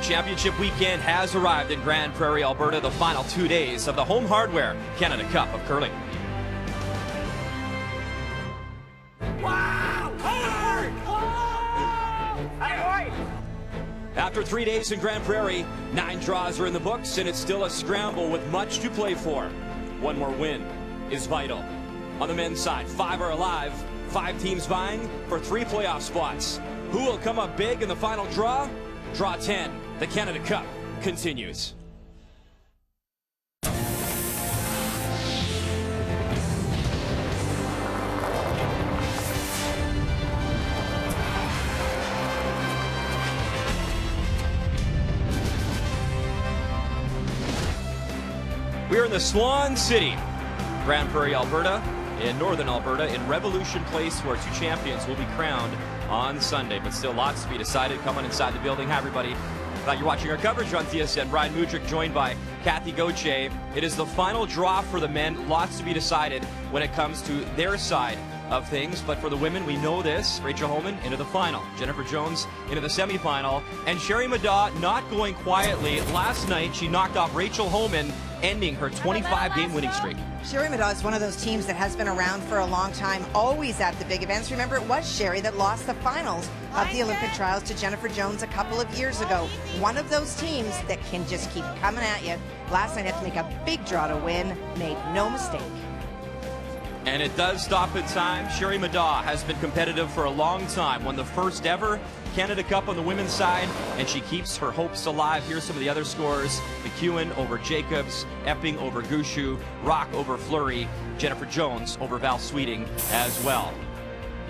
Championship weekend has arrived in Grande Prairie, Alberta, the final 2 days of the Home Hardware Canada Cup of Curling. After 3 days in Grande Prairie, 9 draws are in the books, and it's still a scramble with much to play for. One more win is vital. On the men's side, 5 are alive, 5 teams vying for 3 playoff spots. Who will come up big in the final draw? Draw 10, the Canada Cup continues. We're in the Swan City, Grande Prairie, Alberta, in northern Alberta, in Revolution Place, where 2 champions will be crowned on Sunday. But still lots to be decided. Come on inside the building. Hi, everybody. Glad you're watching our coverage on TSN. Brian Mudryk joined by Kevin Koe. It is the final draw for the men. Lots to be decided when it comes to their side of things. But for the women, we know this. Rachel Homan into the final. Jennifer Jones into the semifinal. And Sherry Middaugh not going quietly. Last night, she knocked off Rachel Homan, ending her 25-game winning streak. Sherry Middaugh is one of those teams that has been around for a long time, always at the big events. Remember, it was Sherry that lost the finals of the Olympic trials to Jennifer Jones a couple of years ago. One of those teams that can just keep coming at you. Last night had to make a big draw to win, made no mistake. And it does stop in time. Sherry Middaugh has been competitive for a long time. Won the first ever Canada Cup on the women's side, and she keeps her hopes alive. Here's some of the other scores. McEwen over Jacobs, Epping over Gushue, Rock over Fleury, Jennifer Jones over Val Sweeting as well.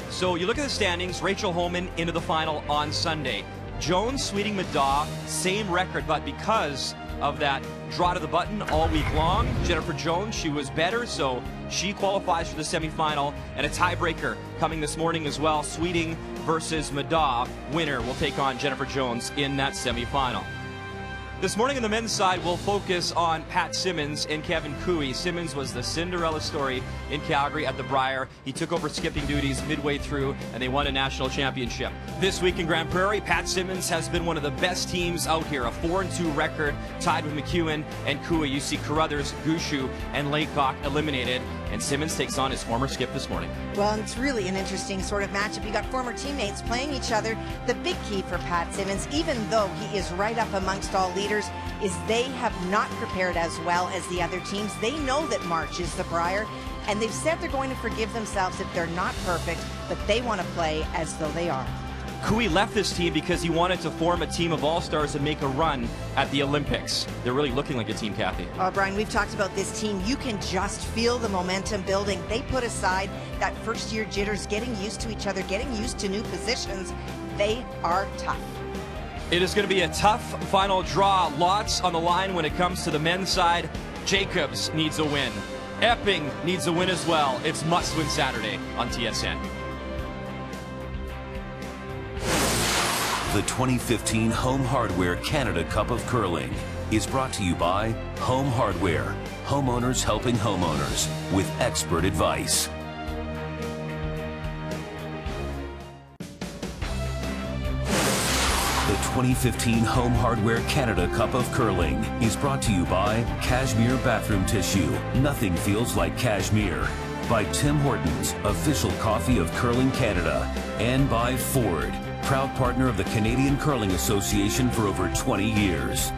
So you look at the standings, Rachel Homan into the final on Sunday. Jones, Sweeting, Middaugh, same record, but because of that draw to the button all week long, Jennifer Jones, she was better, so she qualifies for the semifinal, and a tiebreaker coming this morning as well. Sweeting versus Middaugh. Winner will take on Jennifer Jones in that semifinal. This morning on the men's side, we'll focus on Pat Simmons and Kevin Koe. Simmons was the Cinderella story in Calgary at the Brier. He took over skipping duties midway through, and they won a national championship. This week in Grande Prairie, Pat Simmons has been one of the best teams out here. A 4-2 record, tied with McEwen and Koe. You see Carruthers, Gushue, and Laycock eliminated, and Simmons takes on his former skip this morning. Well, it's really an interesting sort of matchup. You got former teammates playing each other. The big key for Pat Simmons, even though he is right up amongst all leaders, is they have not prepared as well as the other teams. They know that March is the Brier, and they've said they're going to forgive themselves if they're not perfect, but they want to play as though they are. Koe left this team because he wanted to form a team of all-stars and make a run at the Olympics. They're really looking like a team, Kathy. Oh, Brian, we've talked about this team. You can just feel the momentum building. They put aside that first-year jitters, getting used to each other, getting used to new positions. They are tough. It is going to be a tough final draw. Lots on the line when it comes to the men's side. Jacobs needs a win. Epping needs a win as well. It's must-win Saturday on TSN. The 2015 Home Hardware Canada Cup of Curling is brought to you by Home Hardware, homeowners helping homeowners with expert advice. The 2015 Home Hardware Canada Cup of Curling is brought to you by Cashmere Bathroom Tissue. Nothing feels like cashmere. By Tim Hortons, official coffee of Curling Canada. And by Ford, proud partner of the Canadian Curling Association for over 20 years.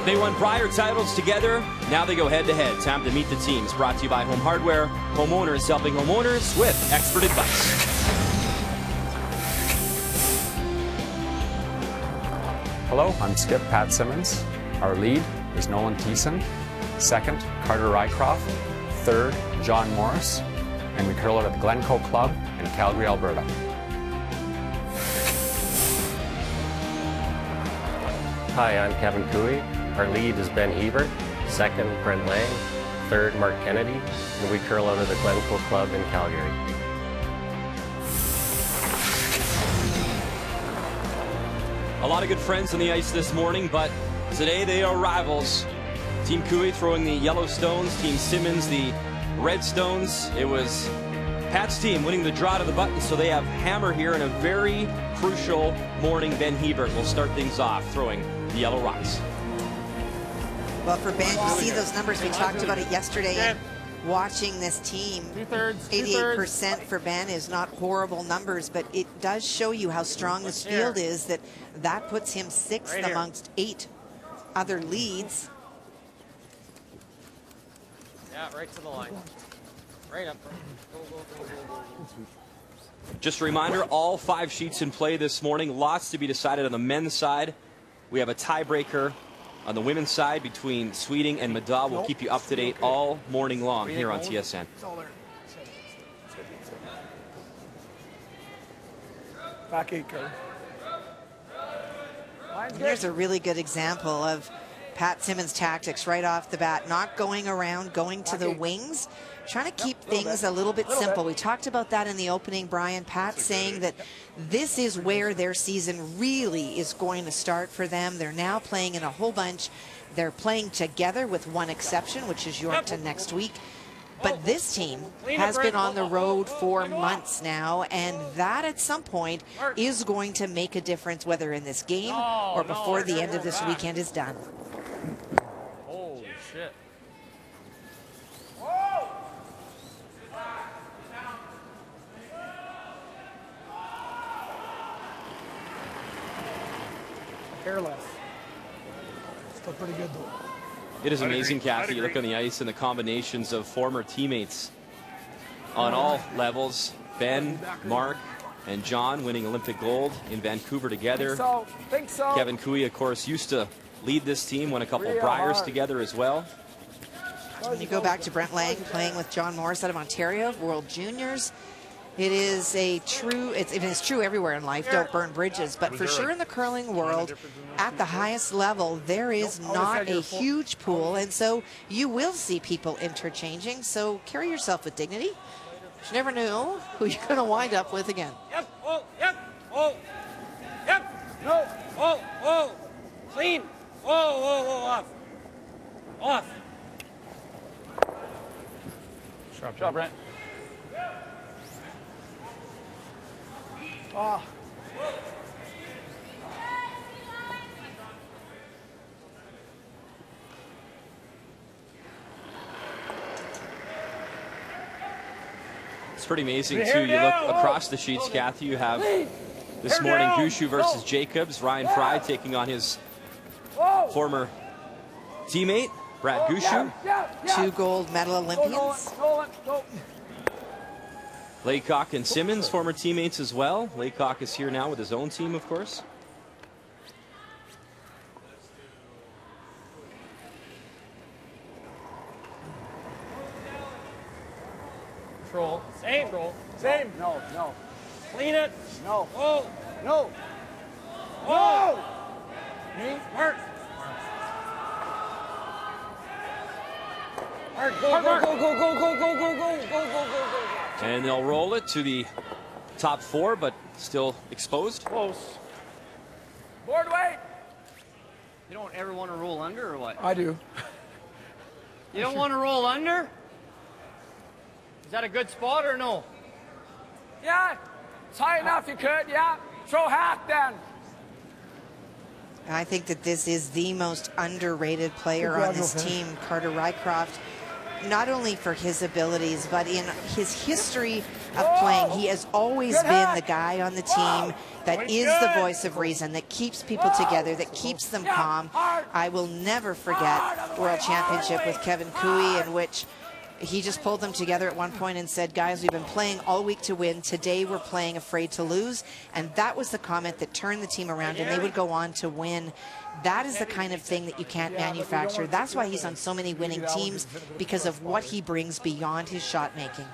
They won Brier titles together. Now they go head-to-head. Time to meet the teams. Brought to you by Home Hardware, homeowners helping homeowners with expert advice. Hello, I'm skip Pat Simmons. Our lead is Nolan Thiessen. Second, Carter Rycroft. Third, John Morris. And we curl out at the Glen Koe Club in Calgary, Alberta. Hi, I'm Kevin Koe. Our lead is Ben Hebert. Second, Brent Lang. Third, Mark Kennedy. And we curl out at the Glen Koe Club in Calgary. A lot of good friends on the ice this morning, but today they are rivals. Team Koe throwing the yellow stones, Team Simmons the red stones. It was Pat's team winning the draw to the button, so they have Hammer here in a very crucial morning. Ben Hebert will start things off, throwing the yellow rocks. Well, for Ben, you see those numbers. We talked about it yesterday. And watching this team, 88% for Ben is not horrible numbers, but it does show you how strong this field is, that puts him 6th amongst 8 other leads. Yeah, right to the line. Right up. Go, go, go, go, go. Just a reminder, all 5 sheets in play this morning. Lots to be decided on the men's side. We have a tiebreaker on the women's side between Sweeting and Madaw. We'll keep you up to date all morning long here on TSN. Back 8, Kurt. Here's a really good example of Pat Simmons' tactics right off the bat, not going around, going to the wings, trying to keep things a little bit simple. We talked about that in the opening, Brian. Pat saying that this is where their season really is going to start for them. They're now playing in a whole bunch. They're playing together with one exception, which is Yorkton next week. But this team has been on the road for months now, and that at some point is going to make a difference, whether in this game or before the end of this weekend is done. Holy shit. Careless. Still pretty good though. It is amazing, Kathy. You look on the ice and the combinations of former teammates on all levels. Ben, Mark, and John winning Olympic gold in Vancouver together. Think so. Kevin Koe, of course, used to lead this team, won a couple of Briars together as well. When you go back to Brent Lang playing with John Morris out of Ontario, World Juniors, it is a true, it is true everywhere in life, don't burn bridges, but for sure in the curling world, at the highest level, there is not a huge pool, and so you will see people interchanging, so carry yourself with dignity. You never know who you're going to wind up with again. Yep, oh, yep, oh, yep, no, oh, oh, clean, oh, oh, oh, off, off. Sharp job, Brent. Oh. It's pretty amazing, too. You look across the sheets, Kathy. You have this morning Gushu versus Jacobs. Ryan Fry taking on his former teammate, Brad Gushu. 2 gold medal Olympians. Laycock and Simmons, former teammates as well. Laycock is here now with his own team, of course. Control. Same. Control. Same. No, no. Clean it. No. Oh. No. Oh. Me? Mark. Mark, go, go, go, go, go, go, go, go, go, go, go, go, go. And they'll roll it to the top 4, but still exposed. Close. Board weight. You don't ever want to roll under or what? I do. You don't want to roll under? Is that a good spot or no? Yeah. It's high enough you could, yeah. Throw half then. I think that this is the most underrated player on this team, Carter Rycroft. Not only for his abilities, but in his history of playing. He has always been the guy on the team that is the voice of reason, that keeps people together, that keeps them calm. I will never forget World Championship with Kevin Koe, in which he just pulled them together at one point and said, guys, we've been playing all week to win. Today we're playing afraid to lose. And that was the comment that turned the team around, and they would go on to win. That is the kind of thing that you can't manufacture. That's why he's on so many winning teams, because of what he brings beyond his shot making.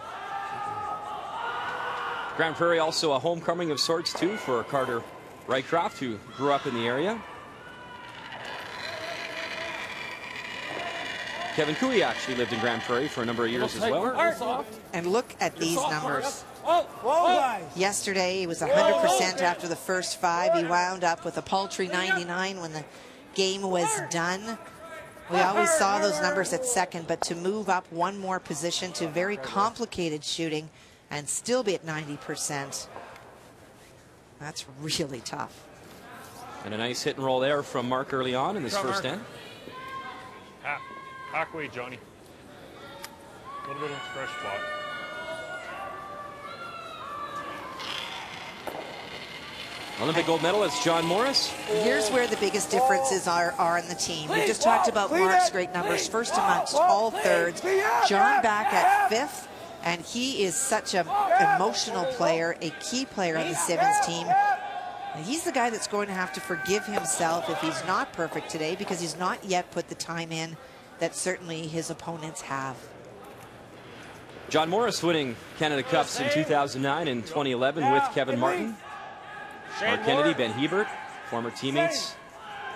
Grand Prairie also a homecoming of sorts, too, for Carter Rycroft, who grew up in the area. Kevin Koe actually lived in Grand Prairie for a number of years as well. And look at these numbers. Whoa, Yesterday, he was 100% after the first 5. He wound up with a paltry 99 when the game was done. We always saw those numbers at second, but to move up one more position to very complicated shooting, and still be at 90%. That's really tough. And a nice hit and roll there from Mark early on in this first end. Hack away, Johnny. A little bit of fresh spot. Olympic gold medalist John Morris. Here's where the biggest differences are in the team. We just talked about Mark's great numbers, first amongst all thirds. John back at fifth, and he is such an emotional player, a key player on the Simmons team. And he's the guy that's going to have to forgive himself if he's not perfect today, because he's not yet put the time in that certainly his opponents have. John Morris winning Canada Cups in 2009 and 2011 with Kevin Martin. Mark Kennedy, Ben Hebert, former teammates,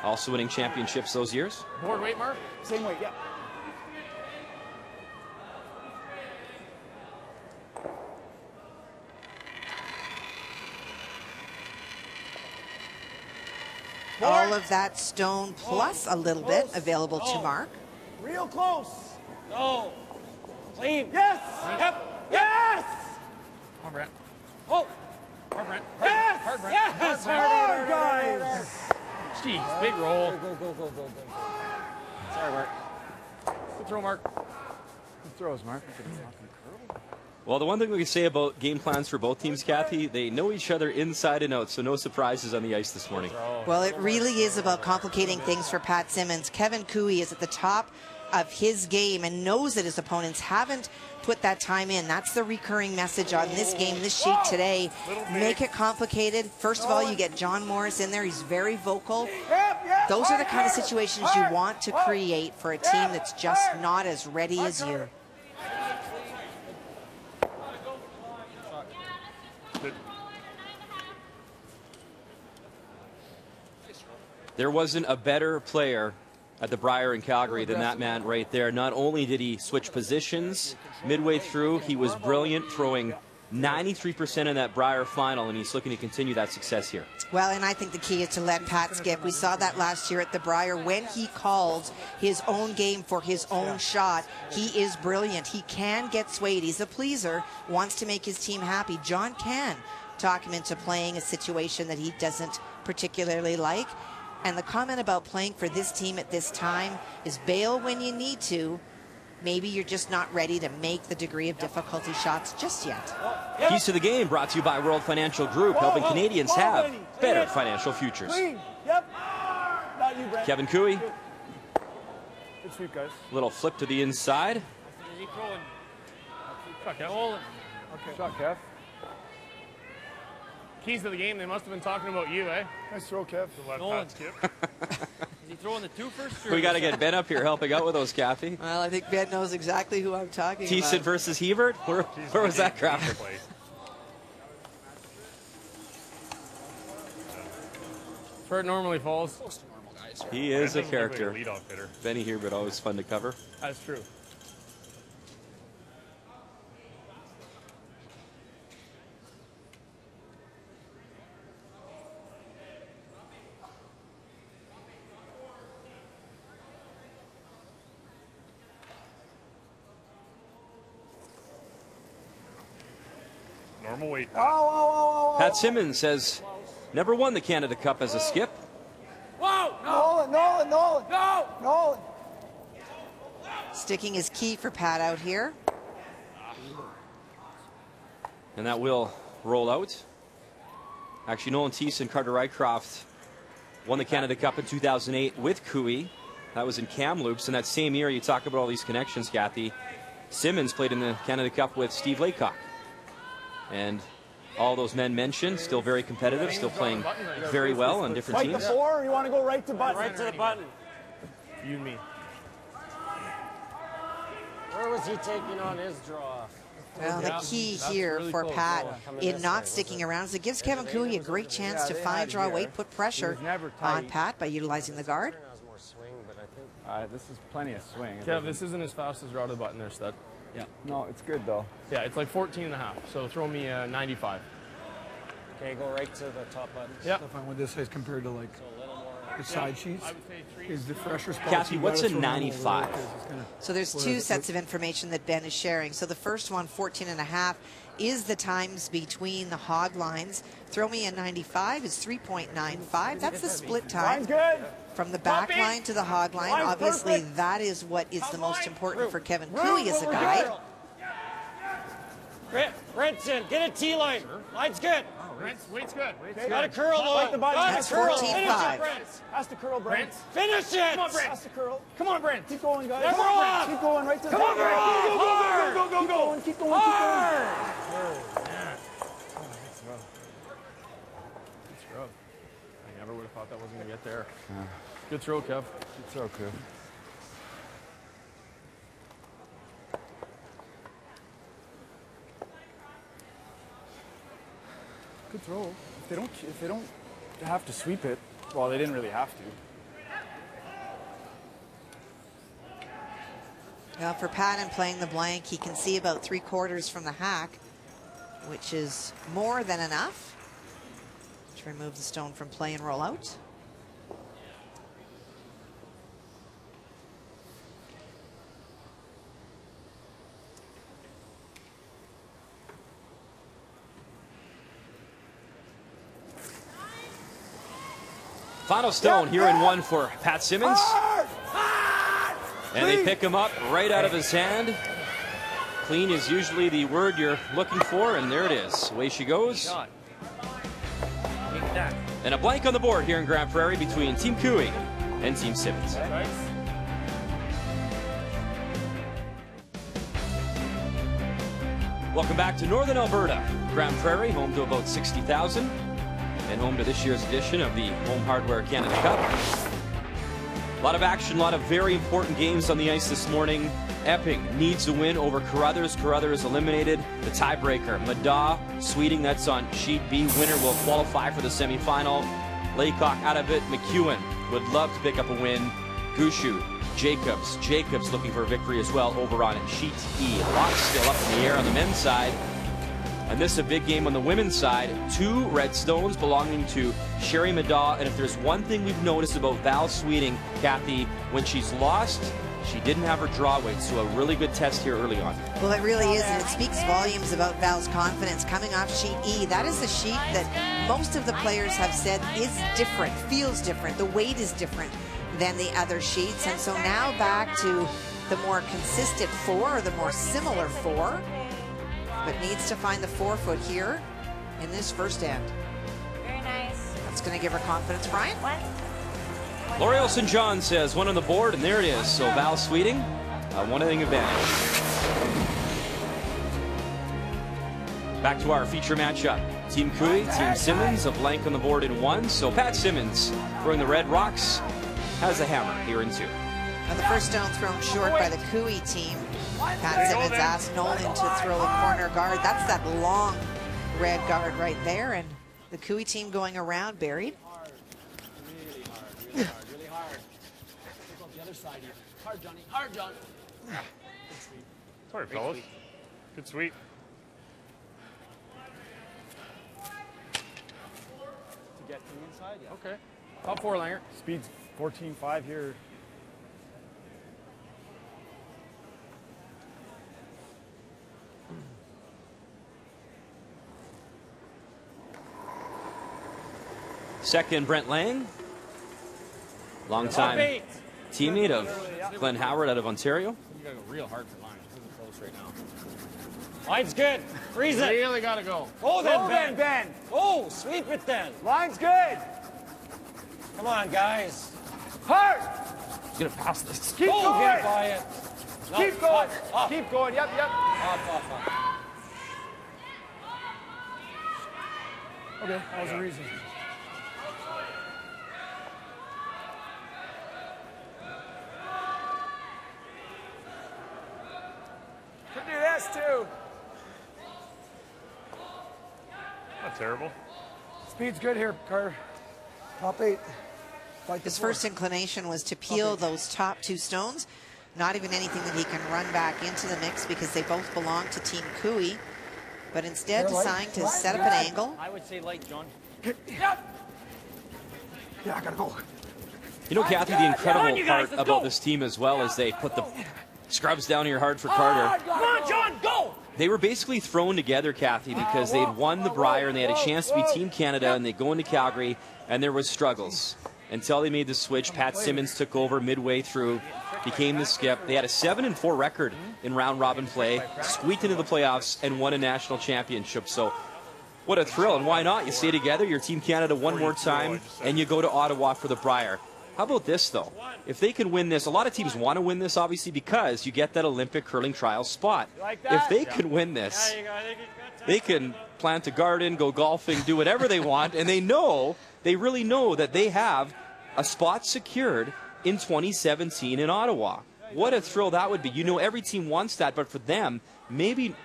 also winning championships those years. Board weight, Mark? Same weight, yeah. All of that stone plus a little bit available to Mark. Real close. No. Clean. Yes. Yep. Yes. Come on, Brent. Oh. Come on, Brent. Yes. Hard, Brent. Yes. Hard, guys. Jeez, big roll. Go. Sorry, Mark. Good throw, Mark. Good throws, Mark. Well, the one thing we can say about game plans for both teams, Kathy, they know each other inside and out, so no surprises on the ice this morning. Well, it really is about complicating things for Pat Simmons. Kevin Koe is at the top of his game and knows that his opponents haven't put that time in. That's the recurring message on this game, this sheet today. Make it complicated. First of all, you get John Morris in there. He's very vocal. Those are the kind of situations you want to create for a team that's just not as ready as you. There wasn't a better player at the Brier in Calgary than that man right there. Not only did he switch positions midway through, he was brilliant, throwing 93% in that Brier final, and he's looking to continue that success here. Well, and I think the key is to let Pat skip. We saw that last year at the Brier. When he calls his own game for his own shot, he is brilliant. He can get swayed. He's a pleaser, wants to make his team happy. John can talk him into playing a situation that he doesn't particularly like. And the comment about playing for this team at this time is bail when you need to. Maybe you're just not ready to make the degree of difficulty shots just yet. Keys to the Game brought to you by World Financial Group, helping Canadians have better financial futures. Yep. Not you, Brent. Kevin Koe, Good sweep, guys. little flip to the inside. Is he throwing? Shot, Kev. Okay. Shot, Kev. Keys to the game, they must have been talking about you, eh? Nice throw, Kev. The left Nolan. hat skip. Is he throwing the two first? We got to get Ben up here helping out with those, Kathy. Well, I think Ben knows exactly who I'm talking Thiessen about. versus Hebert? Where was that crap? Where it normally falls. He is a character. Like a leadoff hitter. Benny Hebert, always fun to cover. That's true. Normal weight. Pat Simmons has never won the Canada Cup as a skip. Whoa! Nolan. No! Nolan. Sticking is key for Pat out here. And that will roll out. Actually, Nolan Thiessen, Carter Rycroft won the Canada Cup in 2008 with Koe. That was in Kamloops. And that same year, you talk about all these connections, Kathy. Simmons played in the Canada Cup with Steve Laycock. And all those men mentioned, still very competitive, still playing very well on different Right to teams. four, or you want to go right to button? Right to the button. You and me. Where was he taking on his draw? Well, the key here for Pat in not sticking around is it gives Kevin Koe a great chance to find, draw weight, put pressure on Pat by utilizing the guard. More swing, but I think This is plenty of swing. Kev, this isn't as fast as draw to the button there, stud. Yeah. No, it's good, though. Yeah, it's like 14.5, so throw me 95. okay, go right to the top button. Yeah. I find what this is compared to like So a little more. the side sheets I would say 3. is the fresher spots. Kathy, you what's gotta a throw them over 95? there 'cause it's gonna- So there's two sets of information that Ben is sharing. So the first one, 14.5, is the times between the hog lines. Throw me a 95 is 3.95. That's the split time from the back line to the hog line. Obviously, that is what is the most important for Kevin Koe as a guide. Brent's in. Get a T-line. Line's good. Weight's good. Got a curl, though. That's 14.5. Has to curl, Brent. Finish it. Come on, Brent. Has to curl. Come on, Brent. Keep going, guys. Never off. Keep going right to the Come on, Brent. Go. Keep going. Hard. Good throw. I never would have thought that wasn't going to get there. Good throw, Kev. Good throw, Kev. Good throw. If they don't have to sweep it, well, they didn't really have to. Now for Patton playing the blank, he can see about 3/4 from the hack, which is more than enough to remove the stone from play and roll out. Final stone here in one for Pat Simmons. And they pick him up right out of his hand. Clean is usually the word you're looking for, and there it is. Away she goes. And a blank on the board here in Grand Prairie between Team Koe and Team Simmons. Welcome back to Northern Alberta. Grand Prairie, home to about 60,000. And home to this year's edition of the Home Hardware Canada Cup. A lot of action, a lot of very important games on the ice this morning. Epping needs a win over Carruthers. Carruthers eliminated. The tiebreaker, Madaw, Sweeting, that's on sheet B. Winner will qualify for the semifinal. Laycock out of it. McEwen would love to pick up a win. Gushu, Jacobs looking for a victory as well over on sheet E. Lots still up in the air on the men's side. And this is a big game on the women's side. 2 red stones belonging to Sherry Madaw. And if there's one thing we've noticed about Val Sweeting, Kathy, when she's lost, she didn't have her draw weight. So a really good test here early on. Well, it really is, and it speaks volumes about Val's confidence coming off sheet E. That is the sheet that most of the players have said is different, feels different. The weight is different than the other sheets. And so now back to the more consistent 4, or the more similar 4. But needs to find the 4-foot here in this first end. Very nice. That's going to give her confidence, Brian. What? L'Oreal St. John says 1 on the board, and there it is. So Val Sweeting, a 1-0 advantage. Back to our feature matchup. Team Koe, Team Simmons, a blank on the board in 1. So Pat Simmons, throwing the Red Rocks, has a hammer here in 2. Now the first stone thrown short by the Koe team. Pat Simmons asked Nolan to throw a corner guard. That's that long red guard right there. And the Koe team going around buried. Really hard. Take on the other side here. Hard, Johnny. Hard, John. Sorry, fellas. Good sweep. To get to the inside, yeah. Okay. Top 4, Langer. Speed's 14.5 here. Second, Brent Lang. Longtime teammate of Glenn Howard out of Ontario. You gotta go real hard for line. This isn't close right now. Line's good. Freeze it. Really gotta go. Oh, then, Ben. Oh, sweep it then. Line's good. Come on, guys. Hard. He's gonna pass this. Keep Get going. by it. No, Keep going. Up. Keep going. Yep. Up. Okay, that was the reason. Could do this too. Not terrible. Speed's good here, Carter. Top 8. His first inclination was to peel those top 2 stones. Not even anything that he can run back into the mix because they both belong to Team Koe. But instead deciding to set up an angle. I would say light, John. Yeah, I gotta go. You know, Kathy, the incredible part about this team as well is they put the scrubs down here hard for Carter. Come on, John, go! They were basically thrown together, Kathy, because they'd won the Brier and they had a chance to be Team Canada, and they go into Calgary and there was struggles until they made the switch. Pat Simmons took over midway through, became the skip. They had a 7-4 record in round robin play, squeaked into the playoffs, and won a national championship. So what a thrill, and why not? You stay together, you're Team Canada one more time, and you go to Ottawa for the Brier. How about this, though? If they can win this, a lot of teams want to win this, obviously, because you get that Olympic curling trial spot. If they can win this, they can plant a garden, go golfing, do whatever they want, and they really know that they have a spot secured in 2017 in Ottawa. What a thrill that would be. You know, every team wants that, but for them, maybe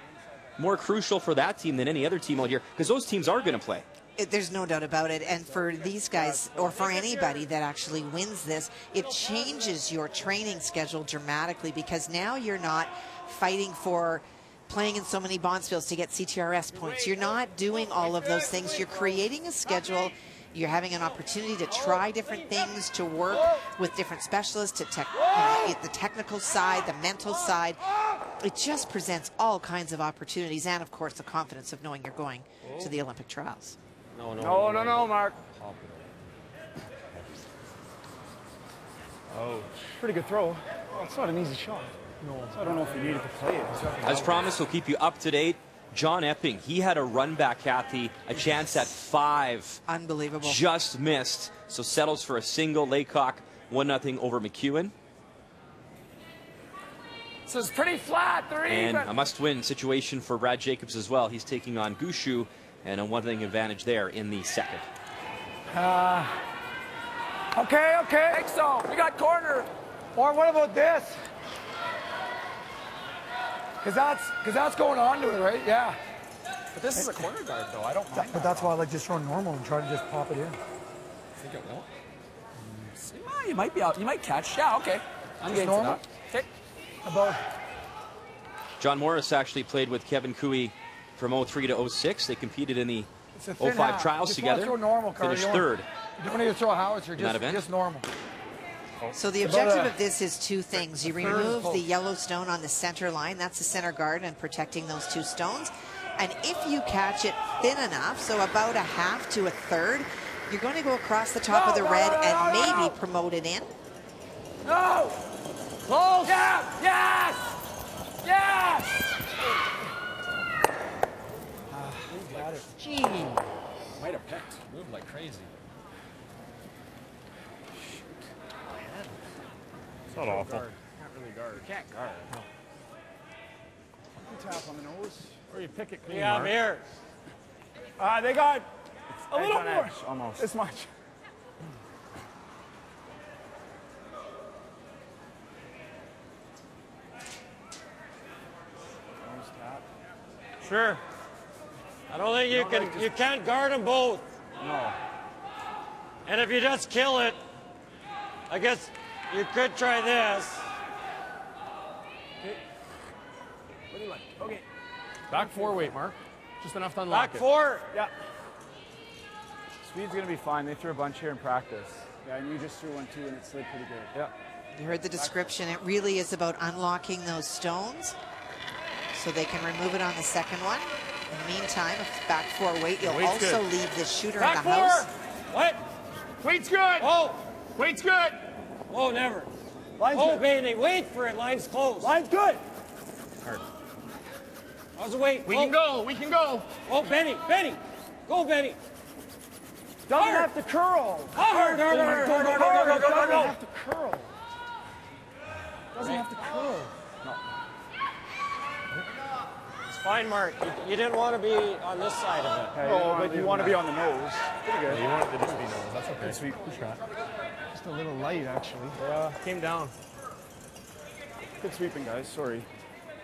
more crucial for that team than any other team out here, because those teams are going to play. There's no doubt about it. And for these guys, or for anybody that actually wins this, it changes your training schedule dramatically, because now you're not fighting for playing in so many bonspiels to get CTRS points. You're not doing all of those things. You're creating a schedule. You're having an opportunity to try different things, to work with different specialists, to the technical side, the mental side. It just presents all kinds of opportunities, and of course the confidence of knowing you're going to the Olympic trials. No, Mark. Oh, pretty good throw. Well, it's not an easy shot. No, so I don't know if you needed to play it. As promised, we'll keep you up to date. John Epping, he had a run back, Kathy, a chance at 5. Unbelievable. Just missed, so settles for a single. Laycock 1-0 over McEwen. This is pretty flat. They're And even. a must-win situation for Brad Jacobs as well. He's taking on Gushu, and a 1-0 advantage there in the second. Okay. So we got corner. Or what about this? Because that's going on to it, right? Yeah. But this is a corner guard, though. I don't mind. But that's why I like just throwing normal and try to just pop it in. I think it won't. You might be out. You might catch. Yeah, okay. I'm game for that. Okay. About John Morris actually played with Kevin Koe from 03 to 06. They competed in the it's a thin 05 half. trials Just together. Throw normal, Carl. Finished third. You don't need to throw a howitzer. in that event. Just normal. So the objective of this is two things. You remove the yellow stone on the center line. That's the center guard and protecting those 2 stones. And if you catch it thin enough, so about a half to a third, you're going to go across the top of the red and maybe promote it in. No! Close! Yeah! Yes! Yes! Gee. Might have picked. Moved like crazy. It's not awful. Can't really guard. Can't guard. No. Tap on the nose. Or you pick it clean. Yeah, I'm here. They got a little on more. edge, almost. This much. Nose tap. Sure. I don't think you can't guard them both. No. And if you just kill it, I guess you could try this. What do you like? Okay. Back 4 weight, Mark. Just enough to unlock Back it. 4. Yeah. Speed's gonna be fine. They threw a bunch here in practice. Yeah, and you just threw one too, and it slid pretty good. Yeah. You heard the description. It really is about unlocking those stones so they can remove it on the second one. In the meantime, if it's back 4 weight, you'll Weight's also good. leave the shooter Back in the 4! house. What? Weight's good. Oh! Weight's good. Oh, never. Line's Oh, good. Benny, wait for it. Line's closed. Line's good. How's the weight? We can go. We can go. Oh, Benny. Go, Benny. Doesn't have to curl. Hard. Doesn't have to curl. Doesn't have to curl. It's fine, Mark. You didn't want to be on this side of it. No, but you want to be on the nose. Pretty good. You want it to just be nose. That's okay. Good sweep. Good shot. just a little light, actually. Yeah. Came down. Good sweeping, guys. Sorry.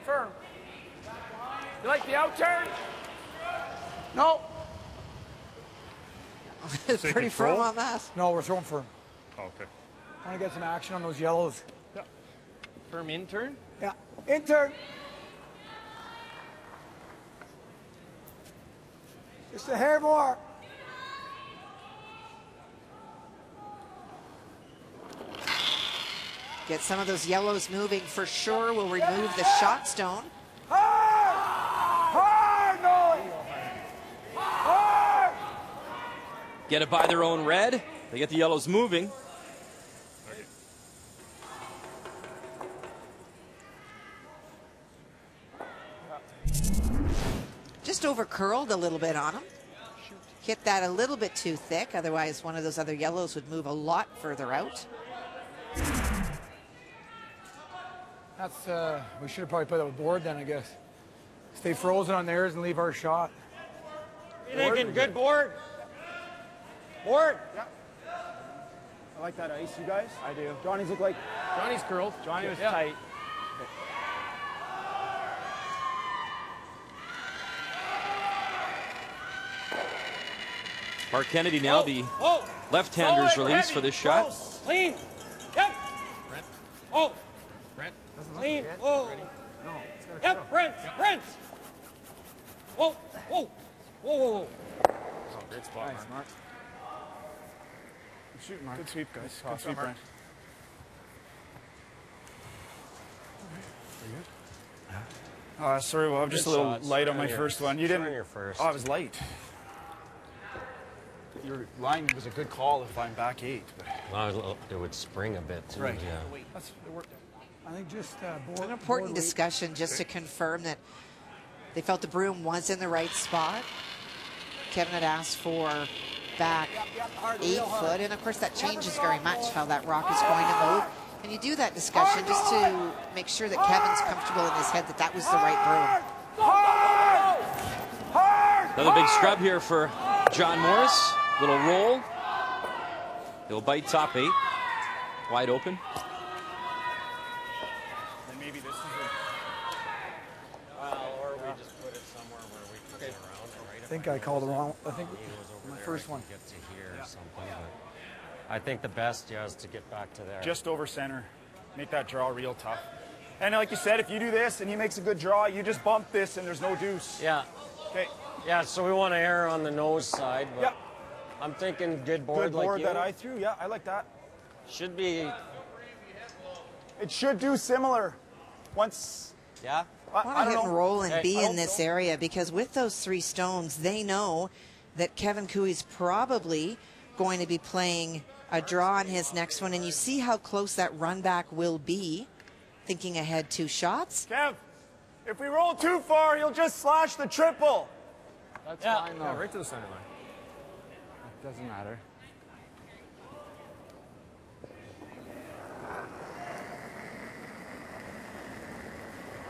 Firm. You like the out turn? No. It's Say pretty control? firm on that. No, we're throwing firm. Oh, okay. Want to get some action on those yellows. Firm in turn. Yeah. In turn. Just a hair more. Get some of those yellows moving for sure. We'll remove the shot stone. get it by their own red. They get the yellows moving. Just over curled a little bit on him. Hit that a little bit too thick, otherwise one of those other yellows would move a lot further out. That's, we should have probably put a board then, I guess. Stay frozen on theirs and leave our shot. What are you thinking? Good board? Board? Yeah. I like that ice, you guys. I do. Johnny's look like... Johnny's curled. Johnny was tight. Mark Kennedy now the left-hander's release for this shot. Clean. Yep. Brent. Oh. Brent. Clean. Oh. Yep. Brent. Brent. Whoa. Whoa. Whoa. Whoa. Oh, great spot, Nice, Mark. Good shoot, Mark. Good sweep, guys. Good sweep, Mark. Brent. Sorry, well, I'm just a little light on my first one. You didn't. Your first. Oh, I was light. Your line was a good call if I'm back 8. But... Well, it would spring a bit too. Right. Yeah. That's, it worked out. I think just An important discussion just to confirm that they felt the broom was in the right spot. Kevin had asked for back 8 foot, and of course that changes very much how that rock is going to move. And you do that discussion just to make sure that Kevin's comfortable in his head that that was the right broom. Another big scrub here for John Morris. Little roll. He'll bite top 8. Wide open. Then maybe this is Or we just put it somewhere where we can get around it, right? I think I called the wrong. I think my first one. Get to here or something. But I think the best, is to get back to there. just over center. Make that draw real tough. And like you said, if you do this and he makes a good draw, you just bump this and there's no deuce. Yeah. Okay. Yeah, so we want to err on the nose side. But Yeah. I'm thinking good board Good board like you. that I threw. Yeah, I like that. Should be. It should do similar. Once. Yeah. I want to hit don't and know. roll and be I in hope this so. area, because with those 3 stones, they know that Kevin Koe is probably going to be playing a draw on his next one, and you see how close that run back will be, thinking ahead 2 shots. Kev, if we roll too far, he'll just slash the triple. That's fine, though. Yeah, right to the center line. Doesn't matter.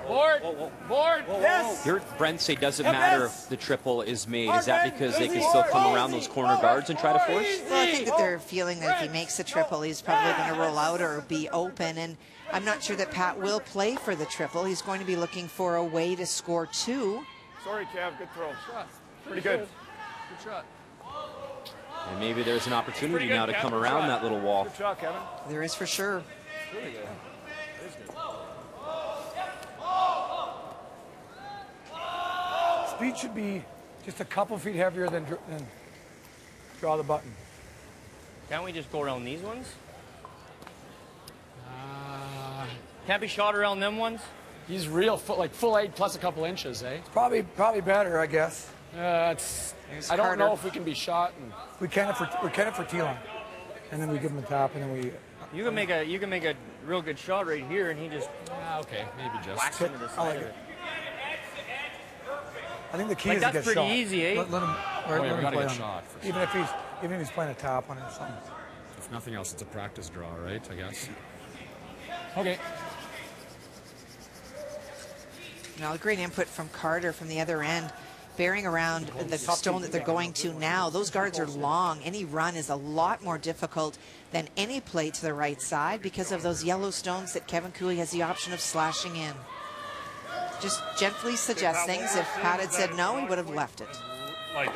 Board. Board. Yes. Here, Brent say doesn't matter if the triple is made. Is that because they can still come around those corner guards and try to force? Well, I think that they're feeling that if he makes the triple, he's probably going to roll out or be open. And I'm not sure that Pat will play for the triple. He's going to be looking for a way to score 2. Sorry, Kev. Good throw. Shot. Pretty good. Good shot. And maybe there's an opportunity now to come around that little wall. Good shot, Kevin. There is for sure. Really good. It is good. Speed should be just a couple feet heavier than draw the button. Can't we just go around these ones? Can't be shot around them ones? He's real, like full 8 plus a couple inches, eh? Probably better, I guess. It's. There's I don't Carter. know if we can be shot. And We can it for T-line, and then we give him a tap, and then we. You can make a real good shot right here, and he just okay, maybe just. whacks into the I side like of it. it. I think the key Like, is to that's get pretty shot. easy, eh? Let him. yeah, Let we him gotta play get on it. shot for Even if he's playing a tap on it or something. If nothing else, it's a practice draw, right? I guess. Okay. Now, a great input from Carter from the other end, bearing around the stone that they're going to now. Those guards are long. Any run is a lot more difficult than any play to the right side because of those yellow stones that Kevin Koe has the option of slashing in. Just gently suggest things. If Pat had said no, he would have left it. Like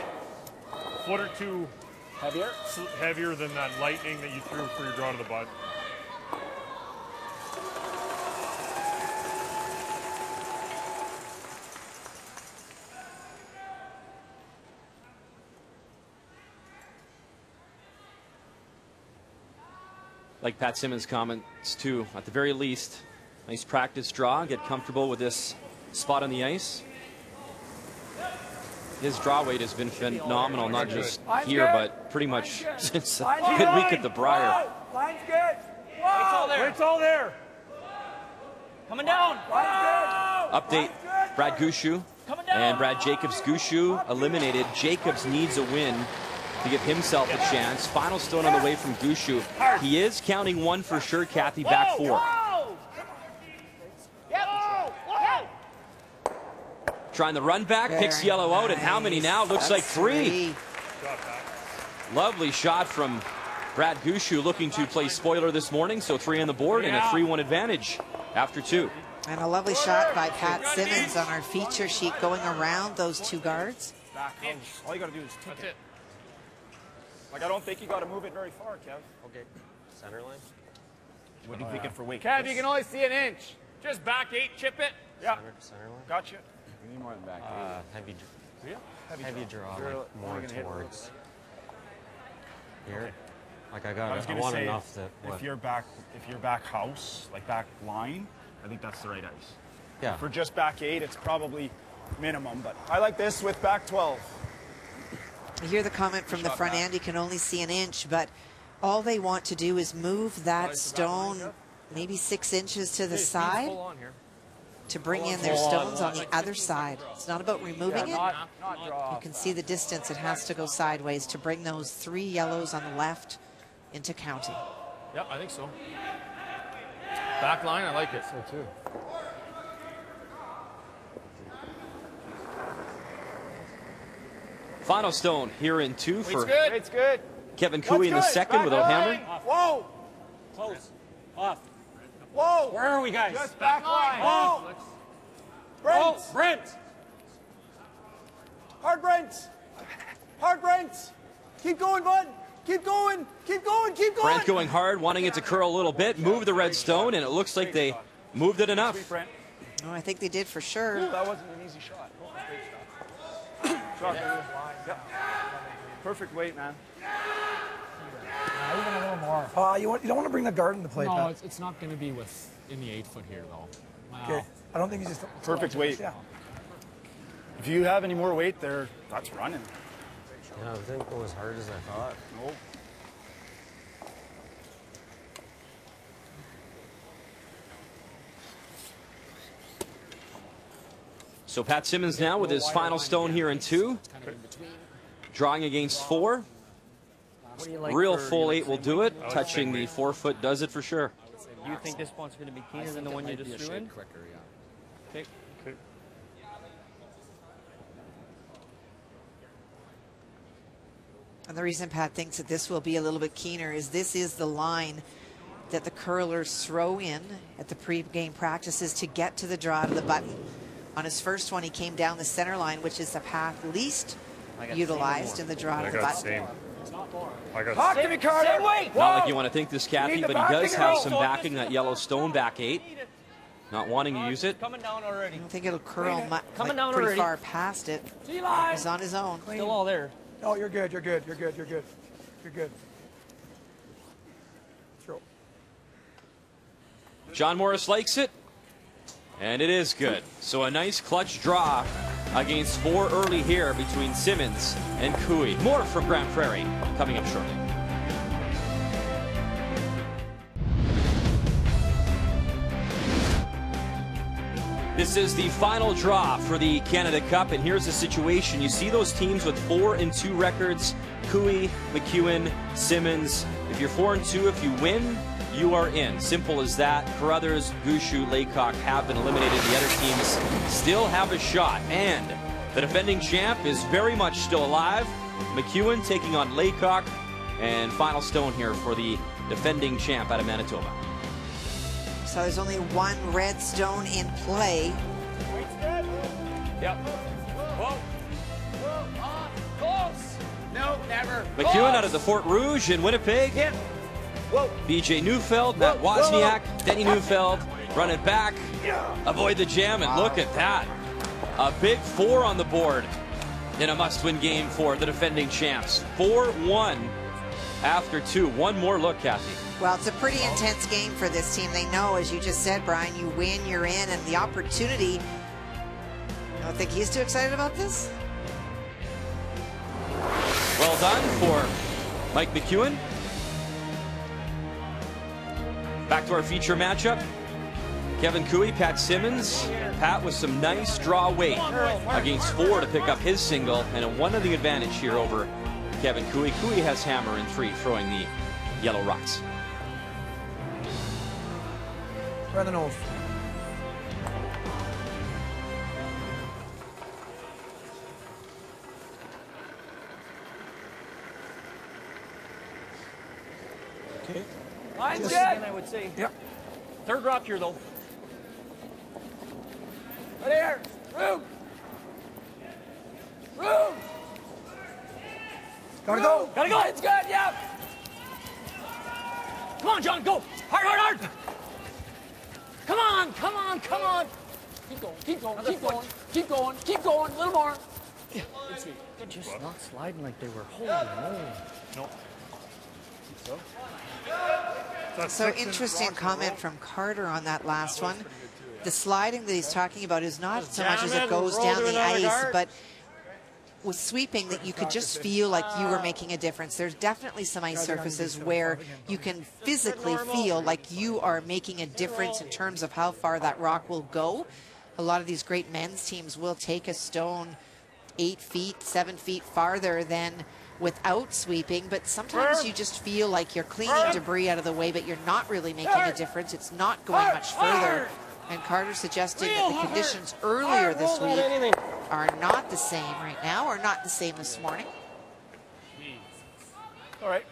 a foot or 2 heavier than that lightning that you threw for your draw to the butt. Like Pat Simmons' comments too, at the very least, nice practice draw, get comfortable with this spot on the ice. his draw weight has been phenomenal, not just here, but pretty much since the midweek at the Briar. Line's good. It's all there. Coming down. Update, Brad Gushue and Brad Jacobs. Gushue eliminated. Jacobs needs a win to give himself a chance. Final stone on the way from Gushue. He is counting one for sure, Kathy, back 4. Trying the run back, picks yellow out, and how many now? Looks like 3. Lovely shot from Brad Gushue, looking to play spoiler this morning, so 3 on the board and a 3-1 advantage after 2. And a lovely shot by Pat Simmons on our feature sheet going around those 2 guards. Back house. All you got to do is take it. Like, I don't think you got to move it very far, Kev. Okay. Center line. What are you thinking for weight? Kev, you can only see an inch. Just back 8, chip it. Yeah. Center line. Gotcha. We need more than back. Heavy draw, like more towards here. Okay. Like I I want enough that if you're back house, like back line, I think that's the right ice. Yeah. For just back 8, it's probably minimum, but I like this with back 12. You hear the comment from the front end, you can only see an inch, but all they want to do is move that stone maybe 6 inches to the side to bring in their stones on the other side. It's not about removing it. You can see the distance. It has to go sideways to bring those 3 yellows on the left into counting. Yep, I think so. Back line, I like it. So too. Final stone here in 2 for It's good. Kevin Koe in the second without hammer. Whoa. Close. Off. Whoa. Where are we, guys? Just back line. Whoa. Brent. Brent. Hard Brent. Hard Brent. Keep going, bud. Keep going. Keep going. Keep going. Brent going hard, wanting it to curl a little bit, move the red stone, and it looks like they moved it enough. Oh, I think they did for sure. Ooh, that wasn't an easy shot. Perfect weight, man. Even a little more. You don't want to bring the guard into play, No, Pat. it's not going to be in the 8-foot here, though. Wow. Okay. I don't think he's just... Perfect weight. Yeah. If you have any more weight there, that's running. Yeah, it didn't go as hard as I thought. Nope. So Pat Simmons now with his final stone here in 2. Drawing against 4. Real full 8 will do it. Touching the 4-foot does it for sure. Do you think this one's going to be keener than the one you just threw in? Quicker, yeah. Okay. And the reason Pat thinks that this will be a little bit keener is this is the line that the curlers throw in at the pre-game practices to get to the draw to the button. On his first one, he came down the center line, which is the path least utilized in the draw to the button. Talk to me, Carter. Same weight. Not like you want to think this, Kathy, but he does have some backing, that yellow stone back 8. Not wanting to use it. Coming down already. I don't think it'll curl Coming down pretty already. far past it. He's on his own. Still all there. No, you're good. You're good. You're good. You're good. You're good. Throw. John Morris likes it, and it is good. So a nice clutch draw against 4 early here between Simmons and Koe. More from Grand Prairie coming up shortly. This is the final draw for the Canada Cup, and here's the situation. You see those teams with 4-2 records: Koe, McEwen, Simmons. If you're 4-2, if you win, you are in. Simple as that. Carruthers, Gushue, Laycock have been eliminated. The other teams still have a shot, and the defending champ is very much still alive. McEwen taking on Laycock, and final stone here for the defending champ out of Manitoba. So there's only 1 red stone in play. Yep. Whoa. Close. No, never. McEwen out of the Fort Rouge in Winnipeg. Whoa. BJ Neufeld, Matt Wozniak, Denny Neufeld, run it back, avoid the jam, and look at that. A big 4 on the board in a must-win game for the defending champs. 4-1 after 2. One more look, Kathy. Well, it's a pretty intense game for this team. They know, as you just said, Brian, you win, you're in, and the opportunity. I don't think he's too excited about this. well done for Mike McEwen. Back to our feature matchup. Kevin Koe, Pat Simmons. Pat with some nice draw weight against 4 to pick up his single, and a 1-0 advantage here over Kevin Koe. Koe has hammer in 3, throwing the yellow rocks. Right on the nose. Okay. Line's good. I would say. Yep. Third rock here, though. Right here. Room. Room. Gotta go. Gotta go. It's good. Yep. Come on, John, go. Hard, hard, hard. Come on, come on, come on. Keep going. Keep going. Keep going. Keep going. Keep going. A little more. Yeah. They're just not sliding like they were. Holy moly. Nope. So interesting comment from Carter on that last one. The sliding that he's talking about is not so much as it goes down the ice, but with sweeping that you could just feel like you were making a difference. There's definitely some ice surfaces where you can physically feel like you are making a difference in terms of how far that rock will go. A lot of these great men's teams will take a stone 8 feet, 7 feet farther than without sweeping, but sometimes you just feel like you're cleaning debris out of the way, but you're not really making a difference. It's not going much further. And Carter suggesting that the conditions earlier this week are not the same right now, or not the same this morning. All right.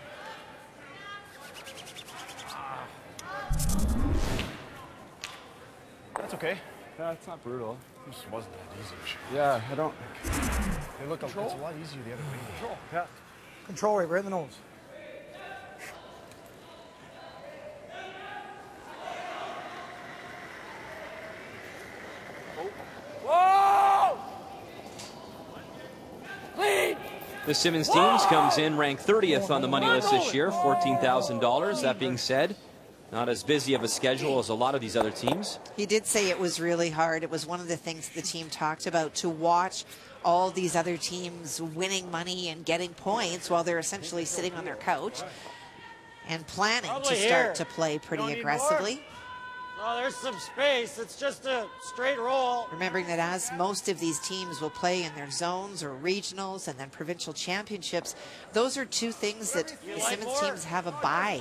That's okay. Yeah, it's not brutal. It just wasn't that easy. Yeah, I don't. Hey, look, it's a lot easier the other way. Control. Yeah. Control right in the nose. Whoa! Clean! The Simmons teams comes in ranked 30th on the money list this year, $14,000. That being said, not as busy of a schedule as a lot of these other teams. He did say it was really hard. It was one of the things the team talked about, to watch all these other teams winning money and getting points while they're essentially sitting on their couch and planning to start to play pretty aggressively. Oh, there's some space. It's just a straight roll. Remembering that as most of these teams will play in their zones or regionals and then provincial championships, those are 2 things that the Simmons teams have a bye.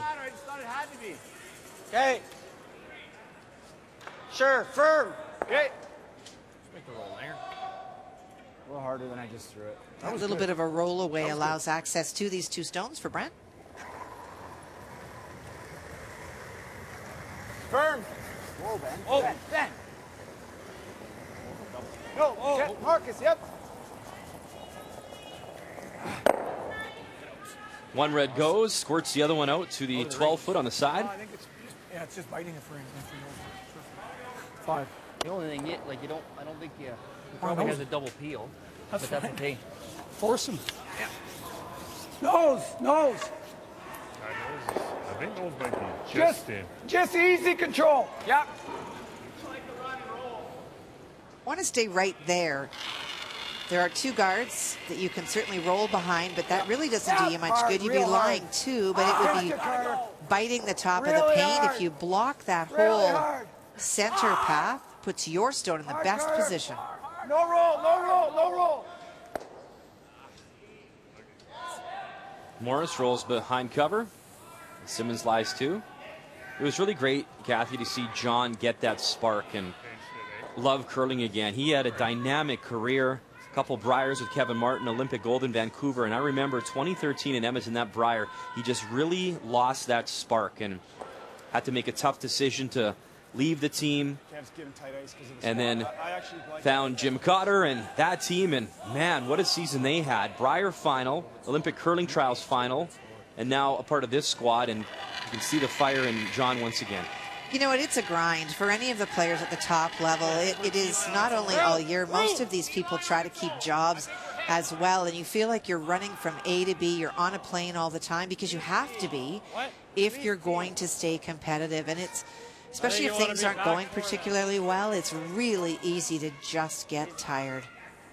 Okay. Sure, firm. Okay. Make the roll there. A little harder than I just threw it. A little bit of a roll away allows access to these 2 stones for Brent. Firm. Whoa, Ben. Oh. Ben. No. Oh. Marcus, yep. One red goes, squirts the other one out to the 12-foot on the side. I think it's just biting it for him. 5. The only thing, I don't think he probably has a double peel, but that's okay. Force him. Yeah. Nose. I think those might be Just easy control. Yeah. Want to stay right there. There are 2 guards that you can certainly roll behind, but that really doesn't do you much good. You'd be lying too, but it would be biting the top of the paint. If you block that whole center path, puts your stone in the best position. No roll. Morris rolls behind cover. Simmons lies too. It was really great, Kathy, to see John get that spark and love curling again. He had a dynamic career. A couple Briars with Kevin Martin, Olympic gold in Vancouver, and I remember 2013 in Edmonton, that Briar, he just really lost that spark and had to make a tough decision to leave the team, and then found Jim Cotter and that team, and man, what a season they had. Briar final, Olympic curling trials final, and now a part of this squad, and you can see the fire in John once again. You know what, it's a grind for any of the players at the top level. It is not only all year. Most of these people try to keep jobs as well, and you feel like you're running from A to B. You're on a plane all the time because you have to be if you're going to stay competitive. And it's, especially if things aren't going particularly well, it's really easy to just get tired.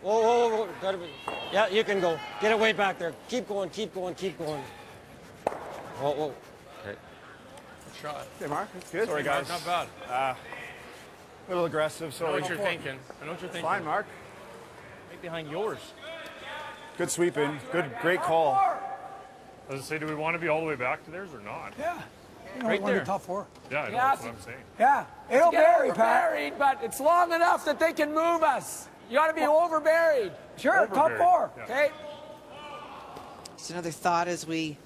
Whoa. Gotta be. Yeah, you can go. Get it way back there. Keep going. Whoa. Okay. Good shot. Hey, Mark. It's good. Sorry, guys. Not bad. A little aggressive. I know Sorry. what you're thinking. Fine, Mark. Right behind yours. Good sweeping. Great call. As I say, do we want to be all the way back to theirs or not? Yeah. Right one of there. the top 4. Yeah, I know. That's what I'm saying. Yeah. It'll bury, Pat. Buried, but it's long enough that they can move us. You got to be overburied. Sure, top 4. Yeah. Okay. Just another thought as we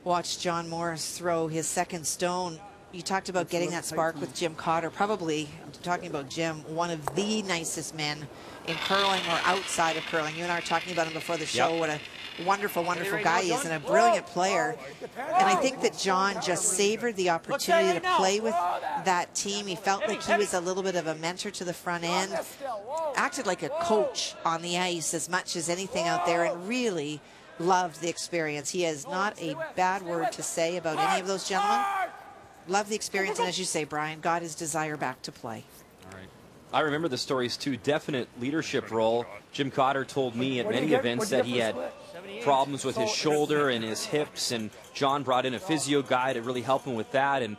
watch John Morris throw his second stone. You talked about getting that spark with Jim Cotter. Probably, I'm talking about Jim, one of the nicest men in curling or outside of curling. You and I were talking about him before the show. Yep. What a wonderful guy he is and a brilliant player. And I think that John just savored the opportunity to play with that team. He felt like he was a little bit of a mentor to the front end, acted like a coach on the ice as much as anything out there, and really loved the experience. He has not a bad word to say about any of those gentlemen. Loved the experience, and as you say, Brian, got his desire back to play. I remember the stories too. Definite leadership role. Jim Cotter told me at many events that he had problems with his shoulder and his hips, and John brought in a physio guy to really help him with that, and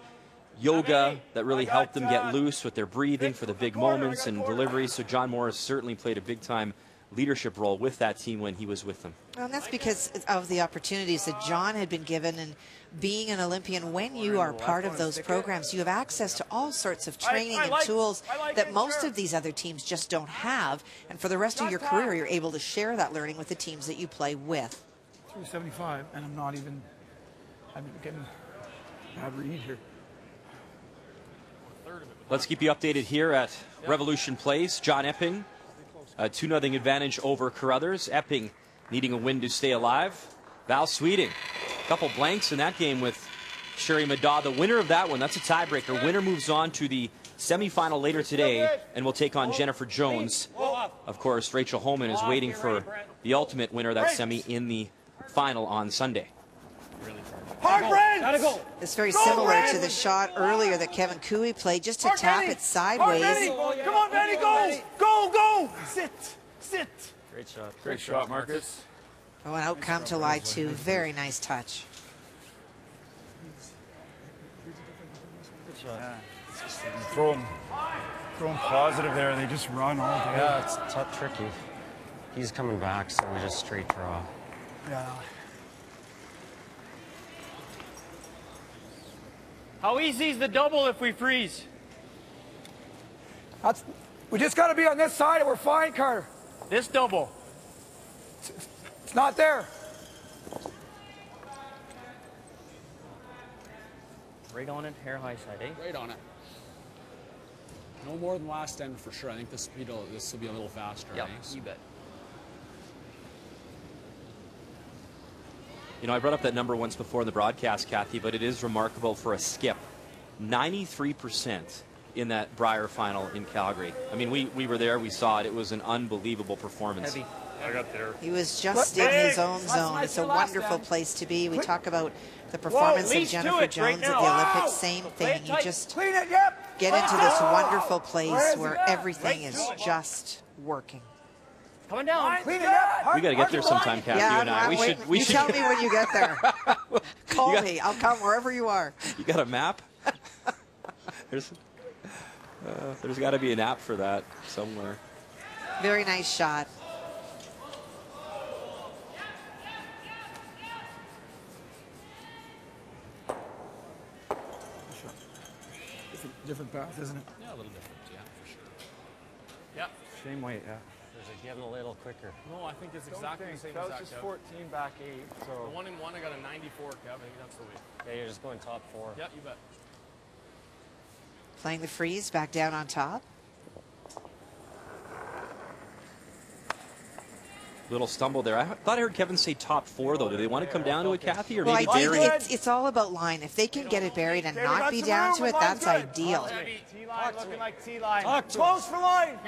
yoga that really helped them get loose with their breathing for the big moments and deliveries. So John Morris certainly played a big-time leadership role with that team when he was with them. Well, and that's because of the opportunities that John had been given, and being an Olympian, when you are part of those programs, you have access to all sorts of training and tools that most of these other teams just don't have. And for the rest of your career, you're able to share that learning with the teams that you play with. 375, and I'm getting a bad read here. Let's keep you updated here at Revolution Place. John Epping, a 2-0 advantage over Carruthers. Epping needing a win to stay alive. Val Sweeting, a couple blanks in that game with Sherry Madaw. The winner of that one, that's a tiebreaker. Winner moves on to the semifinal later today and will take on Jennifer Jones. Of course, Rachel Holman is waiting for the ultimate winner of that semi in the final on Sunday. Gotta go. It's very similar to the shot earlier that Kevin Koe played, just to tap it sideways. Come on, Benny, go! Go! Sit! Great shot. Great shot, Marcus. Oh, an outcome to lie to. Very nice touch. Good shot. Yeah. Throw them positive there. They just run all day. Yeah, it's tough, tricky. He's coming back, so we just straight draw. Yeah. How easy is the double if we freeze? We just got to be on this side and we're fine, Carter. This double. It's not there. Right on it, hair high side, eh? Right on it. No more than last end for sure. I think this will be a little faster. Yep, eh? you bet. You know, I brought up that number once before in the broadcast, Kathy, but it is remarkable for a skip. 93% in that Brier final in Calgary. I mean, we were there, we saw it. It was an unbelievable performance. Heavy. I got there. He was just in his own zone. It's a wonderful place to be. We talk about the performance of Jennifer Jones at the Olympics. Same thing. You just get into this wonderful place where everything is just working. Coming down. We got to get there sometime, Kathy, you and I. You tell me when you get there. Call me. I'll come wherever you are. You got a map? There's got to be an app for that somewhere. Very nice shot. Different path, isn't it? Yeah, a little different. Yeah, for sure. Yep. Same weight, yeah. There's a getting a little quicker. No, I think it's exactly the same That as was that, just Kev. 14 back 8. So The 1 and 1, I got a 94, Kev. I think that's the weight. Yeah, you're just going top 4. Yeah, you bet. Playing the freeze back down on top. Little stumble there. I thought I heard Kevin say top 4, though. Do they want to come down to it, Kathy, or Well, maybe I think bury it? it's all about line. If they can get it buried and not be down to it, that's ideal. T-line looking like T-line. Close for line.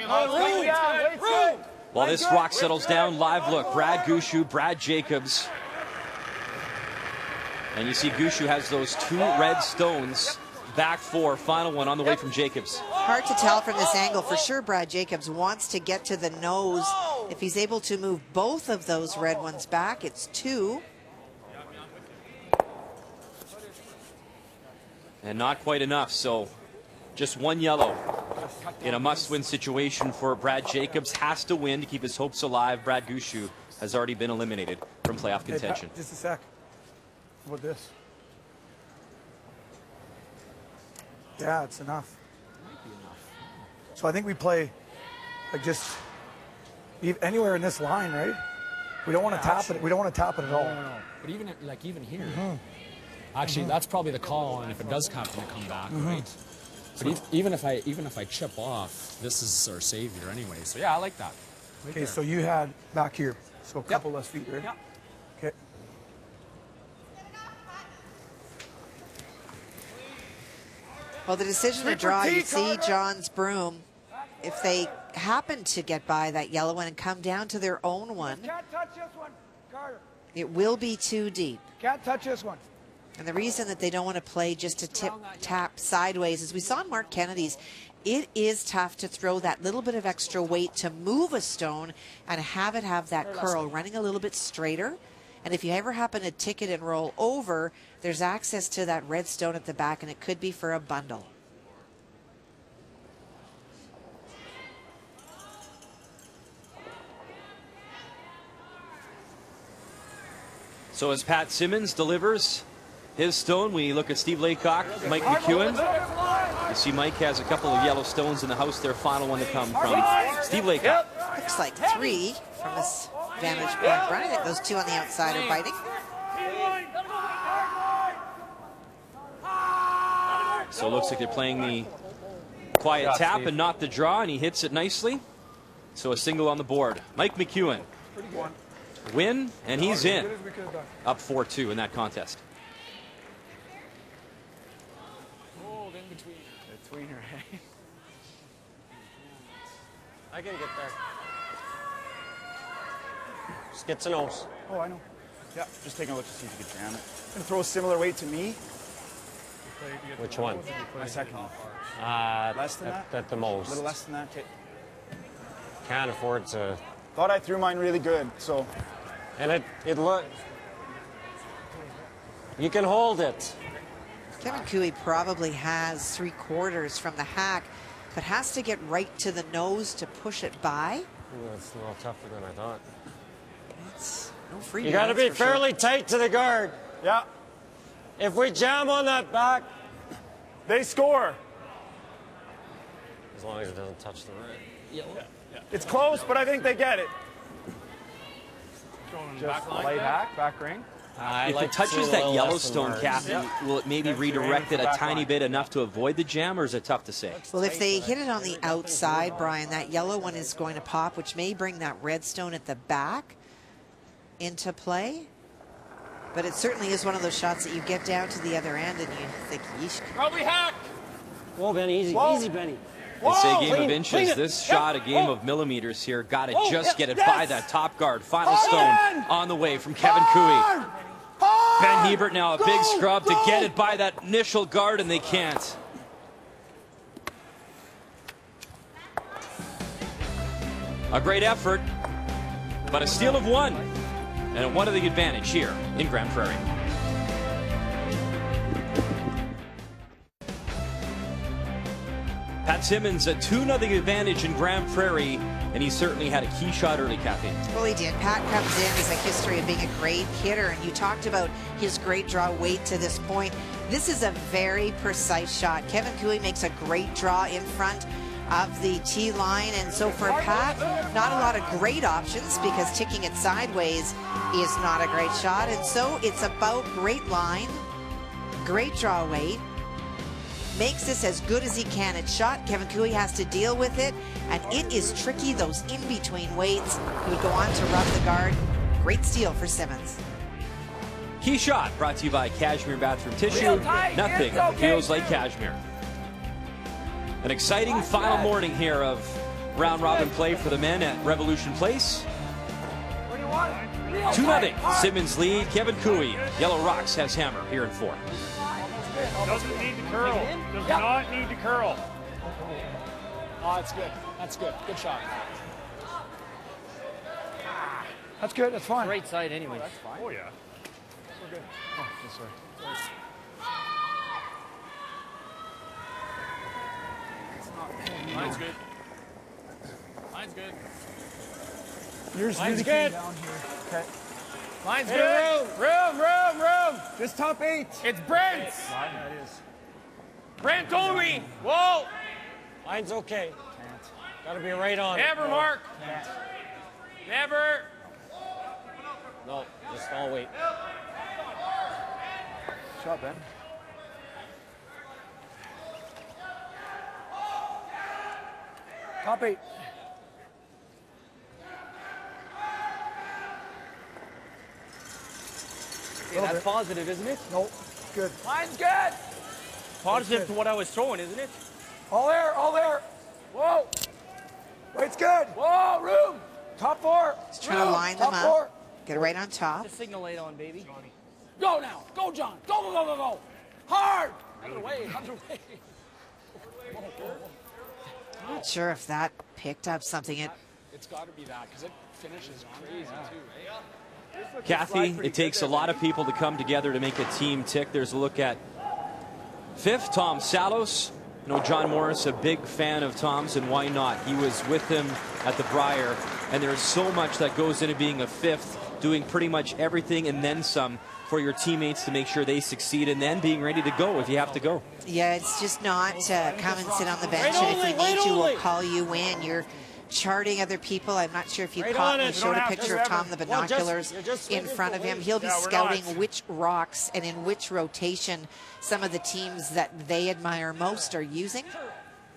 While this rock settles down, live look. Brad Gushu, Brad Jacobs. And you see Gushu has those 2 red stones back four, final one on the way from Jacobs. Hard to tell from this angle. For sure, Brad Jacobs wants to get to the nose. If he's able to move both of those red ones back, it's 2. And not quite enough, so just 1 yellow in a must-win situation for Brad Jacobs. Has to win to keep his hopes alive. Brad Gushue has already been eliminated from playoff contention. Hey, just a sec. How about this? Yeah, it's enough. So I think we play like just anywhere in this line, right? We don't want to tap it. We don't want to tap it at all. No. But even here, actually, that's probably the call. And if it does happen to come back, right? But even if I chip off, this is our savior anyway. So yeah, I like that. Right Okay, there. so you had back here, so a couple less feet, right? Yeah. Okay. Well, the decision to draw, you see John's broom. If they happen to get by that yellow one and come down to their own one, Can't touch this one, Carter. it will be too deep. Can't touch this one. And the reason that they don't want to play just to tap sideways, as we saw in Mark Kennedy's, it is tough to throw that little bit of extra weight to move a stone and have it have that curl running a little bit straighter. And if you ever happen to tick it and roll over, there's access to that red stone at the back, and it could be for a bundle. So as Pat Simmons delivers his stone, we look at Steve Laycock, Mike McEwen. You see Mike has a couple of yellow stones in the house. Their final one to come from Steve Laycock. Looks like 3 from this vantage point. Brian, I think those 2 on the outside are biting. So it looks like they're playing the quiet tap and not the draw, and he hits it nicely. So a single on the board. Mike McEwen. Win, and he's in. Up 4-2 in that contest. Between her head. I can get there. Just get to nose. Oh, I know. Yeah, just taking a look to see if you can jam it. Gonna throw a similar weight to me. Which one? My second one. Less than that? At the most. A little less than that. Okay. Can't afford to. Thought I threw mine really good, so. And it looked. You can hold it. Kevin Koe probably has 3/4 from the hack, but has to get right to the nose to push it by. That's a little tougher than I thought. It's no free. You got to be fairly tight to the guard. Yeah. If we jam on that back, they score. As long as it doesn't touch the red. Yeah. It's close, but I think they get it. Just light hack, back ring. If it touches that Yellowstone cap, will it maybe redirect it a tiny bit enough to avoid the jam, or is it tough to say? Well, if they hit it on the outside, Brian, that yellow one is going to pop, which may bring that red stone at the back into play. But it certainly is one of those shots that you get down to the other end and you think, yeesh. Probably hack. Whoa, Benny, easy. Whoa. Easy, Benny. It's a game of inches. This shot, a game of millimeters here. Got to just get it by that top guard. Final stone on the way from Kevin Koe. Ben Hebert now a big scrub to get it by that initial guard, and they can't. A great effort, but a steal of 1. And a 1 to the advantage here in Grand Prairie. Pat Simmons, a 2-0 advantage in Grand Prairie, and he certainly had a key shot early, Kathy. Well, he did. Pat comes in as a history of being a great hitter, and you talked about his great draw weight to this point. This is a very precise shot. Kevin Koe makes a great draw in front of the tee line, and so for Pat, not a lot of great options because ticking it sideways is not a great shot, and so it's about great line, great draw weight, makes this as good as he can. It's shot. Kevin Koe has to deal with it, and it is tricky, those in-between weights. He would go on to rub the guard. Great steal for Simmons. Key shot brought to you by Cashmere Bathroom Tissue. Nothing feels like cashmere. An exciting final morning here of round-robin play for the men at Revolution Place. 2-0. Simmons lead. Kevin Koe. Yellow Rocks has hammer here in 4. Doesn't need to curl. Does not need to curl. Oh, that's good. That's good. Good shot. That's good. That's fine. Right side anyway. That's fine. Oh, yeah. We're good. Oh, sorry. Mine's good. Mine's good. Yours Mine's good. down here. Okay. Mine's Hey, good. room. This top 8. It's Brent's. That is. Brent Owie. Whoa. Mine's okay. Got to be right on. Never, Mark. Never. No, just all wait. Shot, Ben. Top 8. Yeah, that's positive, isn't it? Nope. Good. Mine's good. Positive to what I was throwing, isn't it? All there. All there. Whoa. Right's good. Whoa, room. Top 4. Just trying to line them Top 4. up. Get it right on top. The signal light on, baby. Go now. Go, John. Go, go, go, go, go. Hard. Underway. I'm not sure if that picked up something. It's got to be that because it finishes crazy too, right? Kathy, it takes a lot of people to come together to make a team tick. There's a look at 5th, Tom Salos. You know, John Morris, a big fan of Tom's, and why not? He was with him at the Brier, and there's so much that goes into being a 5th, doing pretty much everything and then some for your teammates to make sure they succeed, and then being ready to go if you have to go. Yeah, it's just not come and sit on the bench, and if we need you, we'll call you in. You're charting other people. I'm not sure if you caught me. Showed a picture of Tom, the binoculars in front of him. He'll be scouting which rocks and in which rotation some of the teams that they admire most are using.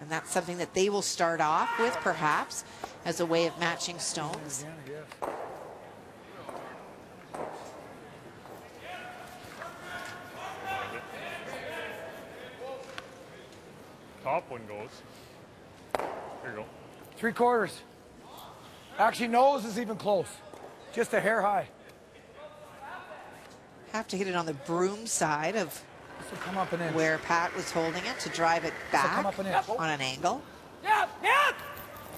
And that's something that they will start off with, perhaps, as a way of matching stones. Top one goes. There you go. 3/4. Actually, nose is even close. Just a hair high. Have to hit it on the broom side of come up an inch. where Pat was holding it to drive it back come up an inch. on an angle. Yep, yep.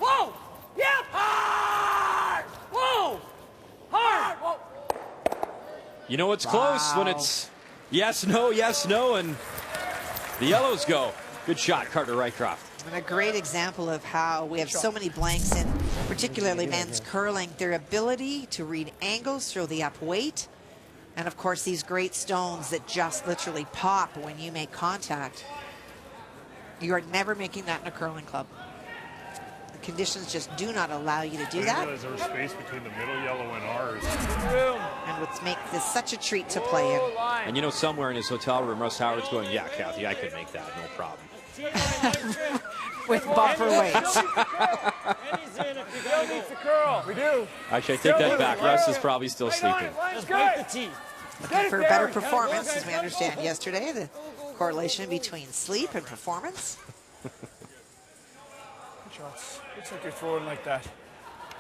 Whoa. Yep. Hard. Whoa. Hard. Whoa. You know it's close when it's yes, no, and the yellows go. Good shot, Carter Rycroft. And a great example of how we have so many blanks in, particularly men's curling. Their ability to read angles, throw the up weight, and of course these great stones that just literally pop when you make contact. You are never making that in a curling club. The conditions just do not allow you to do that. There's our space between the middle yellow and ours. And what's make this such a treat to play in. And you know, somewhere in his hotel room, Russ Howard's going, yeah, Kathy, I could make that, no problem. With bumper weights. We do. Actually, I take that back. Russ is probably still sleeping. Looking for a better performance, as we understand yesterday, the correlation between sleep and performance. Good shots. Looks like you're throwing like that.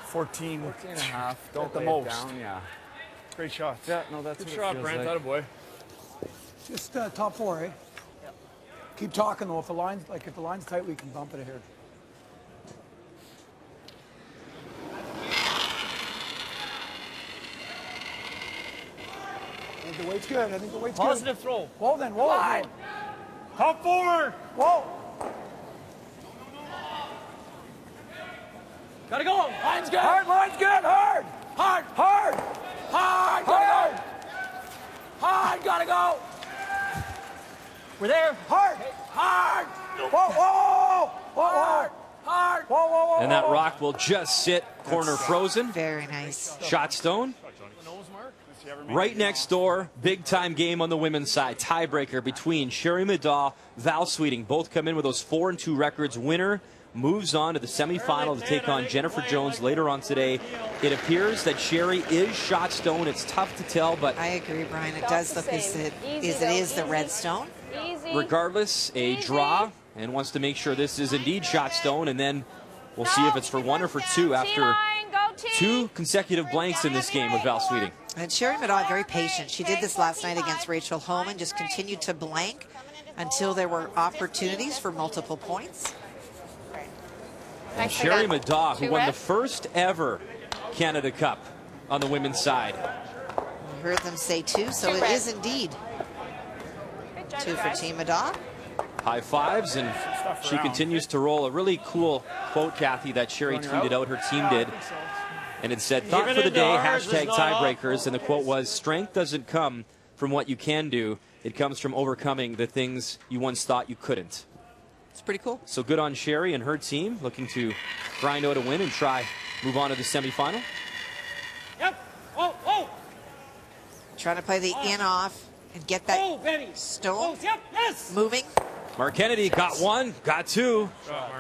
14 and a half. Don't at the lay it most. down, yeah. Great shots. Yeah, no, that's Good what shot, it feels Brent. like. Attaboy. Just top 4, eh? Keep talking though. If the line's tight, we can bump it here. I think the weight's good. I think the weight's Positive good. throw. Whoa, then. Whoa. Whoa. Top 4. Whoa. Gotta go. Line's good. Hard. Line's good. Hard. Hard. Hard. Hard. Gotta go. Hard. Gotta go. We're there. Hard. Hard. Whoa. Whoa. Whoa. Hard. Hard. Whoa. Whoa. Whoa. And that rock will just sit corner frozen. Very nice. Shot stone. Right next door, big time game on the women's side. Tiebreaker between Sherry Madaw, Val Sweeting. Both come in with those 4-2 records. Winner moves on to the semifinal to take on Jennifer Jones later on today. It appears that Sherry is shot stone. It's tough to tell, but I agree, Brian. It does look as it is the red stone. regardless, a draw, and wants to make sure this is indeed shot stone, and then we'll see if it's for 1 or for 2 after 2 consecutive blanks in this game with Val Sweeting. And Sherry Madaw, very patient. She did this last night against Rachel Holman, just continued to blank until there were opportunities for multiple points. And Sherry Madaw, who won the first ever Canada Cup on the women's side. We heard them say 2, so it is indeed 2 for Team Madaw. High fives, and she continues to roll. A really cool quote, Kathy, that Sherry tweeted out, her team did. And it said, thought for the day, hashtag tiebreakers. And the quote was, strength doesn't come from what you can do. It comes from overcoming the things you once thought you couldn't. It's pretty cool. So good on Sherry and her team, looking to grind out a win and try move on to the semifinal. Yep. Oh, oh. Trying to play the in-off and get that stone moving. Mark Kennedy got 1, got 2.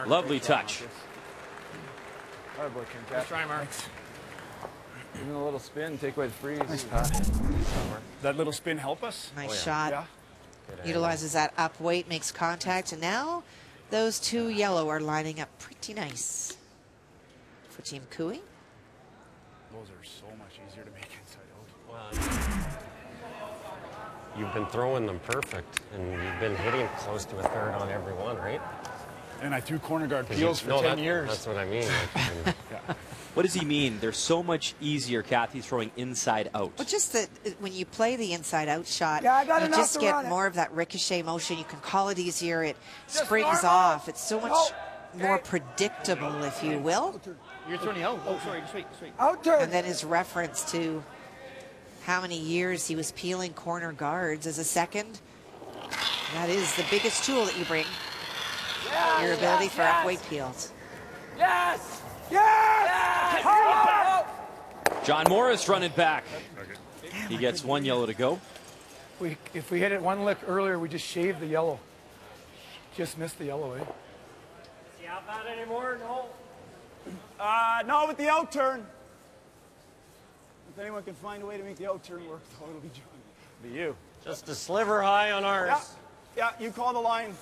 Lovely touch. All right, boy, Let's try, Mark. Give him a little spin, take away the freeze. Nice pass. That little spin help us? Nice shot. Yeah. Utilizes that up weight, makes contact, and now those 2 yellow are lining up pretty nice for Team Koe. Those are so much easier to make inside out. You've been throwing them perfect, and you've been hitting close to a third on every one, right? And I threw corner guard peels for 10 years. That's what I mean. What does he mean? They're so much easier, Kathy, throwing inside out. Well, just that when you play the inside-out shot, Yeah, I got you enough just to get run it. more of that ricochet motion. You can call it easier. It Just springs normal. off. It's so much more predictable, if you will. You're turning out. Oh, sorry. Sweet. Out turn. And then his reference to how many years he was peeling corner guards as a second. That is the biggest tool that you bring. Your ability for up-weight peels. Yes! Yes! John Morris running back. He gets 1 yellow to go. If we hit it 1 lick earlier, we just shaved the yellow. Just missed the yellow, eh? See how bad anymore? No. Not with the out turn. If anyone can find a way to make the out turn work, though, it'll be John. It'll be you. Just a sliver high on ours. Yeah, you call the line.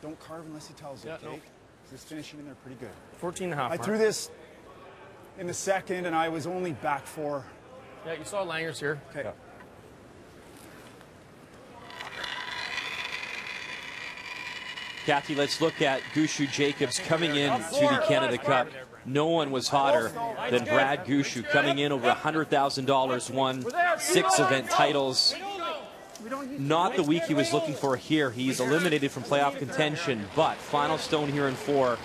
Don't carve unless he tells you, Yeah, okay? no. This finishing in there pretty good. 14 and a half. I threw this in the second, and I was only back 4. Yeah, you saw Langers here. Okay. Yeah. Kathy, let's look at Gushu Jacobs coming in to the Canada Cup. No one was hotter than Brad Gushu, coming in over $100,000, won 6 event titles. Not the week he was looking for here. He's eliminated from playoff contention, but final stone here in 4.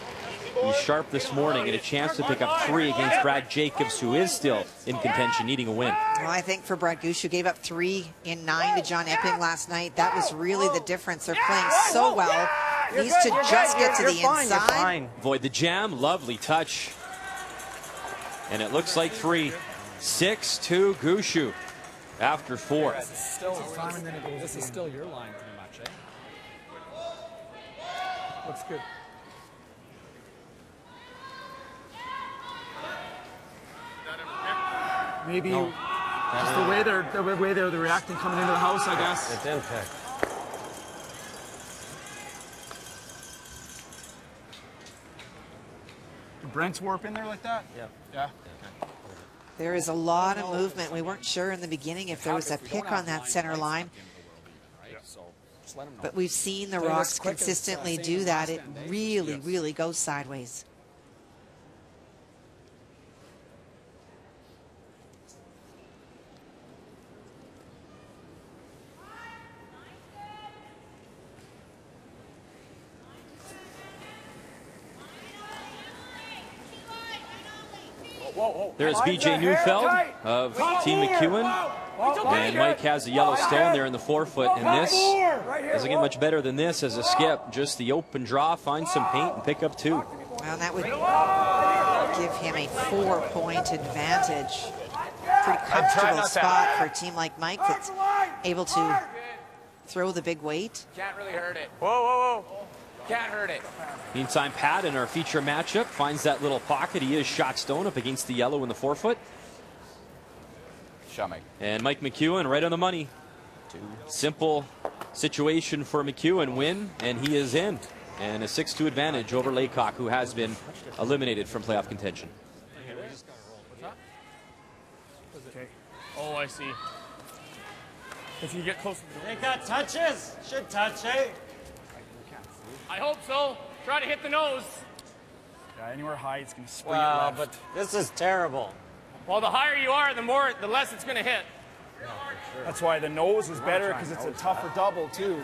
He's sharp this morning and a chance to pick up 3 against Brad Jacobs, who is still in contention, needing a win. Well, I think for Brad Gushu, gave up 3 in 9 to John Epping last night. That was really the difference. They're playing so well. Needs to just get to the inside. Avoid the jam. Lovely touch. And it looks like 3. 6-2 Gushu after 4. This is still your line pretty much, eh? Looks good. Maybe just the way they're reacting coming into the house, I guess. It's impact. Did Brent's warp in there like that? Yeah. There is a lot of movement. We weren't sure in the beginning if there was a pick on that center line. But we've seen the Rocks consistently do that. It really, really goes sideways. There's BJ Neufeld of Team McEwen. And Mike has a yellow stone there in the forefoot. And this doesn't get much better than this as a skip. Just the open draw, find some paint, and pick up 2. Well, that would give him a 4-point advantage. Pretty comfortable spot for a team like Mike that's able to throw the big weight. Can't really hurt it. Whoa. Can't hurt it. Meantime, Pat in our feature matchup finds that little pocket. He is shot stone up against the yellow in the forefoot. And Mike McEwen right on the money. Simple situation for McEwen. Win, and he is in. And a 6-2 advantage over Laycock, who has been eliminated from playoff contention. Okay. Oh, I see. If you get close to the... They got touches. Should touch, eh? I hope so. Try to hit the nose. Yeah, anywhere high, it's going to spring it Wow, left. but this is terrible. Well, the higher you are, the less it's going to hit. That's why the nose is better, because it's a tougher double, too.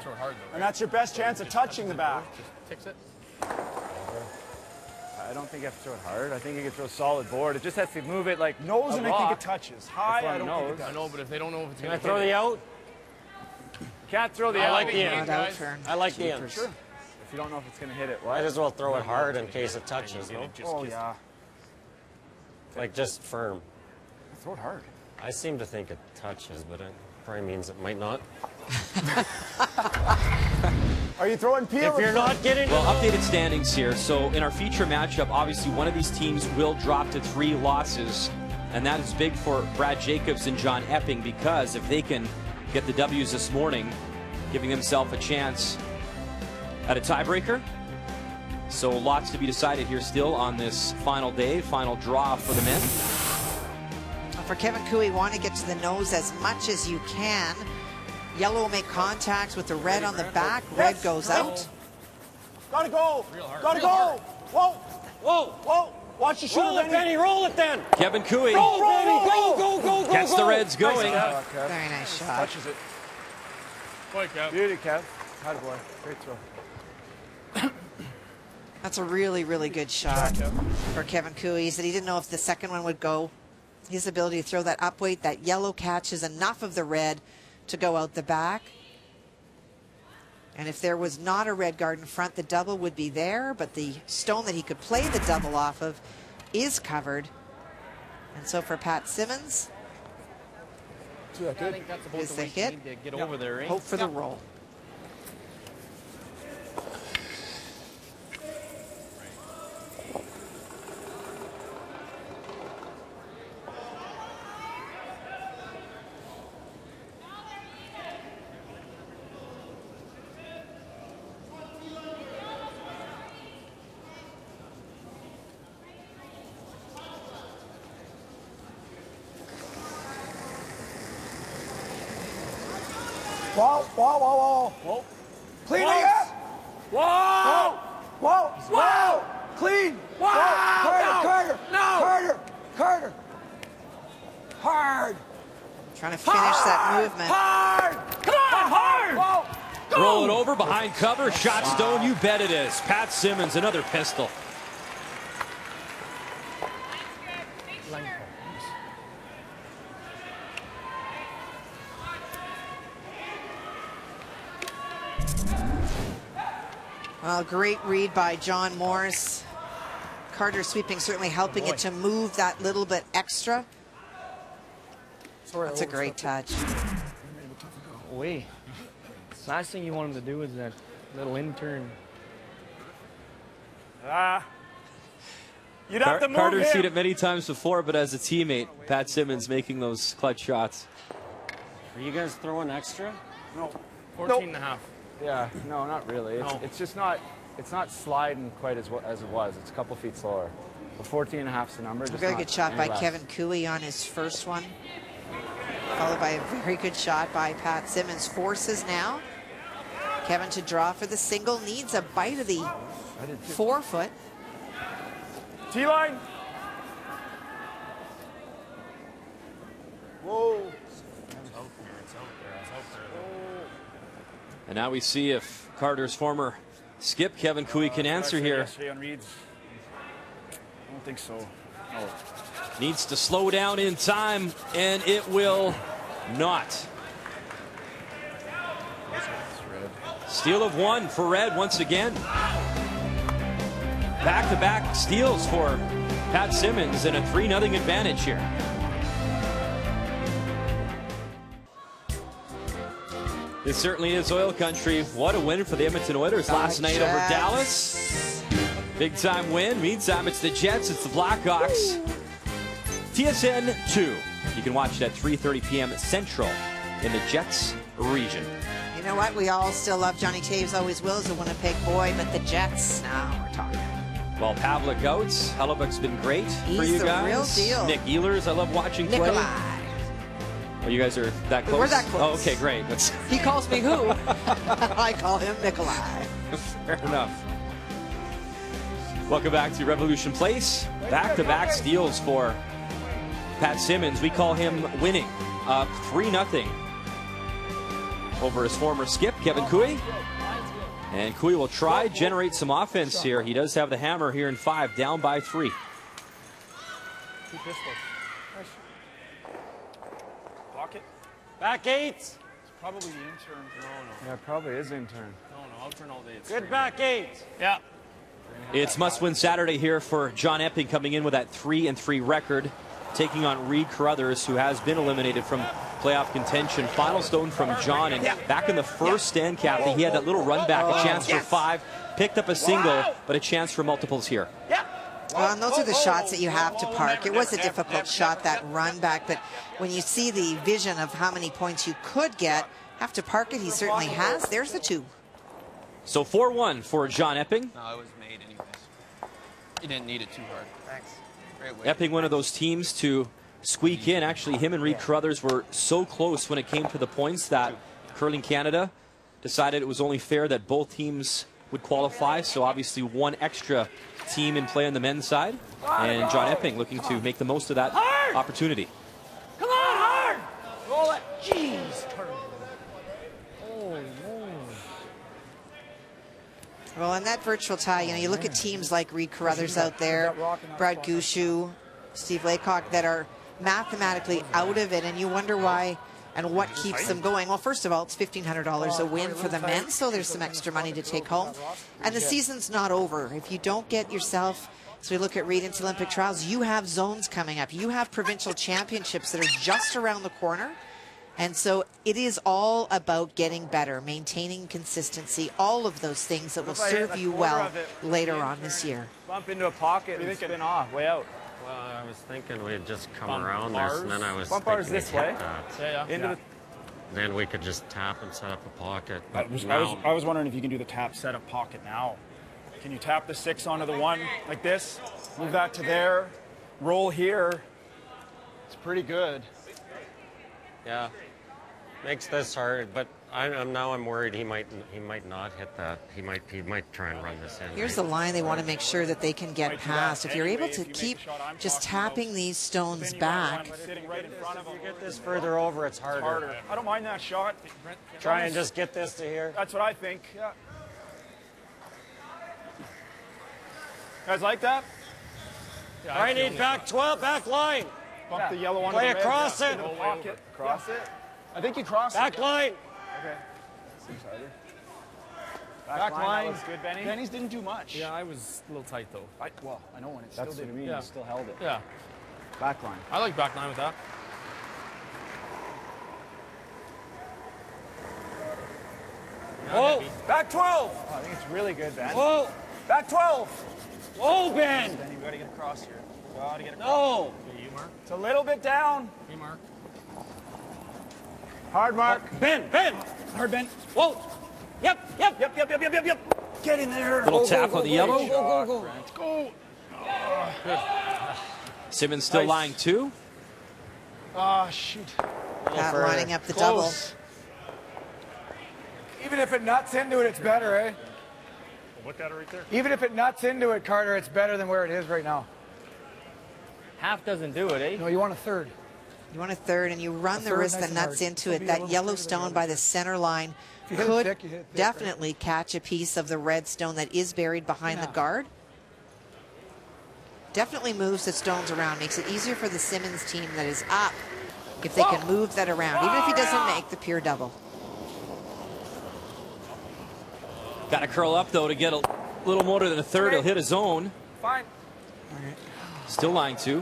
And that's your best chance of touching the back. Ticks it. I don't think you have to throw it hard. I think you can throw solid board. It just has to move it like Nose, a and I lot. think it touches. High, I don't think it does. I know, but if they don't know if it's Can going I to throw the out? Can't throw the I out. like the Out, in. guys. I like the in. Sure. If you don't know if it's going to hit it, Might what? as well throw it hard in case it touches, no? Oh, yeah. Like just firm. Throw it hard. I seem to think it touches, but it probably means it might not. Are you throwing peel? If you're not getting Well, updated standings here. So in our feature matchup, obviously one of these teams will drop to 3 losses. And that is big for Brad Jacobs and John Epping, because if they can get the W's this morning, giving themselves a chance at a tiebreaker. So lots to be decided here still on this final day, final draw for the men. For Kevin Koe, want to get to the nose as much as you can. Yellow will make contact with the red on the back. Red goes out. Gotta go. Gotta go. Whoa. Whoa! Whoa. Watch the shooter, Roll it, Benny! Roll it then! Kevin Koe Roll, Benny! Go! gets the Reds going. Very nice shot. Touches it. Boy, Kev. Beauty, Kev. Had boy. Great throw. That's a really, really good shot for Kevin Koe. He said he didn't know if the second one would go. His ability to throw that up weight, that yellow catches enough of the red to go out the back. And if there was not a red guard in front, the double would be there, but the stone that he could play the double off of is covered. And so for Pat Simmons, I think that's about is the the way you hit. need to get over there, eh? Hope for the roll. Whoa. Clean it up. Whoa. Clean. Carter. Carter. Hard. Trying to finish that movement. Come on, hard. Roll it over behind cover. Shot stone. You bet it is. Pat Simmons, another pistol. Well, great read by John Morris. Carter sweeping, certainly helping it to move that little bit extra. That's a great touch. Away. Last thing you want him to do is that little intern. You'd have to move Carter's him. seen it many times before, but as a teammate, Pat Simmons making those clutch shots. Are you guys throwing extra? No. 14.5. Yeah, no, not really. It's just not. It's not sliding quite as it was. It's a couple feet slower. But 14.5 is the number. A just very not good shot any by less. Kevin Koe on his first one. Followed by a very good shot by Pat Simmons. Forces now. Kevin to draw for the single. Needs a bite of the 4-foot. T-line. Whoa. And now we see if Carter's former skip, Kevin Koe, can answer here. Yesterday on Reed's. I don't think so. No. Needs to slow down in time, and it will not. Steal of 1 for Red once again. Back-to-back steals for Pat Simmons and a 3-0 advantage here. This certainly is oil country. What a win for the Edmonton Oilers last night over Dallas. Big-time win. Meantime, it's the Jets, it's the Blackhawks. TSN 2. You can watch it at 3:30 p.m. Central in the Jets region. You know what? We all still love Johnny Taves, always will, as a Winnipeg boy, but the Jets, now we're talking. Well, Pavlik out. Hellebuck's been great for He's you the guys. real deal. Nick Ehlers, I love watching play. Nikolai. Oh, you guys are that close? We're that close. Oh, okay, great. He calls me who? I call him Nikolai. Fair enough. Welcome back to Revolution Place. Back-to-back steals for Pat Simmons. We call him winning. Up 3-0 over his former skip, Kevin Koe. And Koe will try generate some offense here. He does have the hammer here in 5, down by 3. 2 pistols. Pocket. Back 8. It's probably the intern. No. Yeah, it probably is intern. No, I'll turn all day. Good back 8. Yeah. It's must-win Saturday here for John Epping, coming in with that 3-3 record, taking on Reed Carruthers, who has been eliminated from playoff contention. Final stone from John, and back in the first stand, Kathy, he had that little run back, a chance for 5, picked up a single, but a chance for multiples here. Well, and those are the shots that you have to park. It was a difficult shot, that run back, but when you see the vision of how many points you could get, have to park it, he certainly has. There's the 2. So 4-1 for John Epping. No, it was made anyways. You didn't need it too hard. Thanks. Great way. Epping, one of those teams to squeak in. Actually, him and Reed Carruthers were so close when it came to the points that Curling Canada decided it was only fair that both teams would qualify. So obviously one extra team in play on the men's side. And John Epping looking to make the most of that opportunity. Come on, hard! Roll it. Jeez. Well, in that virtual tie, you look at teams like Reed Carruthers out there, Brad Gushu, Steve Laycock, that are mathematically out of it, and you wonder why and what keeps them going. Well, first of all, it's $1,500 a win for the men, so there's some extra money to take home. And the season's not over. If you don't get yourself, as we look at Reed into Olympic trials, you have zones coming up. You have provincial championships that are just around the corner. And so it is all about getting better, maintaining consistency, all of those things that will serve you well later on this year. Bump into a pocket and spin off, way out. Well, I was thinking we'd just come around this, and then I was Bump thinking bars this we'd hit way. that. Into the Then we could just tap and set up a pocket. I But was now, wondering if you can do the tap setup pocket now. Can you tap the 6 onto the 1 like this? Move that to there. Roll here. It's pretty good. yeah, makes this hard. But I'm worried he might not hit that. He might try and run this in. Here's the line they want to make sure that they can get past. If you're able to keep just tapping these stones back. Sitting right in front of him. You get this further over, it's harder. I don't mind that shot. Try and just get this to here. That's what I think. Yeah. Guys like that? I need back 12, back line. Bump the yellow one. Play across it. Pocket. Cross it. I think you cross it. Back line. Okay. Seems harder. Back line. That was good, Benny. Benny's didn't do much. Yeah, I was a little tight though. I know when it still That's what I did. mean. Yeah. You still held it. Yeah. Back line. I like back 9 with that. Whoa. Back 12. Oh, I think it's really good, Ben. Whoa. Back 12. Whoa, Ben. Benny, we gotta get across here. Gotta get across. No. Okay, you, Mark. It's a little bit down. Hey, Mark. Hard, Mark. Ben. Hard, Ben. Whoa. Yep. Yep. Get in there. Little tap on the yellow. Go. Let's go. Simmons still lying 2. Ah, shoot. Pat lining up the double. Even if it nuts into it, it's better, eh? Look at it right there. Even if it nuts into it, Carter, it's better than where it is right now. Half doesn't do it, eh? No, you want a third. You want a third, and you run the third, risk nice that and nuts hard. into It'll it. be a That little yellow straighter than stone the by other. the center line If you hit it could thick, you hit it thick, definitely catch a piece of the red stone that is buried behind the guard. Definitely moves the stones around, makes it easier for the Simmons team that is up if they can move that around, even if he doesn't make the pure double. Got to curl up, though, to get a little more than a third. He'll hit his own. Fine. Still lying 2.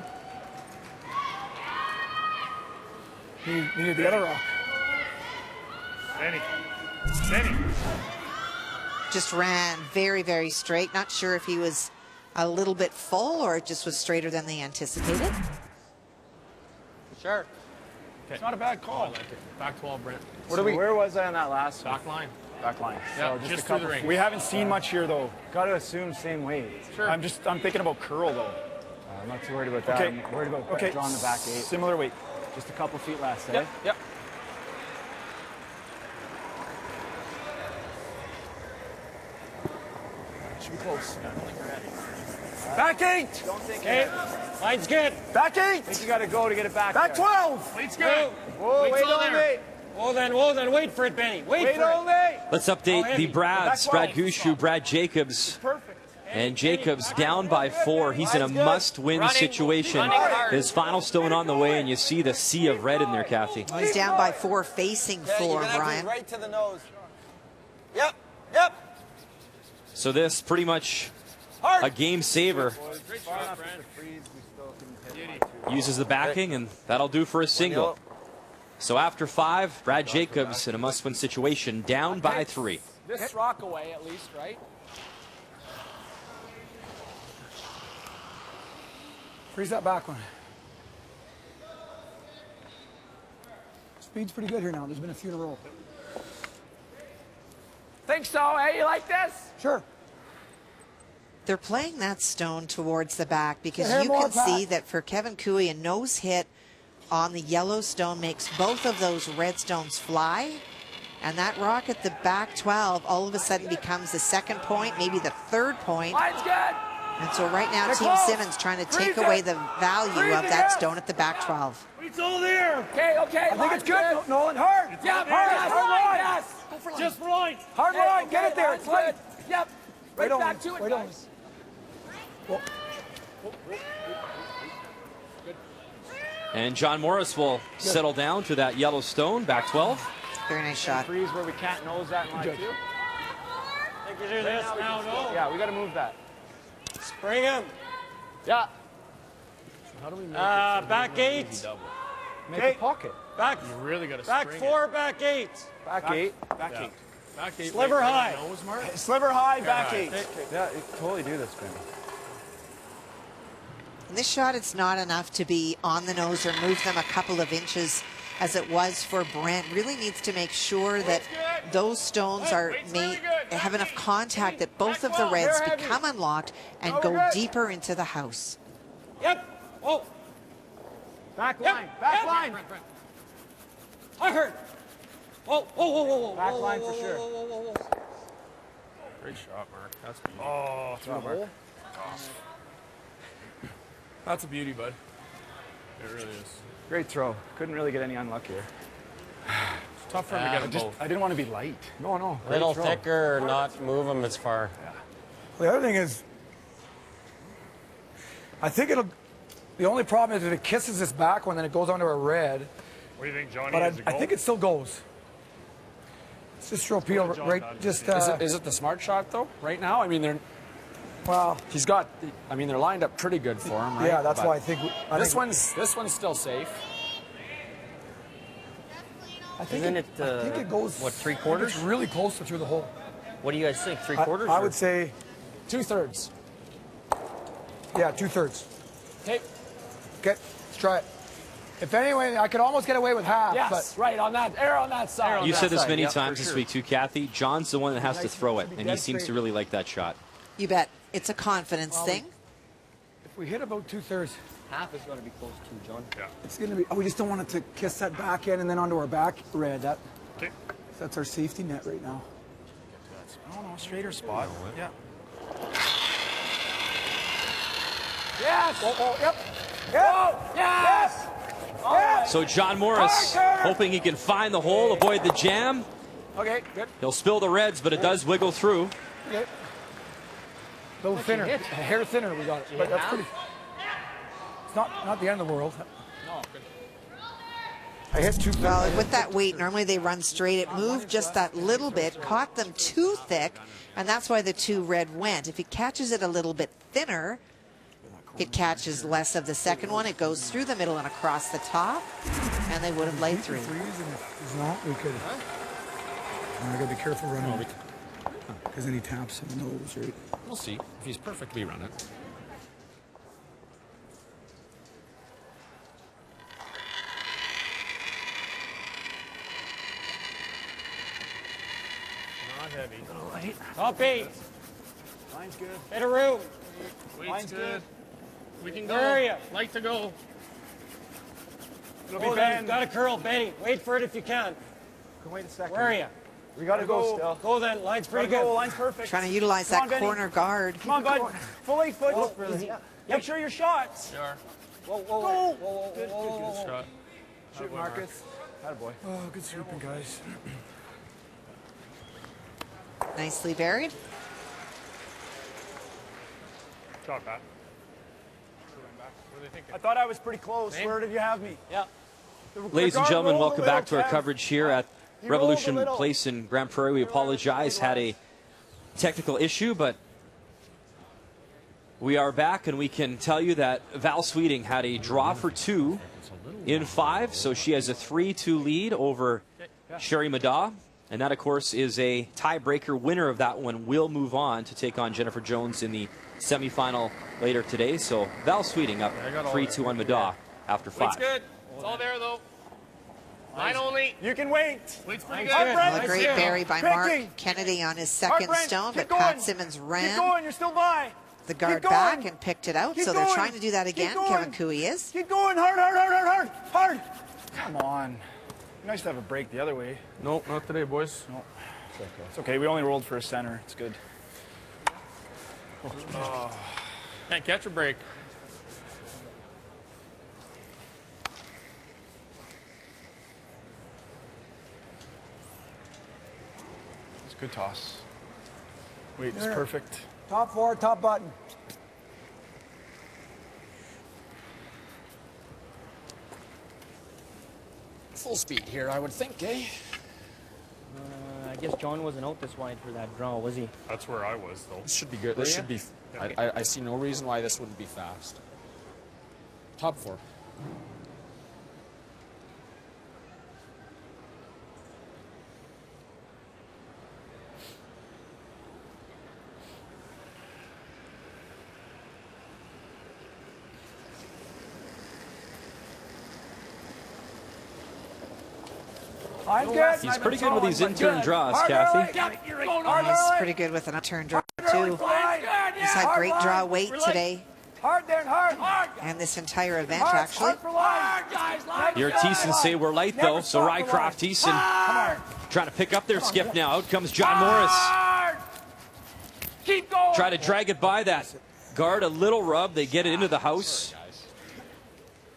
Needed the other rock. Benny. Just ran very, very straight. Not sure if he was a little bit full or it just was straighter than they anticipated. Sure. It's not a bad I call. like it. Back 12, Brent. Where was I on that last one? Back line. Back line. Yeah, So just a through the couple ring. feet. We haven't seen much here, though. Got to assume same weight. Sure. I'm thinking about curl, though. I'm not too worried about that. Okay. I'm worried about drawing the back 8. Similar weight. Just a couple feet less, eh? Yep. Should be close. Back 8. Okay. Line's good. Back 8. I think you got to go to get it back. Back 12. Weight's good. Whoa, wait only. Whoa then, wait for it, Benny. Wait for only. Let's update the Brads. Brad Gushu, Brad Jacobs. And Jacobs down by 4. He's in a must-win situation. His final's still on the way, and you see the sea of red in there, Kathy. He's down by 4 facing 4, Brian. Right to the nose. Yep. So this pretty much a game saver. Uses the backing, and that'll do for a single. So after 5, Brad Jacobs in a must-win situation, down by 3. This rock away at least, right? Freeze that back one. Speed's pretty good here now. There's been a few in a row. Think so, eh? You like this? Sure. They're playing that stone towards the back because Yeah, you more can see back. that for Kevin Koe, a nose hit on the yellow stone makes both of those red stones fly. And that rock at the back 12 all of a sudden becomes the second point, maybe the third point. Line's good. And so right now, They're Team close. Simmons trying to take Freeze away it. the value Freeze of it, that yeah. stone at the back 12. It's all there. Okay. I think it's good. Nolan, hard. Yeah, all hard. there. Yes, Hard line. yes. Just for line. Hard line. Get it there. That's It's light. good. Yep. Right Wait back on. to it, Wait on. guys. And John Morris will settle down to that yellow stone, back 12. Very nice shot. Freeze where we can't nose that in line 2. Think you do this now, no? Yeah, we got to move that. Spring him. Yeah. How do we make Back 8. Make a pocket. Back. You really got to Back spring 4, back 8. Back 8. Back 8. Back 8. Sliver high. Nose mark. Sliver high, back high. 8. Yeah, you totally do this, Benny. In this shot, it's not enough to be on the nose or move them a couple of inches as it was for Brent. Really needs to make sure that those stones are made, have enough contact that both of the reds become unlocked and go deeper into the house. Yep. Oh. Back line. Back line. I heard. Whoa. Back line for sure. Great shot, Mark. That's beauty. Oh, through the hole. That's a beauty, bud. It really is. Great throw. Couldn't really get any unluck here. It's tough for him to get them both. I didn't want to be light. No. A little throw. thicker or not move him as far. The other thing is, I think the only problem is if it kisses this back one, then it goes onto a red. What do you think, Johnny? But Is it I goal? think it still goes. It's just throw peel John right, done. just, Is it the smart shot though? Right now, I mean they're lined up pretty good for him, right? yeah, that's But why I think. this one's still safe. I think Isn't it goes. what, 3/4? I think it's really close to through the hole. What do you guys think? 3/4? I would say 2/3. Yeah, 2/3. Okay. Okay, let's try it. If anyway, I could almost get away with half. Yes, but right on that. Air on that side. You said this many yeah, times for this sure. week too, Kathy. John's the one that has to throw it, be and he dead seems to straight. really like that shot. You bet. It's a confidence thing. if we hit about 2/3, Half is going to be close too, John. Yeah. it's gonna be. Oh, we just don't want it to kiss that back end and then onto our back red. Okay. That's our safety net right now. Oh, no, straighter spot. Yeah. Yes. Yep. Yes. So John Morris hoping he can find the hole, avoid the jam. Okay, good. He'll spill the reds, but it does wiggle through. Okay. A little thinner, a hair thinner. We got it, but that's pretty. It's not the end of the world. No, good. I hit 2. Well, with that weight, normally they run straight. It moved just that little bit, caught them too thick, and that's why the 2 red went. If it catches it a little bit thinner, it catches less of the second one. It goes through the middle and across the top, and they would have laid through. Freeze, and if it's not, we could. I gotta be careful running. Because then he taps in the nose, right? We'll see. If he's perfect, we run it. Not heavy. Top 8. Line's good. Hit a room. Weight's Line's good. We can Where are go. you? Like to go. It'll be Oh, bend. got a curl, Benny. Wait for it if you can. Can wait a second. Where are you? We got to go still. Go then. Line's pretty good. Line's perfect. Trying to utilize that corner guard. Come on, bud. Full 8 foot. Make sure your shots. Sure. Whoa. Good shot. Shoot, Marcus. Attaboy. Oh, good sweeping, guys. Nicely buried. Shot, Pat. I thought I was pretty close. Where did you have me? Yeah. Ladies and gentlemen, welcome back to our Kev. coverage here at Revolution Place in Grand Prairie. We apologize, had a technical issue, but we are back, and we can tell you that Val Sweeting had a draw for 2 in 5, so she has a 3-2 lead over Sherry Madaw. And that, of course, is a tiebreaker. Winner of that one will move on to take on Jennifer Jones in the semifinal later today. So Val Sweeting up 3-2 on Madaw after 5. Weight's good. It's all there, though. Line only. You can wait. Weight's pretty good. Well, a great bury by Mark Kennedy on his second stone, but Pat Simmons Keep ran going. You're still by. the guard back and picked it out. So they're trying to do that again. Kevin Koe is. Keep going. Hard. Come on. Nice to have a break the other way. Nope, not today, boys. No. It's okay. We only rolled for a center. It's good. Can't catch a break. It's a good toss. Wait, it's perfect. Top 4, top button. Full speed here, I would think, eh? I guess John wasn't out this wide for that draw, was he? That's where I was, though. This should be good. This should be. I see no reason why this wouldn't be fast. Top 4. He's pretty good with these in-turn draws, Kathy. He's pretty good with an upturn draw, too. He's had great draw weight today. And this entire event, actually. Your Thiessen say we're light, though, so Rycroft Thiessen trying to pick up their skip now. Out comes John Morris. Keep going. Try to drag it by that guard. A little rub. They get it into the house.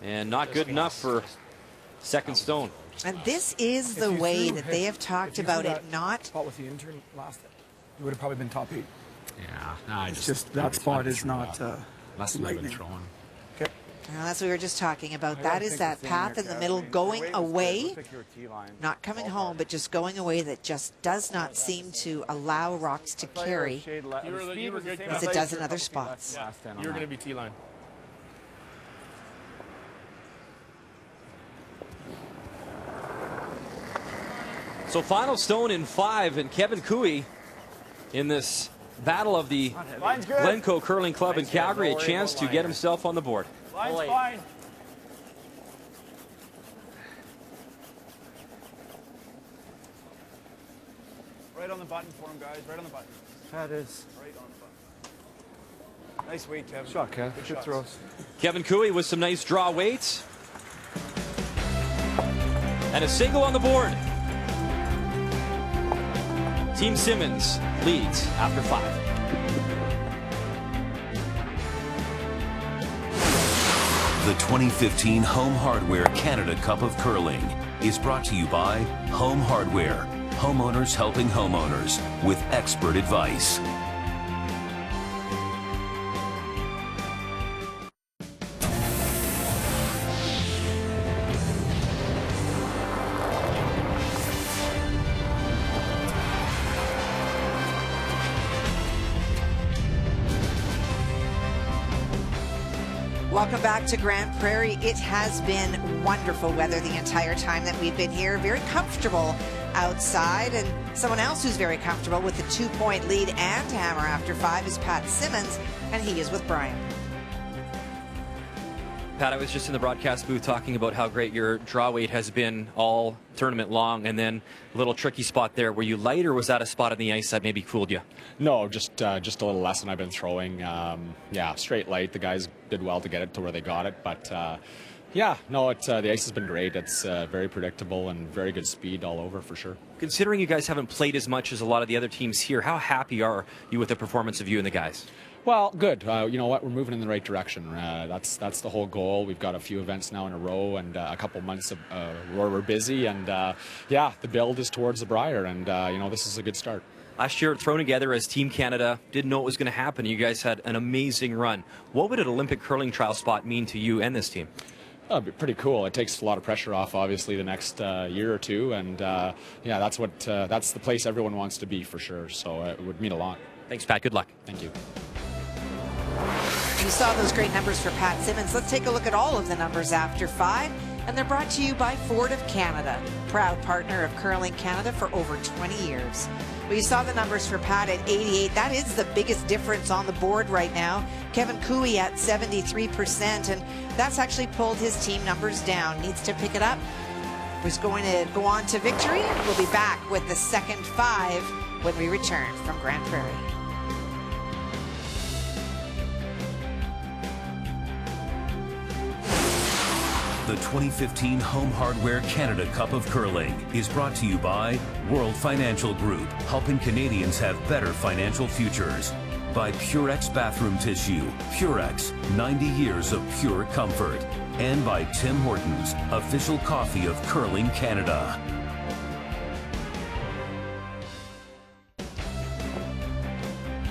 And not good enough for second stone. And this is the way that they have talked about it not. Spot with the intern last, you would have probably been top 8. Yeah, no, I just that spot is not lightning. Okay. Well, that's what we were just talking about. That is that path in the middle going away, not coming home, but just going away that just does not seem to allow rocks to carry as it does in other spots. Yeah, you're going to be T-line. So final stone in 5, and Kevin Koe in this battle of the Glen Koe Curling Club in Calgary, a chance to get himself on the board. Line's fine. Right on the button for him, guys. Right on the button. That is. Right on the button. Nice weight, Kevin. Shot, Kev. Good throws. Kevin Koe with some nice draw weights. And a single on the board. Team Simmons leads after 5. The 2015 Home Hardware Canada Cup of Curling is brought to you by Home Hardware, homeowners helping homeowners with expert advice. Welcome back to Grand Prairie. It has been wonderful weather the entire time that we've been here. Very comfortable outside. And someone else who's very comfortable with the 2-point lead and hammer after 5 is Pat Simmons, and he is with Brian. Pat, I was just in the broadcast booth talking about how great your draw weight has been all tournament long, and then a little tricky spot there. Were you light, or was that a spot on the ice that maybe fooled you? No, just a little less than I've been throwing. Yeah, straight light. The guys did well to get it to where they got it, but Yeah, no, the ice has been great. It's very predictable and very good speed all over for sure. Considering you guys haven't played as much as a lot of the other teams here, how happy are you with the performance of you and the guys? Well, good. You know what? We're moving in the right direction. That's the whole goal. We've got a few events now in a row and a couple months of, where we're busy. And yeah, the build is towards the Brier, and you know, this is a good start. Last year, thrown together as Team Canada, didn't know what was going to happen. You guys had an amazing run. What would an Olympic curling trial spot mean to you and this team? It'd be pretty cool. It takes a lot of pressure off, obviously, the next year or two, and yeah, that's the place everyone wants to be for sure. So it would mean a lot. Thanks, Pat. Good luck. Thank you. You saw those great numbers for Pat Simmons. Let's take a look at all of the numbers after 5. And they're brought to you by Ford of Canada, proud partner of Curling Canada for over 20 years. Well, you saw the numbers for Pat at 88. That is the biggest difference on the board right now. Kevin Koe at 73%, and that's actually pulled his team numbers down. Needs to pick it up. He's going to go on to victory. We'll be back with the second 5 when we return from Grand Prairie. The 2015 Home Hardware Canada Cup of Curling is brought to you by World Financial Group, helping Canadians have better financial futures. By Purex Bathroom Tissue, Purex, 90 years of pure comfort. And by Tim Hortons, official coffee of Curling Canada.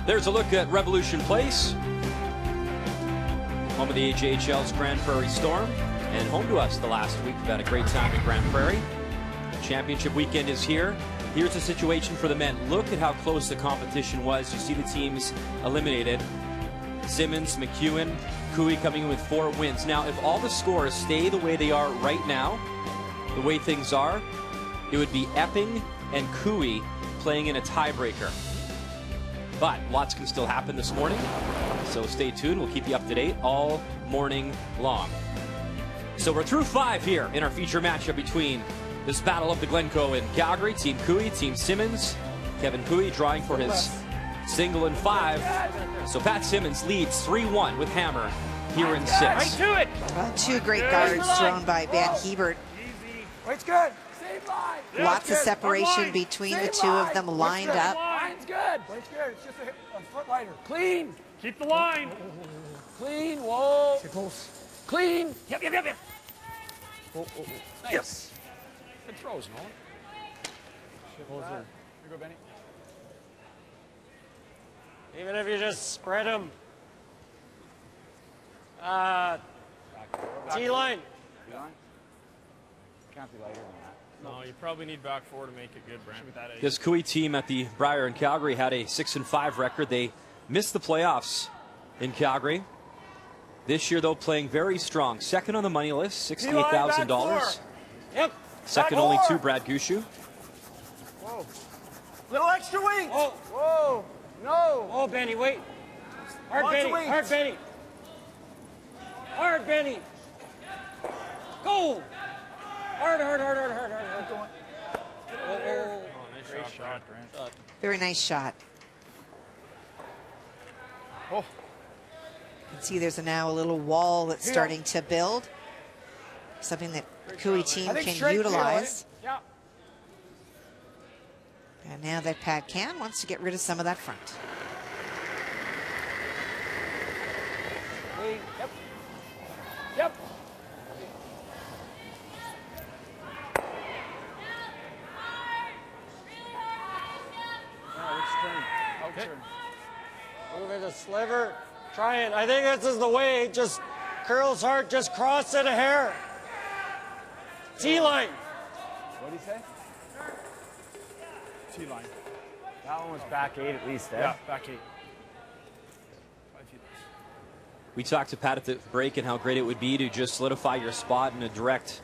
There's a look at Revolution Place, home of the AJHL's Grand Prairie Storm. And home to us the last week. We've had a great time at Grand Prairie. Championship weekend is here. Here's the situation for the men. Look at how close the competition was. You see the teams eliminated. Simmons, McEwen, Koe coming in with 4 wins. Now, if all the scores stay the way they are right now, the way things are, it would be Epping and Koe playing in a tiebreaker. But lots can still happen this morning, so stay tuned. We'll keep you up to date all morning long. So we're through 5 here in our feature matchup between this battle of the Glencoe and Calgary. Team Koe, Team Simmons. Kevin Koe drawing for his single in 5. So Pat Simmons leads 3-1 with hammer here in 6. Right to it. Well, 2 great guards thrown by Van Hebert. Wait's good. Save line. Lots of separation between the 2 of them lined up. Line's good. Wait's good. It's just a foot lighter. Clean. Keep the line. Clean. Whoa. Stay close. Clean. Yep. Oh. Nice. Yes. Good throws, Nolan. Here you go, Benny. Even if you just spread them. T-line. Can't be lighter than that. No, you probably need back 4 to make it good, Brent. This Koe team at the Brier in Calgary had a 6-5 record. They missed the playoffs in Calgary. This year, though, playing very strong. Second on the money list, $68,000. Yep. Second only to Brad Gushu. Whoa. Little extra wings. Oh. Whoa. No. Oh, Benny, wait. Hard, Benny. Hard, Benny. Hard, Benny. Go. Hard. Oh, nice shot, Brent. Very nice shot. Oh. You can see there's now a little wall that's starting to build. Something that Koe team can utilize. Yeah. And now that Pat Can wants to get rid of some of that front. Yep. Move it a sliver. Try it. I think this is the way. Just curls hard. Just cross it a hair. T-line. What did he say? T-line. That one was back 8 at least, eh? Yeah, back 8. We talked to Pat at the break and how great it would be to just solidify your spot in a direct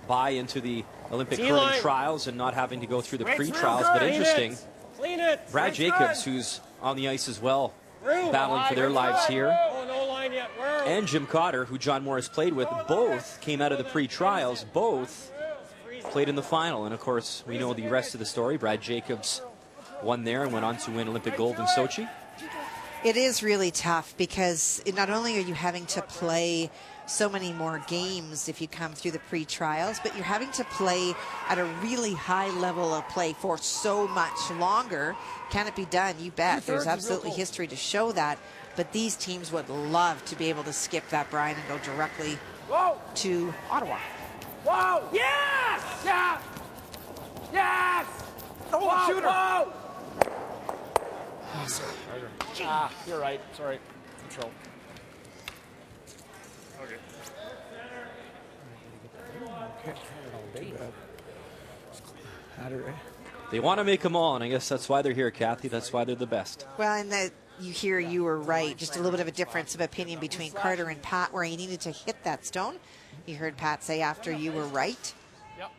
buy into the Olympic curling trials and not having to go through the pre-trials. But interesting, Clean it. Brad Jacobs, who's on the ice as well, battling for their lives here, Oh, no line yet. and Jim Cotter, who John Morris played with, both came out of the pre-trials, both played in the final. And of course, we know the rest of the story. Brad Jacobs won there and went on to win Olympic gold in Sochi. It is really tough because not only are you having to play so many more games if you come through the pre-trials, but you're having to play at a really high level of play for so much longer. Can it be done? You bet. There's absolutely history to show that, but these teams would love to be able to skip that, Brian, and go directly to Ottawa. Whoa! Yes! Yeah! Yes! Oh, whoa, shooter! Whoa! You're right. Sorry. Control. Okay. Had it, right? They want to make them all, and I guess that's why they're here, Kathy. That's why they're the best. Well, and that you hear you were right. Just a little bit of a difference of opinion between Carter and Pat, where he needed to hit that stone. You heard Pat say after you were right. Yep.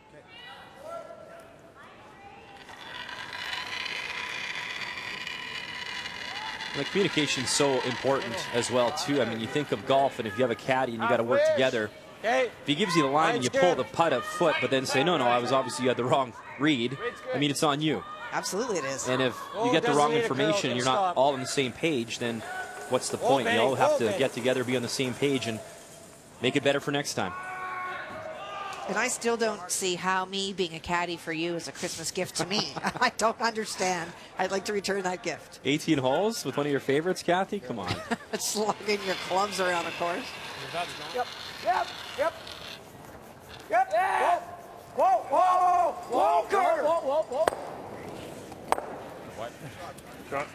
The communication's so important as well, too. I mean, you think of golf, and if you have a caddy and you got to work together, if he gives you the line and you pull the putt up foot, but then say, no, I was obviously, you had the wrong read, I mean, it's on you. Absolutely it is. And if you get the wrong information and you're not all on the same page, then what's the point? You all have to get together, be on the same page, and make it better for next time. And I still don't see how me being a caddy for you is a Christmas gift to me. I don't understand. I'd like to return that gift. 18 holes with one of your favorites, Kathy? Come on. Slugging your clubs around the course. Yep. Yeah. Whoa, Carter. Whoa. What? Shot.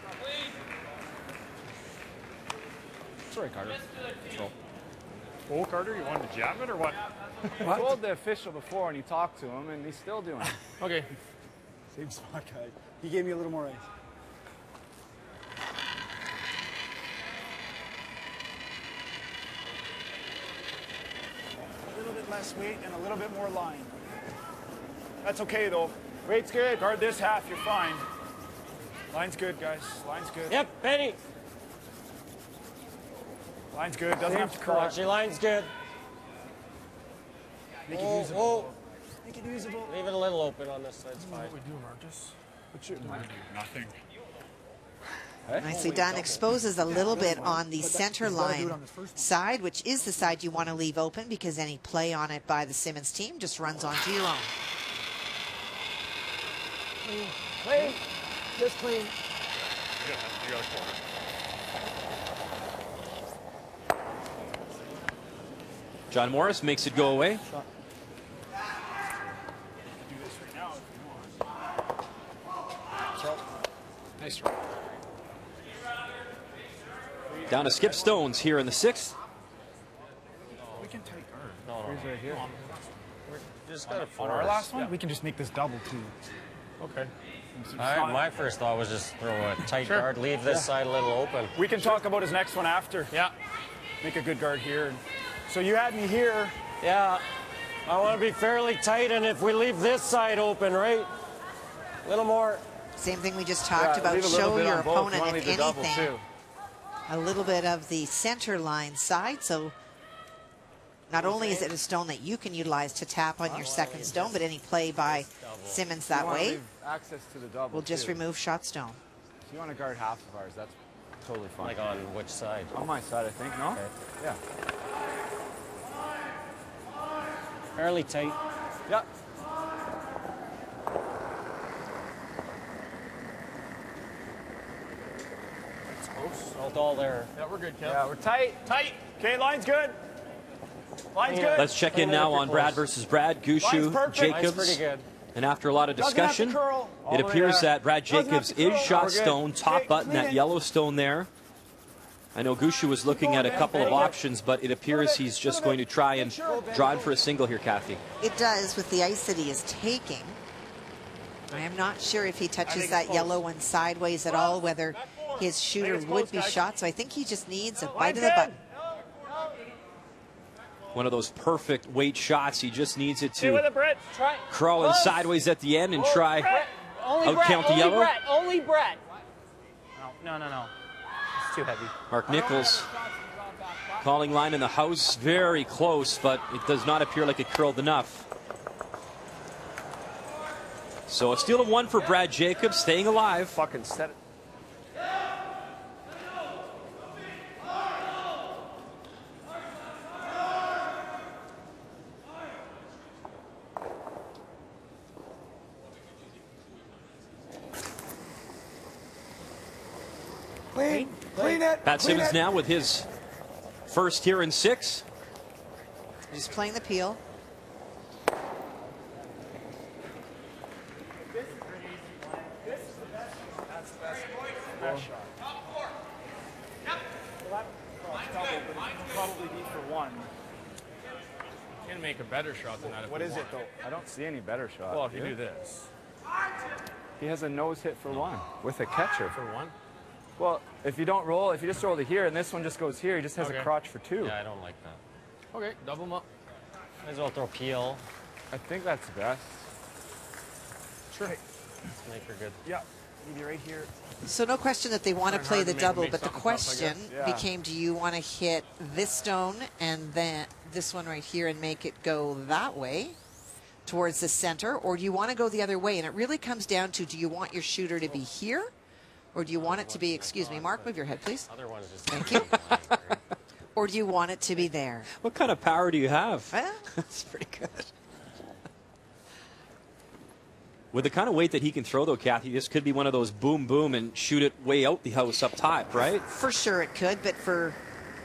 Sorry, Carter. Control. Oh, Carter, you wanted to jab it or what? I told the official before, and he talked to him, and he's still doing it. Okay. Same spot, guy. He gave me a little more ice. A little bit less weight and a little bit more line. That's okay, though. Weight's good. Guard this half, you're fine. Line's good, guys. Line's good. Yep, Penny. Line's good. Doesn't have to correct. Actually, line's good. Make it usable. Make it usable. Leave it a little open on this side. It's fine. What we do, Marcus? What you doing? Nothing. Nicely done. Exposes a little bit on the center line side, which is the side you want to leave open because any play on it by the Simmons team just runs onto your own. Clean. Just clean. You got a corner. John Morris makes it go away. Nice. Down to Skip Stones here in the 6th. We can take guard. No. He's right here. Just got On our last one, we can just make this double, too. Okay. My first thought was just throw a tight guard, leave this side a little open. We can talk about his next one after. Yeah. Make a good guard here. So you had me here. Yeah. I want to be fairly tight, and if we leave this side open, right? A little more. Same thing we just talked about. Show your opponent, if anything, a little bit of the center line side. So not only is it a stone that you can utilize to tap on your second stone, but any play by Simmons that way Access to the double. will just remove shot stone. If you want to guard half of ours, that's totally fine. Like on which side? On my side, I think. No. Okay. Yeah. Fairly tight. Yep. It's close. Not all there. Yeah, we're good, Kev. Yeah, we're tight. Tight. Okay, line's good. Line's good. Let's check in now on Brad versus Brad. Gushu, Jacobs. Pretty good. And after a lot of discussion, it appears that Brad Jacobs is shot stone, top button, that yellow stone there. I know Gushu was looking at a couple of options, but it appears he's just going to try and draw in for a single here, Kathy. It does with the ice that he is taking. I am not sure if he touches that yellow one sideways at all, whether his shooter would be shot. So I think he just needs a bite of the button. One of those perfect weight shots. He just needs it Stay with to it, Brett. Try. crawl in sideways at the end and try out-count the yellow. Only Brett. No. It's too heavy. Mark Nichols calling line in the house, very close, but it does not appear like it curled enough. So a steal of one for Brad Jacobs, staying alive. Fucking set it. Clean it. Pat Simmons now with his first here in 6. Just playing the peel. That's the best shot. Well, that double, but it'll probably be for 1. Can't make a better shot than that. If What you is it want. though? I don't see any better shot. Well, if you do this. He has a nose hit for 1 with a catcher. For 1? Well, if you don't roll, if you just roll to here and this one just goes here, he just has Okay. a crotch for 2. Yeah, I don't like that. Okay, double them up. Might as well throw peel. I think that's best. Sure. Okay. Let's make her good. Yeah, maybe right here. So no question that they want to Trying play hard the to make- double, make but the something tough, I question guess. Yeah. became, do you want to hit this stone and then this one right here and make it go that way towards the center, or do you want to go the other way? And it really comes down to, do you want your shooter to be here, or do you want it to be, excuse me, Mark, move your head, please. Other one is just Thank you. Or do you want it to be there? What kind of power do you have? Well, That's pretty good. With the kind of weight that he can throw, though, Kathy, this could be one of those boom, boom, and shoot it way out the house up top, right? for sure it could, but for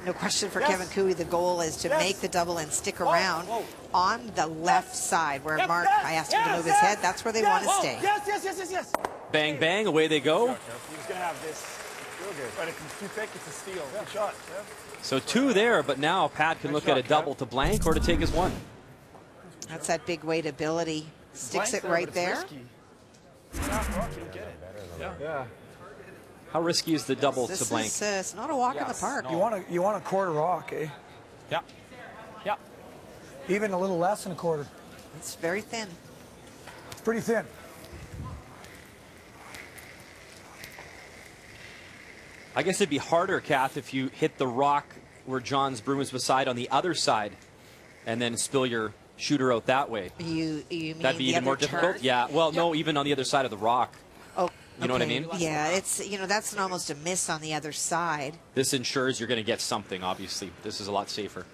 no question for Yes. Kevin Koe, the goal is to Yes. make the double and stick Whoa, around whoa. on the left side where Yep, Mark, yes, I asked him to yes, move his yes, head. That's where they want to Whoa, stay. Yes. Bang, bang, away they go. He's going to have this. Real good. But if it's too thick, it's a steal. Good shot. Yeah. So 2 there, but now Pat can look at a double to blank or to take his 1. That's that big weight ability. Sticks Blank it right but it's there. risky. Yeah, Rock, you'll get it. Yeah. How risky is the double This to blank? is it's not a walk in the park. You want a quarter rock, eh? Yeah. Yeah. Even a little less than a quarter. It's very thin. It's pretty thin. I guess it'd be harder, Kath, if you hit the rock where John's broom is beside on the other side and then spill your shooter out that way. You mean That'd be the even more other difficult? turn? Yeah. Well, no, even on the other side of the rock. Oh, You know what I okay. mean? Yeah, it's that's an almost a miss on the other side. This ensures you're going to get something, obviously. This is a lot safer.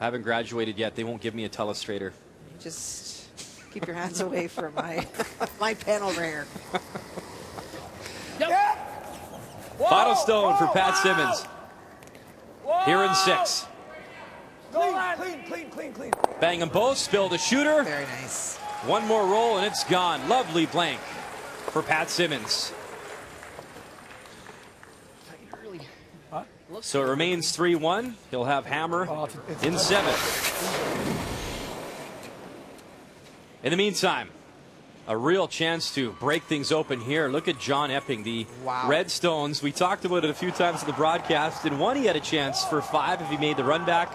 I haven't graduated yet. They won't give me a telestrator. Just keep your hands away from my my pen over here. Final stone for Pat Simmons. Here in 6. Clean. Bang them both, spill the shooter. Very nice. One more roll and it's gone. Lovely blank for Pat Simmons. So it remains 3-1. He'll have hammer in 7. In the meantime, a real chance to break things open here. Look at John Epping, the Red Stones. We talked about it a few times in the broadcast. In 1, he had a chance for 5 if he made the run back.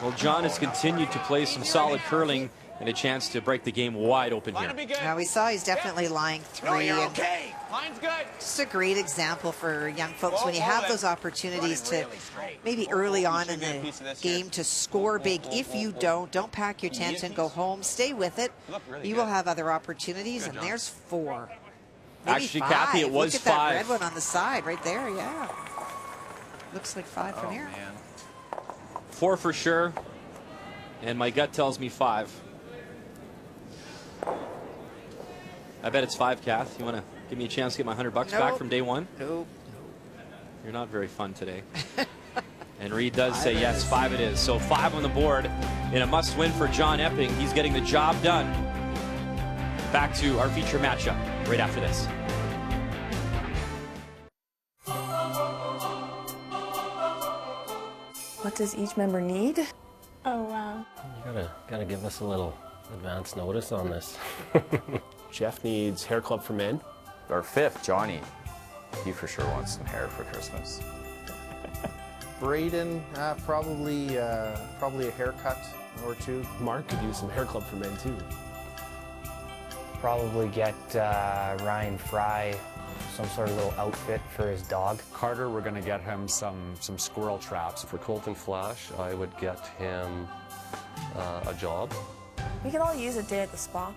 Well, John has continued to play some solid curling and a chance to break the game wide open here. Now we saw he's definitely lying 3. Okay. Line's good. Just a great example for young folks when you have those opportunities to maybe early on in the game to score big. If you don't pack your tent and go home. Stay with it. You will have other opportunities, and there's 4. Maybe Actually, 5. Kathy, it was Look at 5. that red one on the side right there, yeah. Looks like 5 from here. 4 for sure, and my gut tells me 5. I bet it's 5, Kath. You want to give me a chance to get my $100 back from day 1? Nope. You're not very fun today. And Reed does say yes, 5 it is. So 5 on the board in a must-win for John Epping. He's getting the job done. Back to our feature matchup right after this. What does each member need? Oh, wow. You gotta give us a little advance notice on this. Jeff needs hair club for men. Our 5th, Johnny, he for sure wants some hair for Christmas. Braden, probably a haircut or 2. Mark could use some hair club for men too. Probably get Ryan Fry some sort of little outfit for his dog. Carter, we're going to get him some squirrel traps. For Colton Flash, I would get him a job. We could all use a day at the spa.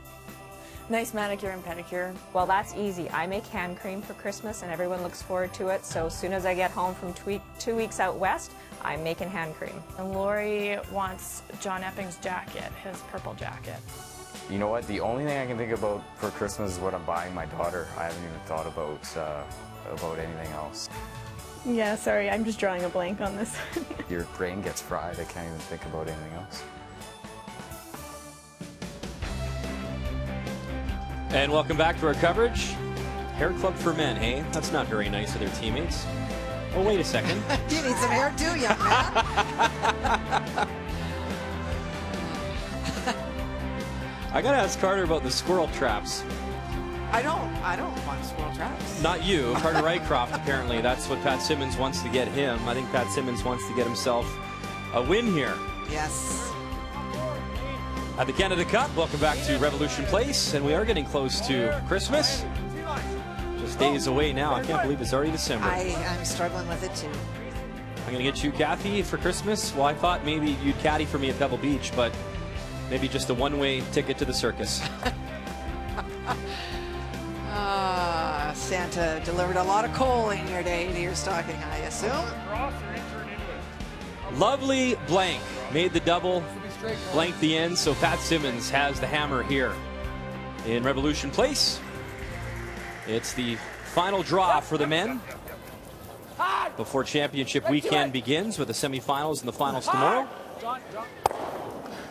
Nice manicure and pedicure. Well, that's easy. I make hand cream for Christmas, and everyone looks forward to it. So as soon as I get home from 2 weeks out west, I'm making hand cream. And Lori wants John Epping's jacket, his purple jacket. You know what? The only thing I can think about for Christmas is what I'm buying my daughter. I haven't even thought about anything else. Yeah, sorry, I'm just drawing a blank on this. Your brain gets fried. I can't even think about anything else. And welcome back to our coverage. Hair Club for Men, hey? That's not very nice of their teammates. Oh, wait a second. You need some hair too, young man. I gotta ask Carter about the squirrel traps. I don't want squirrel traps. Not you, Carter Rycroft, apparently. That's what Pat Simmons wants to get him. I think Pat Simmons wants to get himself a win here. Yes. At the Canada Cup, welcome back to Revolution Place, and we are getting close to Christmas. Just days away now. I can't believe it's already December. I'm struggling with it too. I'm gonna get you, Kathy, for Christmas. Well, I thought maybe you'd caddy for me at Pebble Beach, but maybe just a one-way ticket to the circus. Santa delivered a lot of coal in your day to your stocking, I assume. Lovely blank made the double, blank the end, so Pat Simmons has the hammer here in Revolution Place. It's the final draw for the men before championship weekend begins with the semifinals and the finals tomorrow.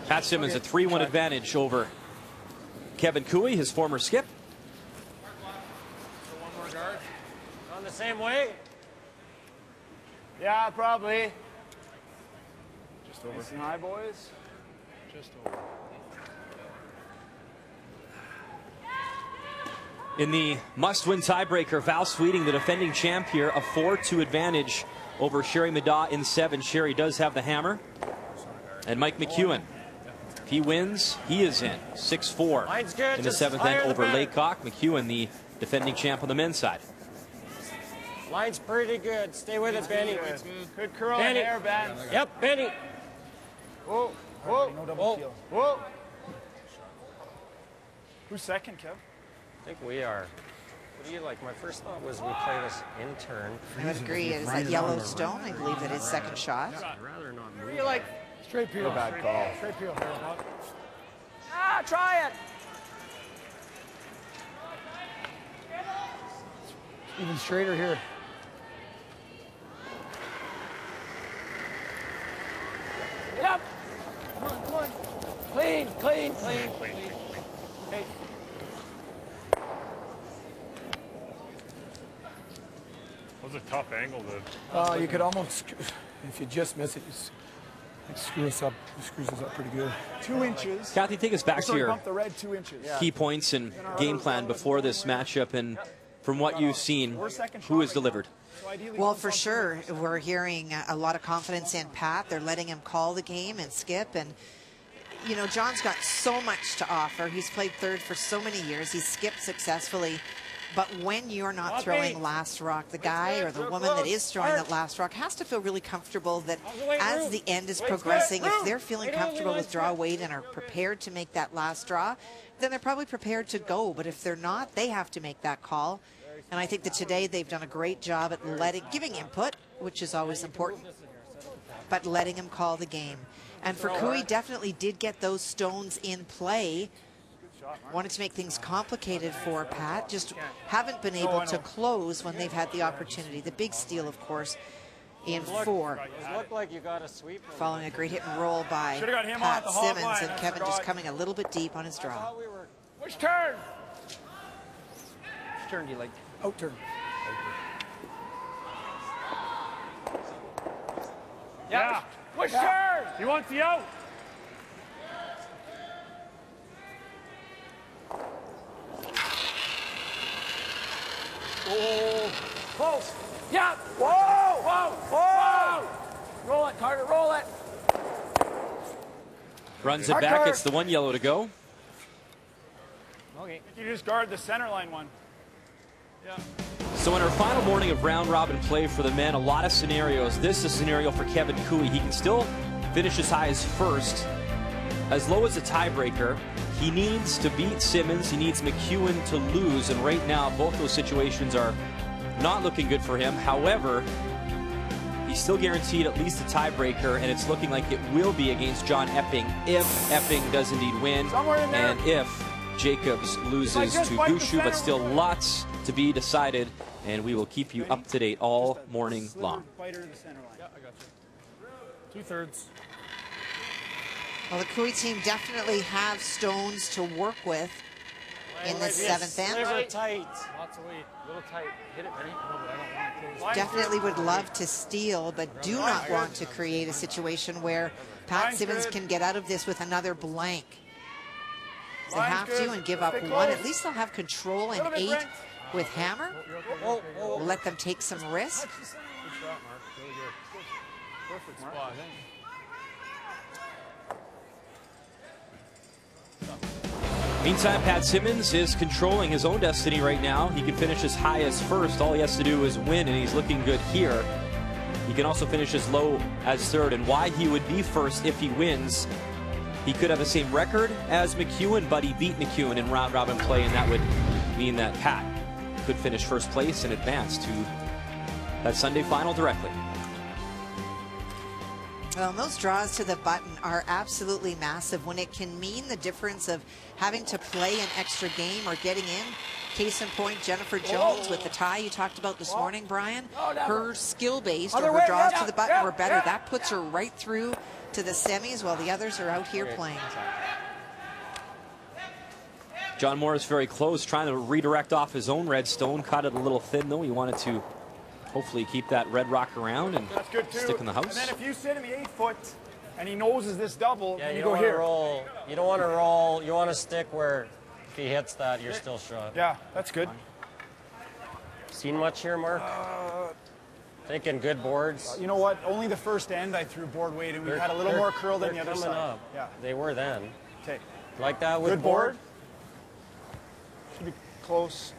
Pat Simmons a 3-1 advantage over Kevin Koe, his former skip. On the same way? Yeah, probably. Just over. Nice and high, boys. Just over. In the must-win tiebreaker, Val Sweeting, the defending champ here, a 4-2 advantage over Sherry Middaugh in 7. Sherry does have the hammer. And Mike McEwen, if he wins, he is in 6-4 in the 7th end over Laycock. McEwen, the defending champ on the men's side. Line's pretty good. Stay with it, Benny. Good curl Benny. in there, Ben. Yep, Benny. Whoa, whoa, No double whoa, kill. whoa. Who's second, Kev? I think we are. What do you like? My first thought was we play this in turn. I would agree. Is that Yellowstone? I believe that is second shot. I'd rather not move. Who do you like? Straight peel. Bad call. Straight peel. Ah, try it. Even straighter here. Yep. Come on, come on. Clean, clean, clean, clean. Hey. That was a tough angle to. You could almost, if you just miss it, it screws up. It screws us up pretty good. 2 inches. Kathy, take us back to your Bump the red 2 inches. key points and game plan before this matchup, and from what you've seen, who has delivered? Well, for sure, we're hearing a lot of confidence in Pat. They're letting him call the game and skip. And, you know, John's got so much to offer. He's played third for so many years. He's skipped successfully. But when you're not throwing last rock, the guy or the woman that is throwing that last rock has to feel really comfortable that as the end is progressing, if they're feeling comfortable with draw weight and are prepared to make that last draw, then they're probably prepared to go. But if they're not, they have to make that call. And I think that today they've done a great job at giving input, which is always important, but letting him call the game. And for Koe, definitely did get those stones in play. Wanted to make things complicated for Pat, just haven't been able to close when they've had the opportunity. The big steal, of course, in 4. It looked like you got a sweep. Following a great hit and roll by Pat Simmons, and Kevin just coming a little bit deep on his draw. Which turn? Which turn do you like? Out turn. Yeah. Which turn? He wants the out. Oh, close. Yeah. Whoa, whoa, whoa. Roll it, Carter, roll it. Runs it back. It's the 1 yellow to go. Okay. You just guard the center line one. Yeah. So in our final morning of round robin play for the men, a lot of scenarios. This is a scenario for Kevin Koe. He can still finish as high as first. As low as a tiebreaker, he needs to beat Simmons. He needs McEwen to lose. And right now, both those situations are not looking good for him. However, he's still guaranteed at least a tiebreaker, and it's looking like it will be against John Epping if Epping does indeed win, and if Jacobs loses to Gushu, but still lots to be decided, and we will keep you up to date all morning long. Yeah, I got you. 2/3. Well, the Koe team definitely have stones to work with in this seventh end. Sliver tight. Lots of weight. A little tight. Hit it, ready? No, but I don't want to close. Definitely would love to steal, but do not want to create a situation where Pat Simmons can get out of this with another blank. They have to and give up one. At least they'll have control in 8 with hammer. We'll let them take some risk. Good shot, Mark. Really good. Perfect spot. Meantime, Pat Simmons is controlling his own destiny right now. He can finish as high as first. All he has to do is win, and he's looking good here. He can also finish as low as third, and why he would be first if he wins. He could have the same record as McEwen, but he beat McEwen in round-robin play, and that would mean that Pat could finish first place and advance to that Sunday final directly. Well, those draws to the button are absolutely massive when it can mean the difference of having to play an extra game or getting in. Case in point, Jennifer Jones with the tie you talked about this morning, Brian. Her skill-based or her draws to the button were better. That puts her right through to the semis while the others are out here playing. John Morris very close, trying to redirect off his own red stone. Caught it a little thin, though. He wanted to hopefully keep that red rock around and stick in the house. And then if you sit in the 8-foot and he noses this double, Yeah, then you you go here. Roll. You don't want to roll. You want to stick where if he hits that, you're still shot. Yeah, that's good. Seen much here, Mark? Thinking good boards. You know what? Only the first end I threw board weight, and we had a little more curl than the other coming side. Up. Yeah. They were then. Okay. Like that with good board. Should be close.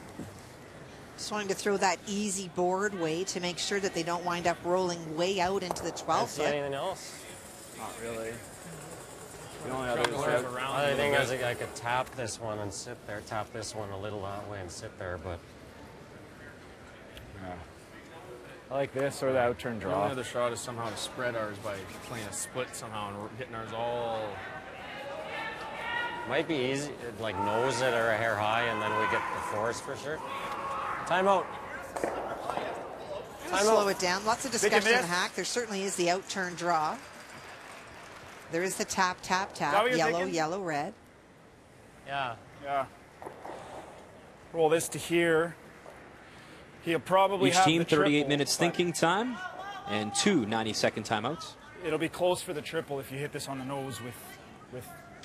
Just wanting to throw that easy board way to make sure that they don't wind up rolling way out into the 12 See foot. anything else? Not really. The only other thing is I could tap this one and sit there, tap this one a little that way and sit there, but yeah. I like this or the out-turn draw. The only other shot is somehow to spread ours by playing a split somehow and getting ours all. might be easy, like nose it or a hair high, and then we get the force for sure. Timeout. Slow it down. Lots of discussion in the hack. There certainly is the out-turn draw. There is the tap, tap, tap. Yellow, thinking? yellow, red. Yeah. Yeah. Roll this to here. He'll probably Each have team the 38 triple, minutes thinking time and 2 90-second timeouts. It'll be close for the triple if you hit this on the nose with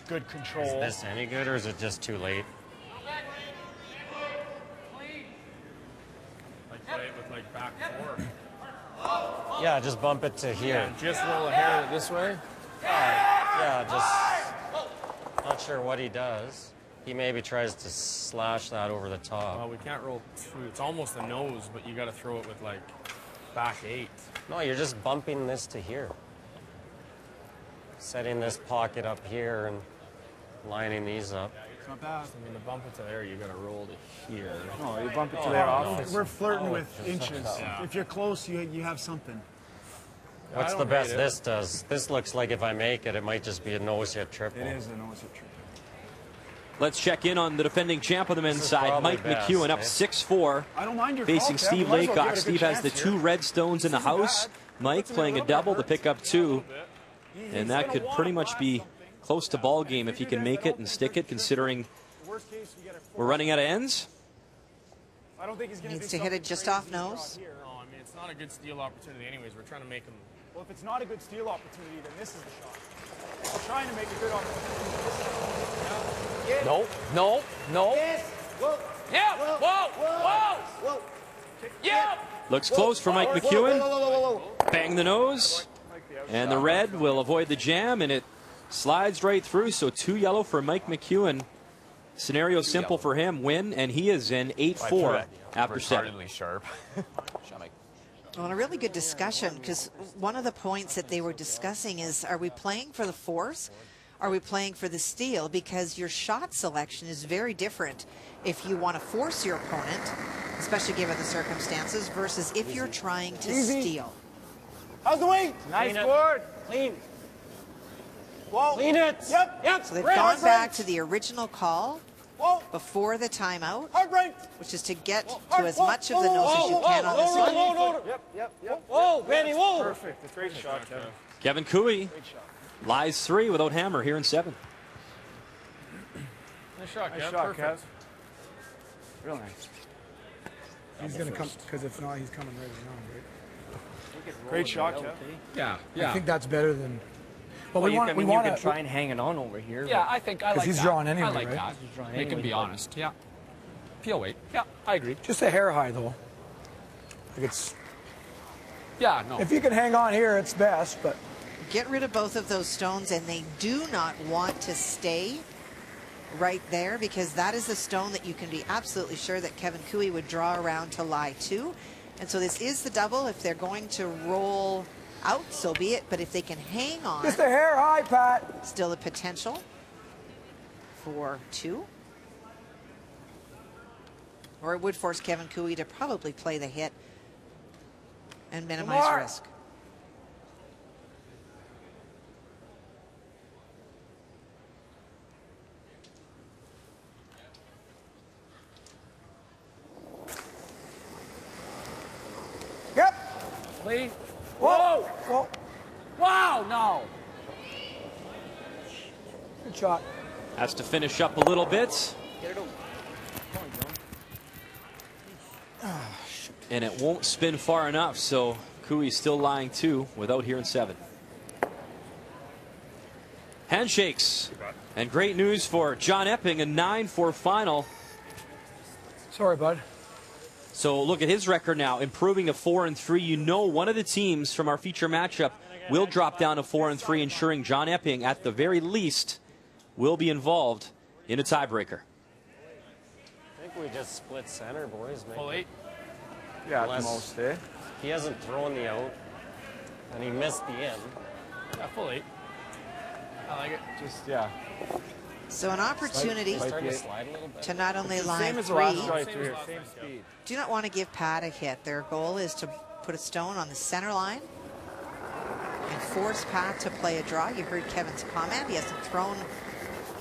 good control. Is this any good or is it just too late? Like play it with like back 4. Yeah, just bump it to here. Yeah, just roll a hair this way. Yeah, just not sure what he does. He maybe tries to slash that over the top. Well, we can't roll 2. It's almost a nose, but you got to throw it with like back 8. No, you're just bumping this to here. Setting this pocket up here and lining these up. It's not bad. I mean, to bump it to there, you got to roll to here. No, you bump it to there. We're flirting with inches. Yeah. If you're close, you have something. What's the best this does? This looks like if I make it, it might just be a nose hit triple. It is a nose hit triple. Let's check in on the defending champ on the men's side. Mike best, McEwen up 6-4. I don't mind your facing call, Steve Might as well give Laycock. it a good Steve has the chance 2 here. red stones in the house. Mike playing a double to pick up 2. And that could pretty much be close to ball game if he can make it and stick it, considering we're running out of ends. I don't think he's Needs to hit it just off nose. No, I mean, it's not a good steal opportunity anyways. We're trying to make him. Well, if it's not a good steal opportunity, then this is the shot. We're trying to make a good opportunity. No, no, no. Yes. Whoa. Yeah. Whoa. Whoa. Whoa. Yeah. Looks close for Mike McEwen. Bang the nose. And the red will avoid the jam, and it slides right through. So 2 yellow for Mike McEwen. Scenario simple for him. Win, and he is in 8-4 after 7. Sharp. Well, and a really good discussion, because one of the points that they were discussing is, are we playing for the force? Are we playing for the steal? Because your shot selection is very different if you want to force your opponent, especially given the circumstances, versus if you're trying to steal. How's the wing? Nice board. Clean. Whoa. Clean it. Yep. So they've gone back to the original call before the timeout, which is to get to as much of the nose as you can on the screen. Yep. Whoa, Benny, whoa. Perfect. That's a great shot, Kevin. Kevin Koe lies 3 without hammer here in 7. Nice shot, Nice Kev. shot, Perfect. Kev. Real nice. He's going to come, because if not, he's coming right around, right? Great shot, Kev. Yeah. I think that's better than. But Well, we want. you We want can to try and hang it on over here. Yeah, I think I like that. he's drawing anyway, I like right? that. He's drawing They can anyway, be but- honest. Yeah. Peel weight. Yeah, I agree. Just a hair high, though. Like it's. Yeah, no. If you can hang on here, it's best. But Get rid of both of those stones, and they do not want to stay right there, because that is the stone that you can be absolutely sure that Kevin Koe would draw around to lie to. And so this is the double. If they're going to roll out, so be it. But if they can hang on, just a hair high, Pat. still a potential for 2. Or it would force Kevin Koe to probably play the hit and minimize Lamar. risk. Yep. Clean. Whoa. Whoa. Wow, no. Good shot. Has to finish up a little bit. Get it over. And it won't spin far enough, so Koe's still lying 2 without here in 7. Handshakes. And great news for John Epping, a 9-4 final. Sorry, bud. So look at his record now, improving to 4-3. You know one of the teams from our feature matchup will drop down to 4-3, ensuring John Epping, at the very least, will be involved in a tiebreaker. I think we just split center, boys. Maybe. Full 8. Yeah, at Unless the most, eh? he hasn't thrown the out, and he missed the in. Yeah, full 8. I like it. Just, yeah. So an opportunity Starting to slide a little bit. to not only Same line as the last 3, drive through here. Same speed. do not want to give Pat a hit. Their goal is to put a stone on the center line and force Pat to play a draw. You heard Kevin's comment. He hasn't thrown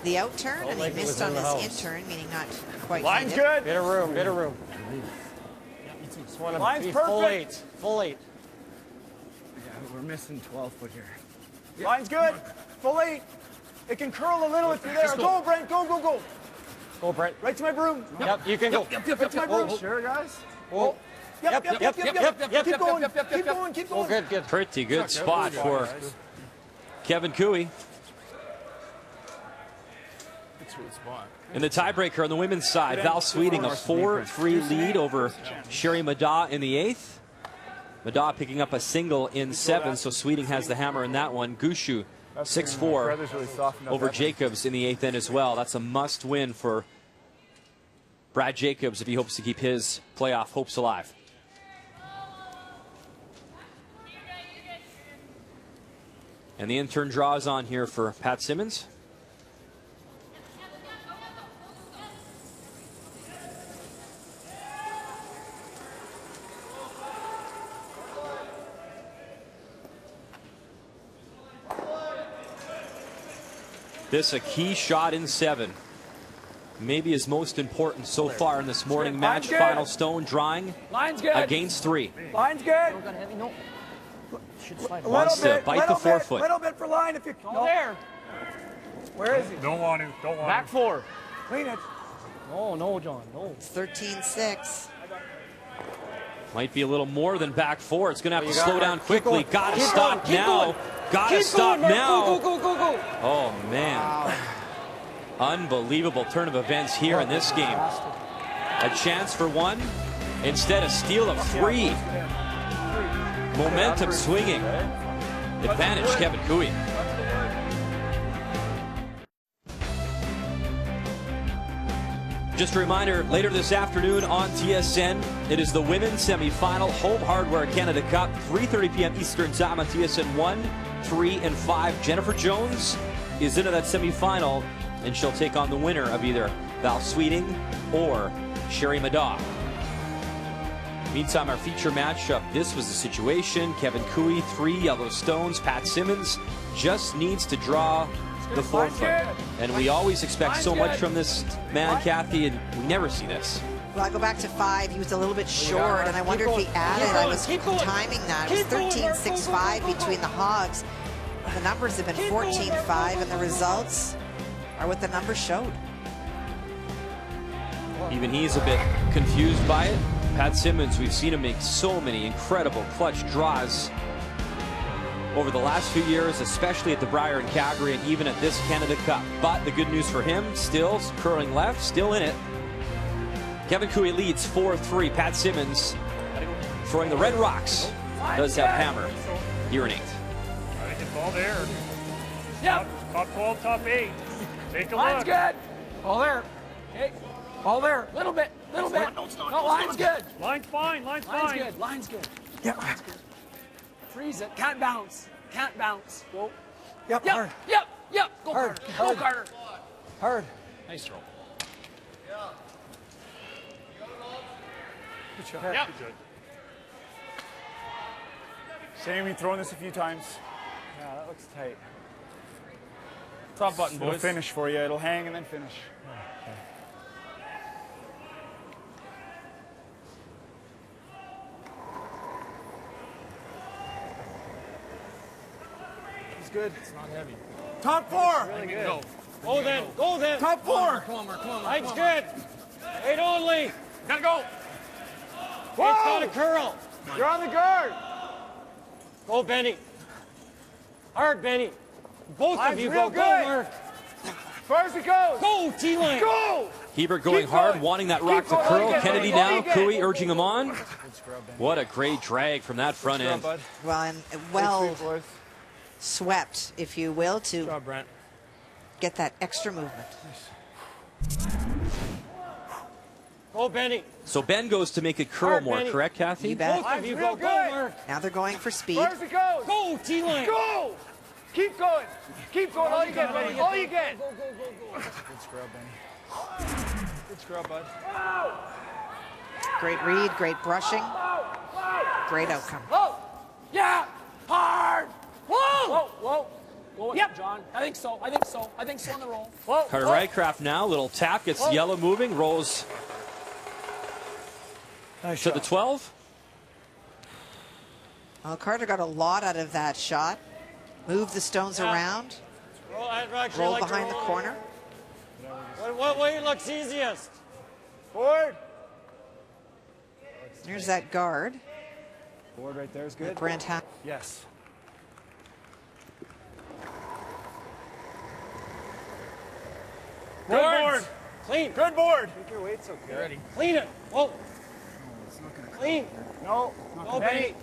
the out turn, Felt and like he it missed was on in the his house. in turn, meaning not quite. Line's needed. good. Bit of room, bit of room. Just want to Line's be perfect. full 8. Full 8. Yeah, we're missing 12 foot here. Line's good. Full 8. It can curl a little if you're there. Go, Brent. Go, go, go. Go, Brent. Right to my broom. Yep, you can go. Right to my broom. Sure, guys. Whoa. Yep. Keep going. Keep going. Keep Oh, going. good. Pretty good spot for Kevin Koe. Sweet spot. In the tiebreaker on the women's side, Val Sweeting a 4-3 lead over Sherry Mada in the 8th. Mada picking up a single in 7, so Sweeting has the hammer in that one. Gushu 6-4 over Jacobs in the 8th end as well. That's a must win for Brad Jacobs if he hopes to keep his playoff hopes alive. And the in-turn draw is on here for Pat Simmons. This a key shot in 7. Maybe his most important so far in this morning match. Final stone drawing Line's good. against 3. Line's good. No. Should slide. Wants to bite the forefoot. Little bit for line if you. No, there. Where is he? Don't want to. Don't want Back 4. Clean it. No, John, no. It's 13-6. Might be a little more than back 4. It's going to have to slow down Keep quickly. going. Got to Keep stop going. Keep now. going. Got to Keep stop going, now. Go. Oh, man. Unbelievable turn of events here in this game. A chance for 1. Instead, a steal of 3. Momentum swinging. Advantage Kevin Koe. Just a reminder, later this afternoon on TSN, it is the women's semifinal Home Hardware Canada Cup, 3:30 p.m. Eastern Time on TSN 1, 3, and 5. Jennifer Jones is into that semifinal, and she'll take on the winner of either Val Sweeting or Sherry Mada. Meantime, our feature matchup, this was the situation. Kevin Koe, 3 yellow stones. Pat Simmons just needs to draw the forefront. And we always expect so much from this man, Kathy, and we never see this. Well, I go back to 5. He was a little bit short, and I wonder if he added. I was timing that. It was 13-6-5 between the Hogs. The numbers have been 14-5, and the results are what the numbers showed. Even he's a bit confused by it. Pat Simmons, we've seen him make so many incredible clutch draws over the last few years, especially at the Brier in Calgary and even at this Canada Cup. But the good news for him, still curling left, still in it. Kevin Koe leads 4-3. Pat Simmons throwing the Red Rocks. Does have hammer here in 8th. I think it's all there. Yep. Top 12, top 8. Take a Line's look. good. All there. Okay. All there. Little bit. Little bit. No, line's good. Line's fine. Line's fine. Line's good. Line's good. Yeah. Line's good. Freeze it. Can't bounce. Can't bounce. Go. Yep. Yep. Hard. Yep. Yep. Go Hard. Carter. Hard. Go Carter. Hard. Nice throw. Good shot. Yeah. Good. Sammy throwing this a few times. Yeah, that looks tight. Top button, It'll boys. finish for you. It'll hang and then finish. He's good. It's not heavy. Top 4. Really good. Go. Go then. Go then. Top 4. Come on, Mark. Come on, Mark. Line's good. 8 only. Gotta go. It's got a curl. You're on the guard. Go, Benny. Hard, Benny. Both Line's of you real go. good. Go, Mark. As far as it goes. Go, T-Line. Go. Hebert going Keep hard, going. wanting that Keep rock to going. curl. All you get, Kennedy all now, you get. Koe urging him on. What a great drag from that front end. Well, and well swept, if you will, to get that extra movement. Go, Benny. So Ben goes to make it curl Hard, more, Benny. correct, Kathy? You bet. Both of you real go. Go, good. Mark. Now they're going for As speed. far as it goes. Go, T-Line. Go. Keep going. Keep going. All you get, Benny. All you get. Go, go, go, go. Good scrub, Benny. Good scrub, bud. Great read, great brushing, great outcome. Whoa. Yeah. Hard. Whoa. Whoa, whoa. Go with it, John. I think so. I think so. I think so on the roll. Whoa. Carter Rycraft now, little tap, gets the yellow moving, rolls Nice to shot. the 12. Well, Carter got a lot out of that shot. Moved the stones around, Roll, I'd actually rolled like to behind the roll it. corner. What way looks easiest? Forward. There's that guard. Forward right there is good. Brent ha Yes. Good board. Clean. Good board. Make your weights okay. Ready. Clean it. Whoa. Clean. No. Go, Benny.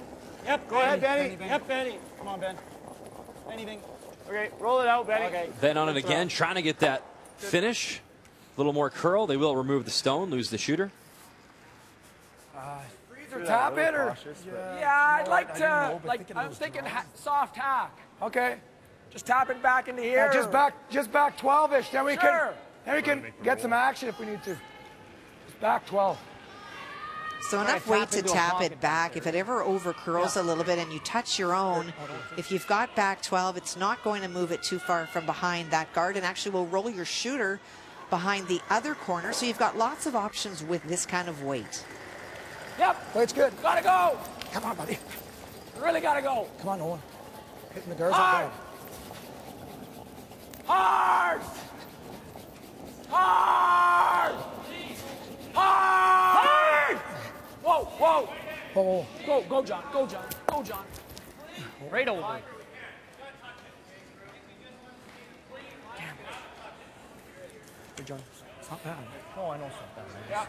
Yep. Go ahead, Benny. Yep, Benny. Come on, Ben. Anything. Okay, roll it out, Benny. Okay. Ben on it again, trying to get that finish. A little more curl. They will remove the stone, lose the shooter. Or tap it, or yeah, I'd like to. I'm thinking soft hack. Okay. Just tap it back into here. Yeah, just back 12-ish. Then we Sure. can get some action if we need to. Just back 12. So enough weight to tap it back. If it ever over curls a little bit and you touch your own, if you've got back 12, it's not going to move it too far from behind that guard and actually will roll your shooter behind the other corner. So you've got lots of options with this kind of weight. Yep. Weight's good. Gotta go. Come on, buddy. Really gotta go. Come on, Owen. Hitting the guards up Hard. Hard. Hard. Whoa, whoa. Oh. Go, John. Go, John. Go, John. Right over. Good, John. It's not bad. Oh, I know it's not bad. Yeah.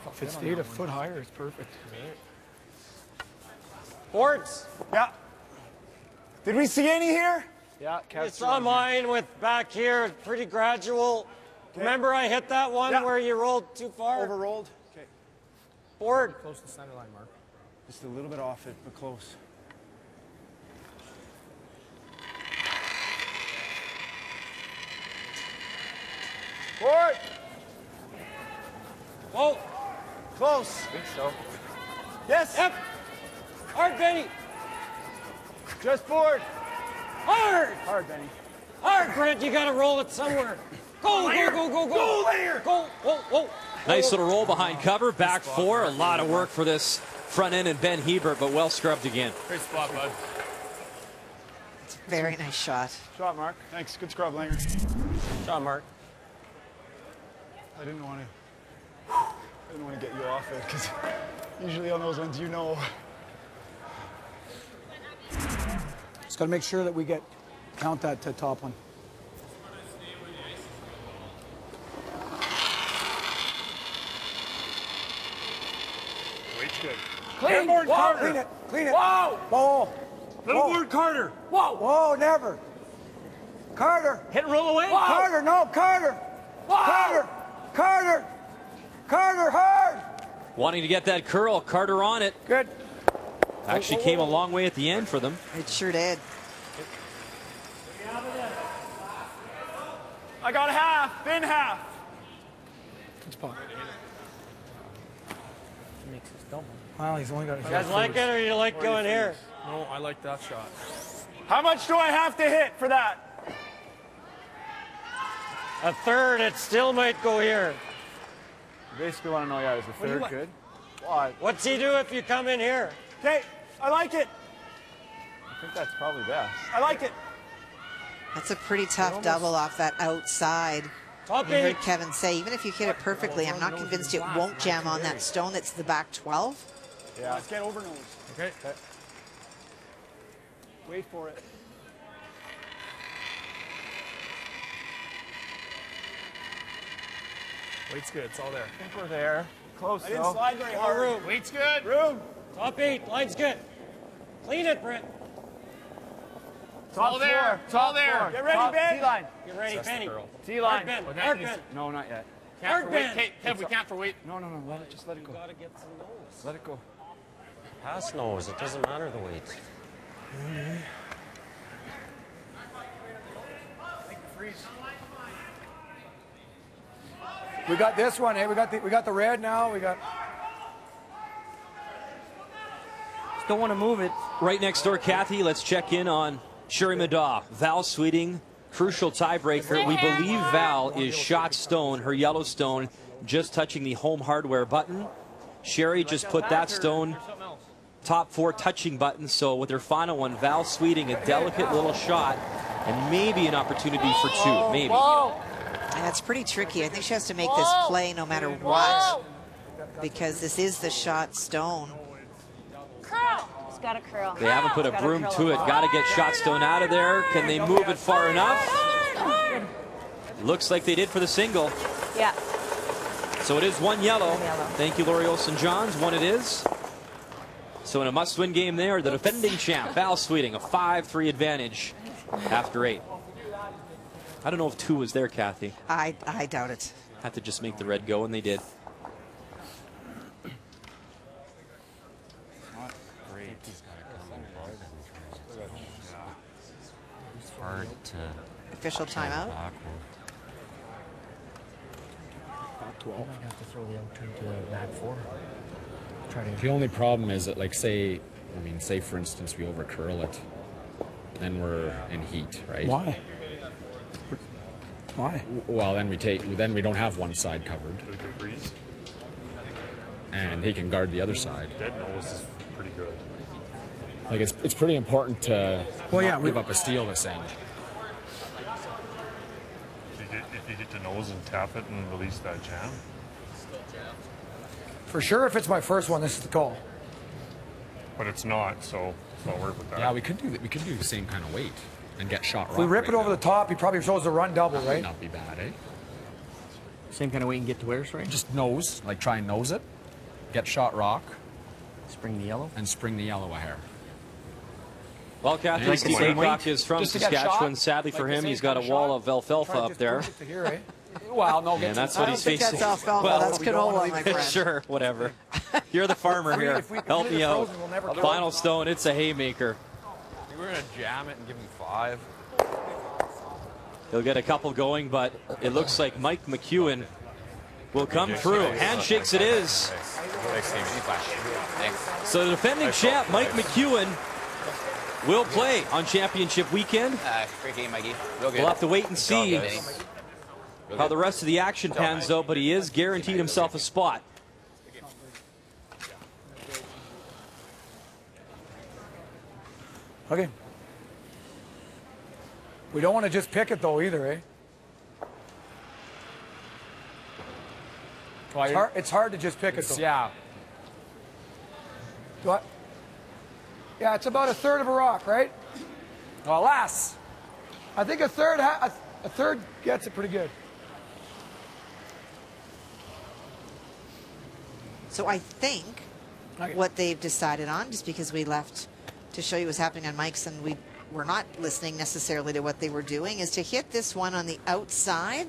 If it stayed a foot higher, it's perfect. Boards. Yeah. Did we see any here? Yeah, it's on mine with back here, pretty gradual. Okay. Remember I hit that one where you rolled too far? Overrolled. Okay. Board. Close to the center line, Mark. Just a little bit off it, but close. Forward. Whoa. Close. I think so. Yes. Yep. Hard, Benny. Just forward. Hard. Hard, Benny. Hard, Brent. You got to roll it somewhere. Go, go, go, go, go. Go, Layer. Go. Whoa, whoa. Nice little roll behind cover. Back four. A lot of work for this front end and Ben Hebert, but well scrubbed again. Great spot, bud. Very nice shot. Shot, Mark. Thanks. Good scrub, Langer. Shot, Mark. I didn't want to get you off it because usually on those ones, you know. Just got to make sure that we count that top one. Weight's good. Clean. Whoa, Carter. clean it. Clean it. Whoa. Whoa. Littleboard Carter. Whoa. Whoa, never. Carter. Hit and roll away. Whoa. Carter, no, Carter. Whoa. Carter. Carter. Carter, hard. Wanting to get that curl. Carter on it. Good. Actually came a long way at the end for them. It sure did. I got half. Thin half. Good spot. Makes us double. Well, he's only got. You guys like it or you like going here? No, I like that shot. How much do I have to hit for that? A third, it still might go here. You basically want to know, yeah, is the third good? Why? What's he do if you come in here? Okay, I like it. I think that's probably best. I like it. That's a pretty tough double off that outside. You heard Kevin say, even if you hit it perfectly, I'm not convinced it won't jam on that stone that's the back 12. Yeah. Let's get over nose. Okay. Wait for it. Weight's good. It's all there. I think we're there. Close, I didn't slide very hard. Room. Weight's good. Room. Top 8. Line's good. Clean it, Brent. It's all there. It's all there. Get ready, Ben. T-line. Get ready, Benny. T-line. Hard Ben. Hard Ben. No, not yet. Hard Ben. Kev, we can't for weight. No. Just let it go. You gotta get some nose. Let it go. Pass nose. It doesn't matter the weight. We got this one. Hey, we got the red now. We got. Just don't want to move it. Right next door, Kathy, let's check in on Sherry Madaw. Val Sweeting, crucial tiebreaker. We believe Val is shot stone, her yellow stone, just touching the home hardware button. Sherry just put that stone top 4 touching button. So with her final one, Val Sweeting, a delicate little shot and maybe an opportunity for 2. Maybe. And that's pretty tricky. I think she has to make this play no matter what, because this is the shot stone. Curl. It's got a curl. They haven't put a broom to it. Got to get shot stone out of there. Can they move it far enough? Looks like they did for the single. Yeah. So it is 1 yellow. Thank you, Lori Olsen-Johns. 1 it is. So in a must-win game there, the defending champ, Val Sweeting, a 5-3 advantage after 8. I don't know if 2 was there, Kathy. I doubt it. Had to just make the red go, and they did. Hard to. Official timeout. I might have to throw the out to back 4. The only problem is that, like, say for instance, we overcurl it, then we're in heat, right? Why? Why? Well, then we don't have one side covered, and he can guard the other side. Dead nose is pretty good. Like, it's pretty important to not give up a steal this end. If you get to nose and tap it and release that jam. For sure, if it's my first one, this is the call. But it's not, so it's not worth with that. Yeah, we could do the same kind of weight and get shot. If we rip it over the top, he probably throws the run double, right? Not be bad, eh? Same kind of weight and get to where, sorry? Just nose, like try and nose it, get shot rock. Spring the yellow? And spring the yellow a hair. Well, Kathy, Steve Aycock is from Saskatchewan. Sadly for him, he's got a wall of alfalfa up there. Well, no, and that's what he's facing. That's alfalfa. That's canola, my friend. Sure, whatever. You're the farmer here. Help me out. Final stone, it's a haymaker. I think we're going to jam it and give him 5. He'll get a couple going, but it looks like Mike McEwen will come through. Handshakes it is. So the defending champ, Mike McEwen, will play on championship weekend. Great game, Mikey. We'll have to wait and see how the rest of the action pans out, but he is guaranteed himself a spot. Okay. We don't want to just pick it though either, eh? It's hard to just pick it though. Yeah. What? Yeah, it's about a third of a rock, right? Well, less. I think a third gets it pretty good. So I think what they've decided on, just because we left to show you what's happening on Mike's and we were not listening necessarily to what they were doing, is to hit this one on the outside.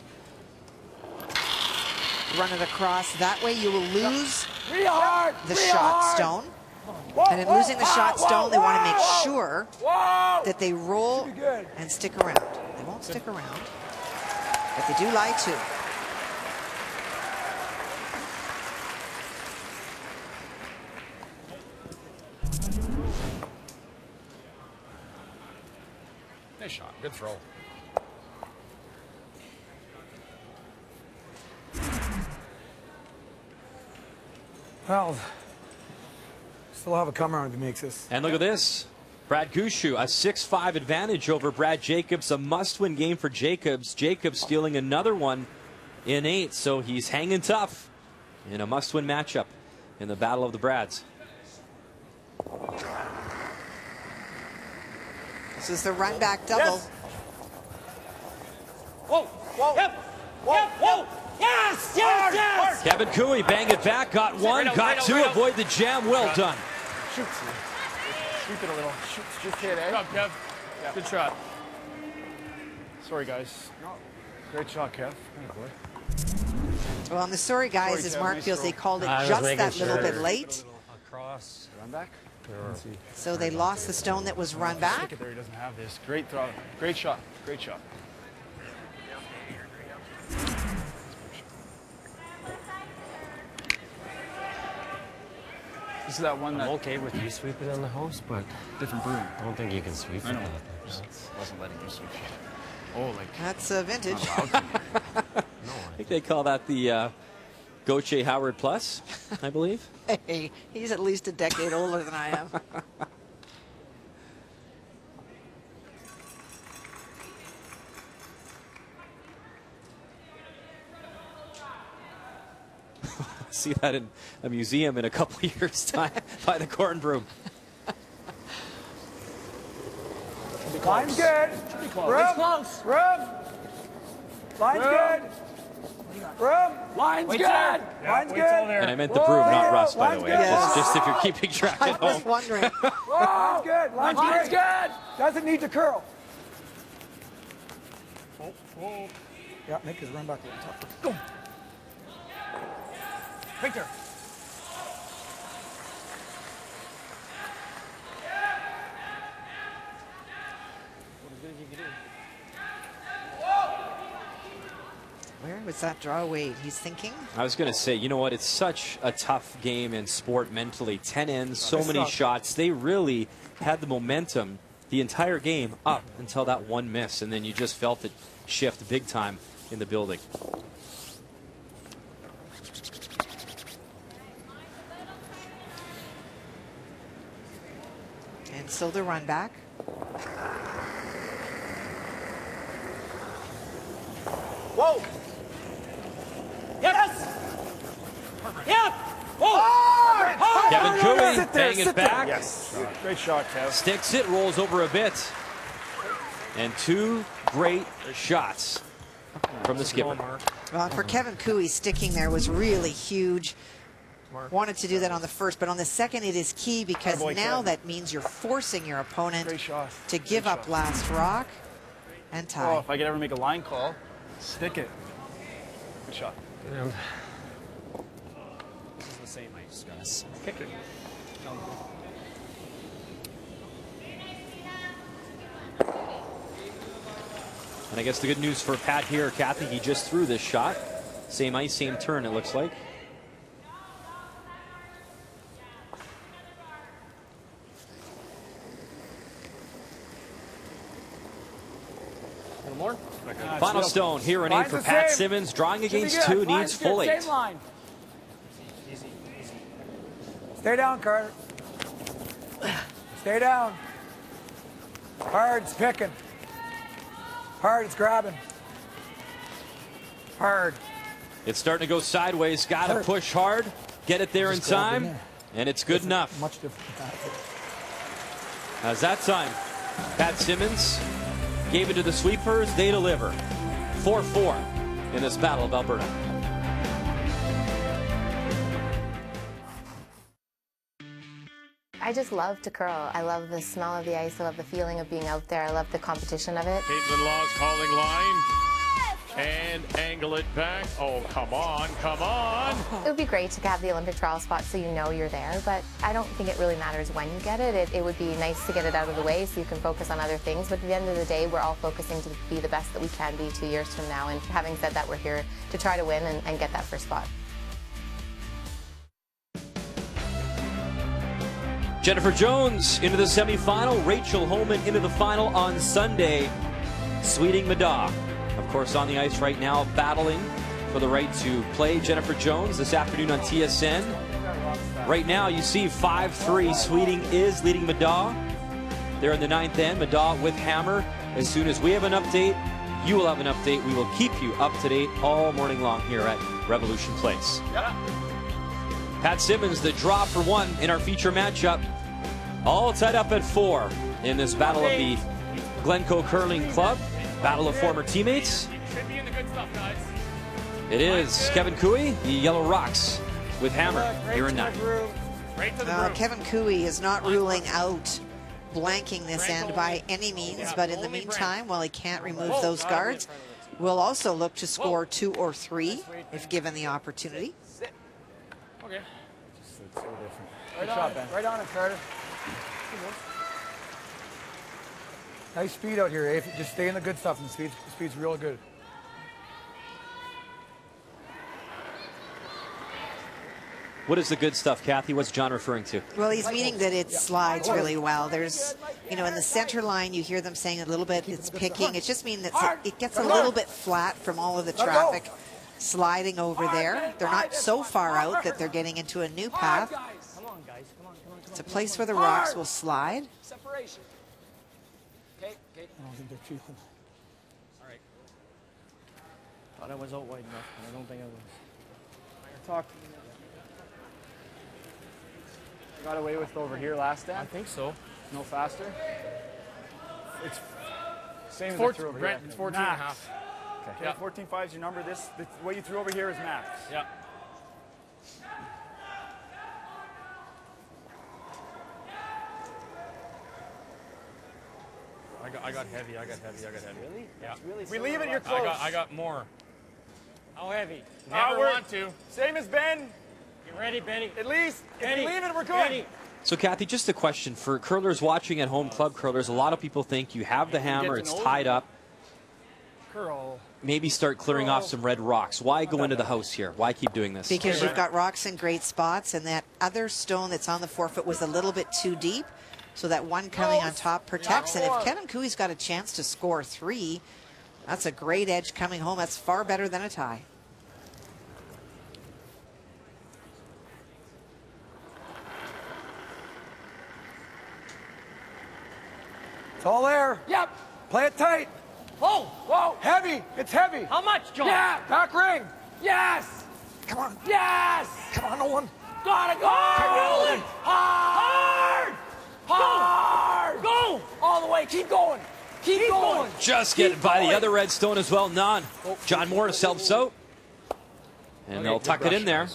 Run it across. That way you will lose the shot stone. And in losing the shot stone, they want to make sure that they roll and stick around. They won't stick around, but they do lie too. Nice shot. Good throw. Well, still have a comer on if he makes this. And look at this. Brad Gushu, a 6-5 advantage over Brad Jacobs. A must-win game for Jacobs. Jacobs stealing another one in 8, so he's hanging tough in a must-win matchup in the Battle of the Brads. This is the run back double. Yes. Whoa, whoa, yep, yep, whoa, yes, yes, yes. Kevin Koe bang it back, got one, got two, avoid the jam, well done. Shoot it a little. Shoot hit, eh? Good job, Kev. Yeah. Good shot. Sorry, guys. Great shot, Kev. Well, on the sorry guys, as Mark feels they called it just that little bit late. Across. Run back. So they lost the stone that was run back. Stick it there. He doesn't have this. Great throw. Great shot. Great shot. This is that one I'm that... okay with you sweeping on the house, but different broom. I don't think you can sweep I it. know. Wasn't letting you sweep it. Oh, like... That's vintage. I think they call that the Gauthier Howard Plus, I believe. Hey, he's at least a decade older than I am. See that in a museum in a couple years' time by the corn broom. Line's good. Room. Room. Line's good. Room. Line's good. Line's good. And I meant the broom, not Russ, by the way. Yes. Just if you're keeping track at I was home. wondering. Line's good. Line's good. Doesn't need to curl. Yeah, make his run back a little tougher. Go. Right there. Where was that draw away? He's thinking. I was going to say, you know what? It's such a tough game in sport mentally. 10 ends, so many shots. They really had the momentum the entire game up until that one miss, and then you just felt it shift big time in the building. And so the run back. Whoa. Yes. Yep. Whoa. Kevin Koe bang it back. Yes. Great shot, Kev. Sticks it, rolls over a bit. And two great shots from the skipper. Well, for Kevin Koe, sticking there was really huge. Wanted to do that on the first, but on the second it is key because now that means you're forcing your opponent to give up last rock and tie. Oh, if I could ever make a line call, stick it. Good shot. This is the same ice, guys. Kick it. And I guess the good news for Pat here, Kathy, he just threw this shot. Same ice, same turn, it looks like. More? Final stone here in 8 for Pat Simmons. Drawing against 2, needs full 8. Same line. Stay down, Carter. Stay down. Hard, it's picking. Hard, it's grabbing. Hard. It's starting to go sideways. Got to push hard. Get it there in time. And it's good enough. Much different. As that time, Pat Simmons gave it to the sweepers. They deliver. 4-4 in this Battle of Alberta. I just love to curl. I love the smell of the ice. I love the feeling of being out there. I love the competition of it. Caitlin Law's calling line. And angle it back. Oh, come on, come on. It would be great to have the Olympic trial spot so you know you're there, but I don't think it really matters when you get it. It would be nice to get it out of the way so you can focus on other things, but at the end of the day, we're all focusing to be the best that we can be 2 years from now, and having said that, we're here to try to win and get that first spot. Jennifer Jones into the semifinal. Rachel Homan into the final on Sunday. Sweeting Madaw, of course, on the ice right now, battling for the right to play Jennifer Jones this afternoon on TSN. Right now, you see 5-3. Sweeting is leading Madaw. They're in the 9th end. Madaw with hammer. As soon as we have an update, you will have an update. We will keep you up to date all morning long here at Revolution Place. Pat Simmons, the draw for 1 in our feature matchup. All tied up at 4 in this battle of the Glencoe Curling Club. Battle of former teammates. Should be in the good stuff, guys. It is Kevin Koe, the Yellow Rocks, with hammer here in 9. Kevin Koe is not ruling out blanking this end by any means, but in the meantime, while he can't remove those guards, will also look to score 2 or 3 if given the opportunity. Okay. It's so different. Right on, right on it, Carter. Nice speed out here, eh? Just stay in the good stuff, and the speed's real good. What is the good stuff, Kathy? What's John referring to? Well, he's meaning that it slides really well. There's, in the center line, you hear them saying a little bit, it's picking. It just means that it gets a little bit flat from all of the traffic sliding over there. They're not so far out that they're getting into a new path. It's a place where the rocks will slide. Separation. Okay. I don't think they're feeling. All right. Thought I was out wide enough, but I don't think I was. Talk to me. Got away with over here last time? I think so. No faster? It's same as 14, over here. Brent, it's 14 and a half. Okay. Yeah, 14.5 is your number. What you threw over here is max. Yeah. I got heavy. Really? Yeah. We leave it, you're close. I got more. How heavy? Never want to. Same as Ben. You ready, Benny? At least, Benny. if you leave it, we're good. Benny. So, Kathy, just a question for curlers watching at home, club curlers. A lot of people think you have the hammer, it's tied up. Curl. Maybe start clearing off some red rocks. Why go into the house here? Why keep doing this? Because you've got rocks in great spots, and that other stone that's on the forefoot was a little bit too deep, so that one coming on top protects. And if Kevin Koe's got a chance to score 3, that's a great edge coming home. That's far better than a tie. It's all there. Yep. Play it tight. Whoa. Heavy. It's heavy. How much, John? Yeah. Back ring. Yes. Come on. Yes. Come on, Nolan. Gotta go. Hard. Hard. Go. All the way. Keep going. Keep going. Just getting by the other red stone as well. None. John Morris helps out. And they'll tuck it in there.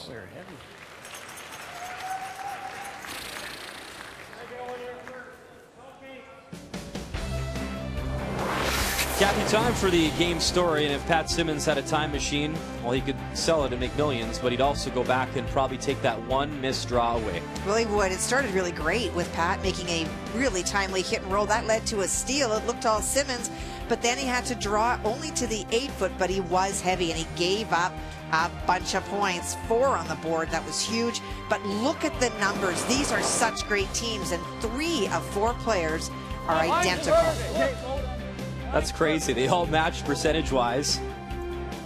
Kathy, time for the game story. And if Pat Simmons had a time machine, well, he could sell it and make millions, but he'd also go back and probably take that one missed draw away. Well, he would. It started really great with Pat making a really timely hit and roll. That led to a steal. It looked all Simmons, but then he had to draw only to the 8-foot, but he was heavy, and he gave up a bunch of points. 4 on the board. That was huge. But look at the numbers. These are such great teams, and 3 of 4 players are identical. That's crazy. They all matched percentage-wise.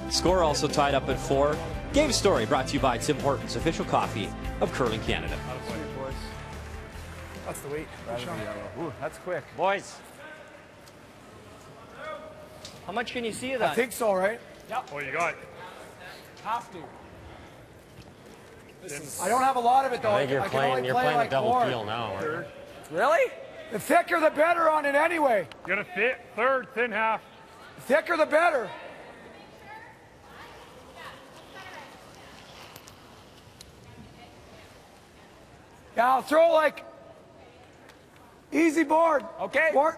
Score also tied up at 4. Game story brought to you by Tim Hortons, official coffee of Curling Canada. That's the weight. Ooh, that's quick. Boys. How much can you see of that? I think so, right? Yep. Oh, you got it. Have to. I don't have a lot of it, though. I think you're playing like a double 4. peel now. Aren't you? Really? The thicker, the better on it anyway. You got to fit third, thin half. The thicker, the better. Yeah, I'll throw like easy board. Okay. Board.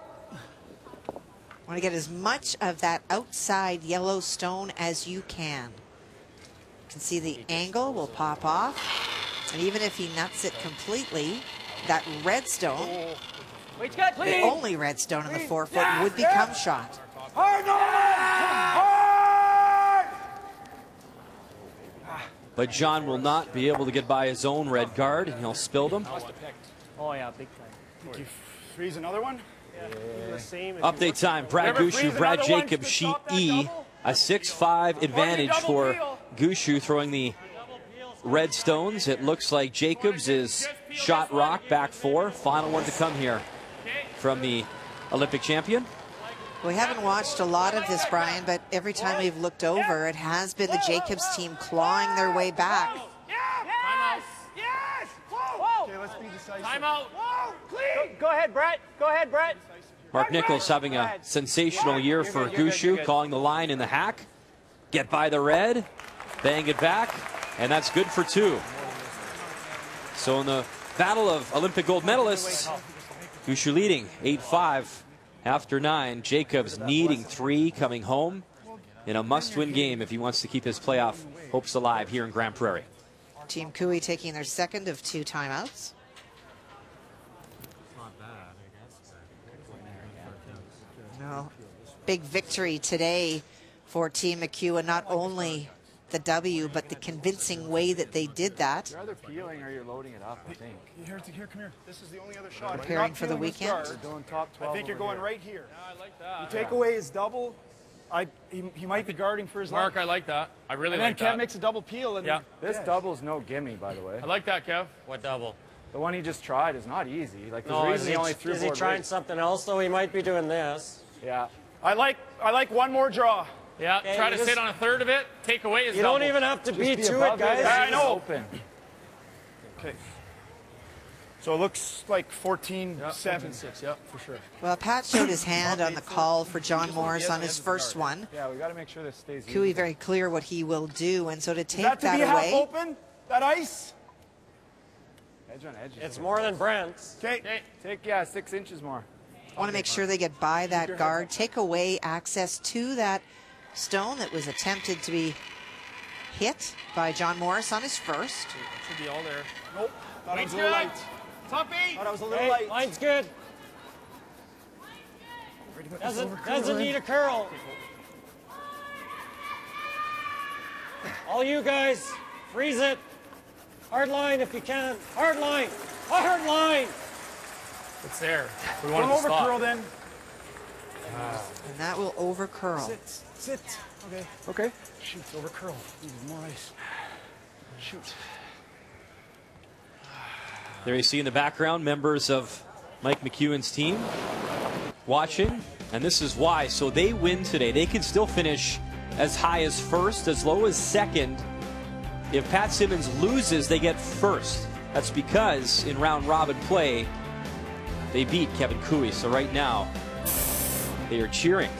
Want to get as much of that outside yellow stone as you can. You can see the angle will pop off. And even if he nuts it completely, that red stone, the only red stone in the 4-foot, would become shot. Hard, hard! But John will not be able to get by his own red guard, and he'll spill them. Oh, yeah, big time. Think you freeze another one? Update time. Brad Gushu, Brad Jacobs, sheet E. A 6-5 advantage for Gushu throwing the red stones. It looks like Jacobs is shot rock, back 4. Final one to come here from the Olympic champion. We haven't watched a lot of this, Brian, but every time we've looked over, it has been the Jacobs team clawing their way back. Yes! Yes! Whoa! Okay, let's be decisive. Time out. Whoa! Clean! Go ahead, Brett. Go ahead, Brett. Mark Nichols having a sensational year for Gushu, calling the line in the hack. Get by the red, bang it back, and that's good for 2. So in the battle of Olympic gold medalists, Gushu leading 8-5 after 9. Jacobs needing 3 coming home in a must-win game if he wants to keep his playoff hopes alive here in Grand Prairie. Team Koe taking their second of 2 timeouts. No, big victory today for Team McEwen. Not only the W, but the convincing way that they did that. You're either peeling or you're loading it up, I think. Here, come here. This is the only other shot. Preparing for the weekend. I think you're going right here. Yeah, I like that. You take away his double. He might be guarding for his Mark, line. I like that. I really and like that. And then Kev makes a double peel. And yeah. This double's no gimme, by the way. I like that, Kev. What double? The one he just tried is not easy. Like, no, is he trying something else, though? He might be doing this. Yeah. I like one more draw. Yeah, okay, try to sit on a third of it, take away his double. You don't even have to be to it, guys. I know. Open. Okay. So it looks like 14-7. 14-6, yeah, for sure. Well, Pat showed his hand on the call for John Morris on his first one. Yeah, we got to make sure this stays. Koe very clear what he will do, and so to take that away. Half open? That ice? Edge on edge. It's more than Brent's. Okay. Take 6 inches more. Want to make sure they get by that guard, take away access to that stone that was attempted to be hit by John Morris on his first. Should be all there. Nope. Thought it was a little light. Top 8. Thought it was a little light. Line's good. Doesn't need a curl. All you guys, freeze it. Hard line if you can. Hard line. Hard line. It's there. We want Don't to stop. overcurl then. And that will overcurl. Sit. Okay. Okay. Shoot, overcurl. Need more ice. Shoot. There you see in the background members of Mike McEwen's team watching, and this is why. So they win today. They can still finish as high as first, as low as second. If Pat Simmons loses, they get first. That's because in round robin play, they beat Kevin Koe. So right now, they are cheering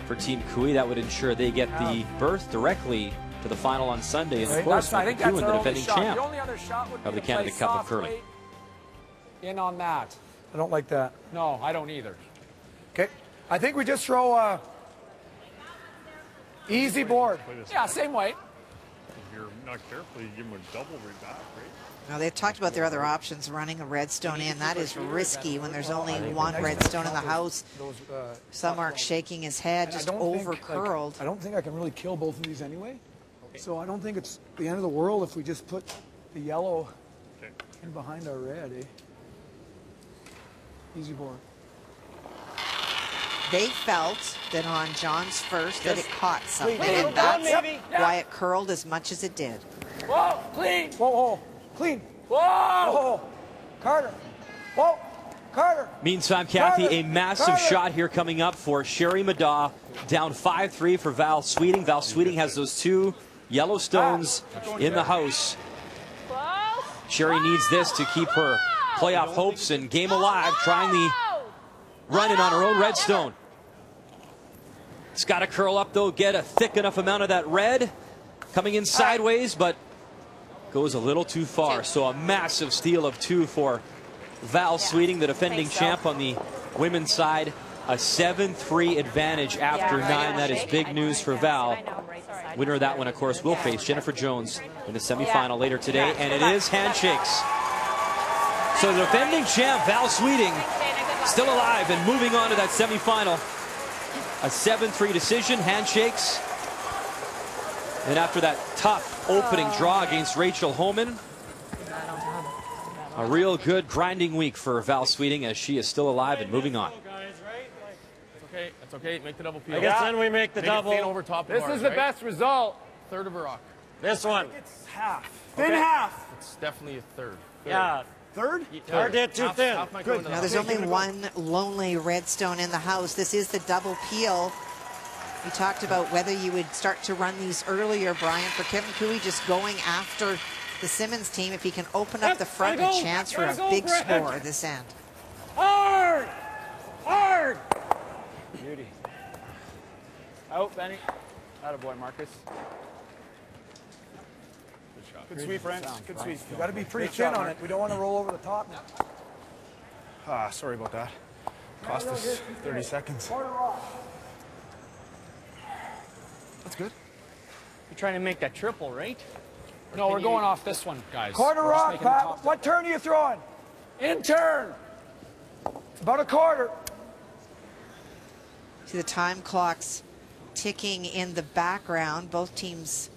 for Team Koe. That would ensure they get the berth directly to the final on Sunday. And of course, Mike McEwen, the defending champ of the Canada Cup of Curling. In on that. I don't like that. No, I don't either. Okay. I think we just throw Easy board. Yeah, same way. If you're not careful, you give him a double right back, right? Now, they've talked about their other options, running a redstone in. That is risky when there's only one redstone in the house. Mark shaking his head, just over curled. I don't think I can really kill both of these anyway. So I don't think it's the end of the world if we just put the yellow in behind our red, eh? Easy board. They felt that on John's first that it caught something, and that's why it curled as much as it did. Whoa, clean. Whoa, clean. Whoa. Whoa, Carter. Whoa, Carter. Meantime, Kathy, Carter. a massive shot here coming up for Sherry Madaw, down 5-3 for Val Sweeting. Val Sweeting has those 2 yellow stones in the house. Sherry needs this to keep her playoff hopes and game alive, trying the run-in on her own redstone. It's got to curl up, though, get a thick enough amount of that red. Coming in sideways, but goes a little too far. So a massive steal of 2 for Val Sweeting, the defending champ on the women's side. A 7-3 advantage after 9. That is big news for Val. Winner of that one, of course, will face Jennifer Jones in the semifinal later today. And it is handshakes. So the defending champ, Val Sweeting, still alive and moving on to that semifinal. A 7-3 decision, handshakes. And after that tough opening draw against Rachel Homan, a real good grinding week for Val Sweeting as she is still alive and moving on. Okay, that's okay. Make the double peel. I guess then we make the double. Thin over top of This ours, is the right? best result. Third of a rock. This one. It's half. Okay. Thin half. It's definitely a third. Yeah. Third? Or did too thin. Good. Now there's only one lonely redstone in the house. This is the double peel. We talked about whether you would start to run these earlier, Brian. For Kevin Koe, just going after the Simmons team. If he can open up the front, a chance for a big score at this end. Hard! Hard! Beauty. Out, Benny. Attaboy, Marcus. Good shot. Good sweep, Brent. Good sweep. You got to be pretty thin on it. We don't want to roll over the top now. Ah, sorry about that. Cost us 30 seconds. That's good. You're trying to make that triple, right? No, we're going off this one, guys. Quarter We're just rock, making the Pat. top What turn are you throwing? in turn. About a quarter. See the time clocks ticking in the background. Both teams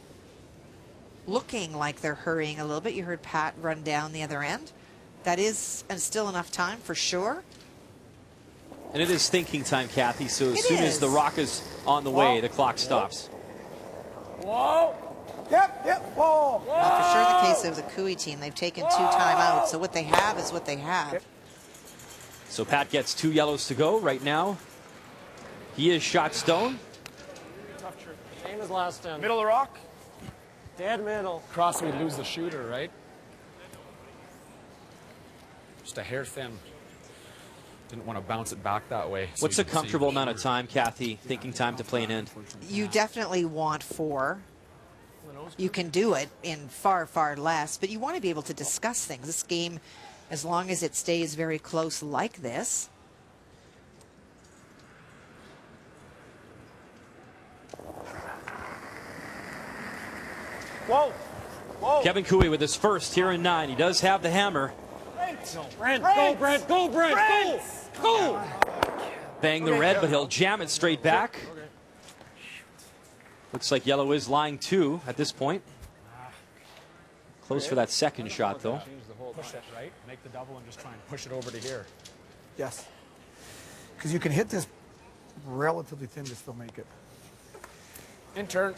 looking like they're hurrying a little bit. You heard Pat run down the other end. That is still enough time for sure. And it is thinking time, Kathy. So as soon as the rock is on the way, the clock stops. Whoa! Yep, whoa! Well, for sure the case of the Koe team, they've taken 2 timeouts. So what they have is what they have. So Pat gets 2 yellows to go right now. He is shot stone. Tough trip. Same as last time. Middle of the rock. Dead middle. Cross, we lose the shooter, right? Just a hair thin. Didn't want to bounce it back that way. So What's you a can see comfortable the amount of shooter. time, Kathy, thinking time to play an end? You definitely want 4. You can do it in far, far less, but you want to be able to discuss things. This game, as long as it stays very close like this. Whoa! Whoa! Kevin Koe with his first here in 9. He does have the hammer. Brent, go, Brent, go, Brent, go! Go! Bang the red, but he'll jam it straight back. Looks like yellow is lying 2 at this point. Close for that second shot, though. Push it, right? Make the double and just try and push it over to here. Yes. Because you can hit this relatively thin to still make it. In turn.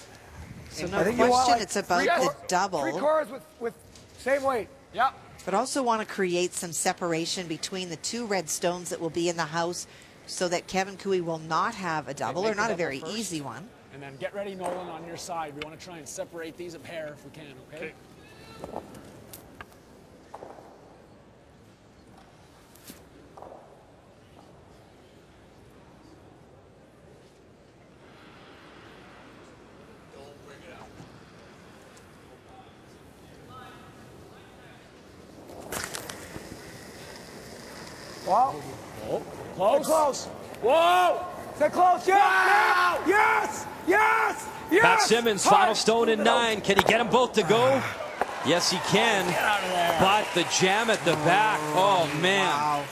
So no question, it's about the double. 3 cores with same weight. Yeah. But also want to create some separation between the 2 red stones that will be in the house so that Kevin Koe will not have a double, or not a very easy one. And then get ready, Nolan, on your side. We want to try and separate these a pair if we can, okay? Wow. Oh, close. Close. Whoa! Is that close? Yes! Wow! Yes! Yes! Yes! Pat Simmons, final stone in 9. Can he get them both to go? Yes, he can. Get out of there. But the jam at the back. Oh, man. Wow.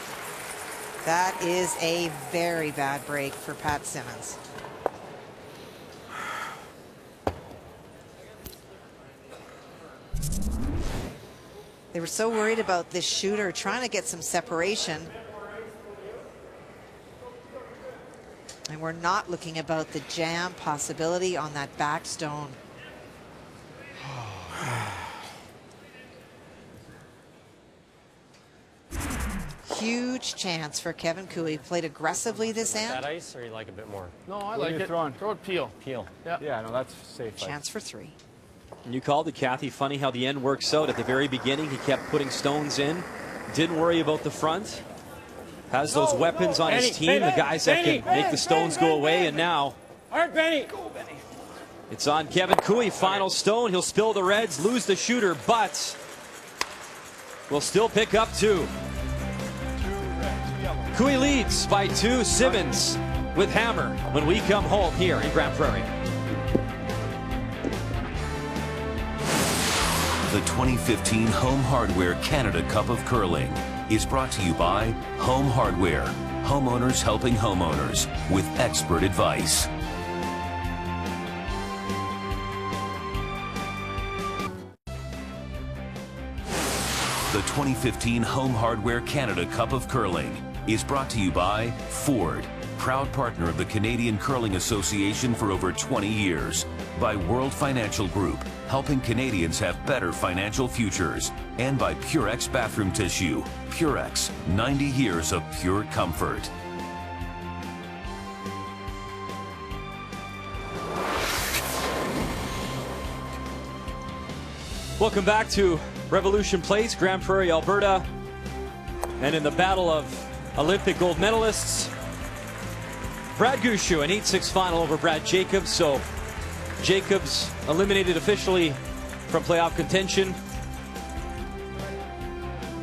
That is a very bad break for Pat Simmons. They were so worried about this shooter trying to get some separation. And we're not looking about the jam possibility on that back stone. Huge chance for Kevin Koe. He played aggressively this end. That ice, or you like a bit more? No, I like it. Throw it peel. Peel. Yeah, no, that's safe. Chance for 3. And you called it, Kathy. Funny how the end works out. At the very beginning, he kept putting stones in. Didn't worry about the front. Has those weapons on his team, the guys that can make the stones go away. And now All right, Benny. it's on Kevin Koe. Final stone. He'll spill the reds, lose the shooter, but will still pick up 2. Koe leads by 2. Simmons with hammer when we come home here in Grand Prairie. The 2015 Home Hardware Canada Cup of Curling is brought to you by Home Hardware, homeowners helping homeowners with expert advice. The 2015 Home Hardware Canada Cup of Curling is brought to you by Ford, proud partner of the Canadian Curling Association for over 20 years, by World Financial Group, helping Canadians have better financial futures, and by Purex bathroom tissue. Purex, 90 years of pure comfort. Welcome back to Revolution Place, Grand Prairie, Alberta. And in the battle of Olympic gold medalists, Brad Gushue, an 8-6 final over Brad Jacobs. So Jacobs eliminated officially from playoff contention.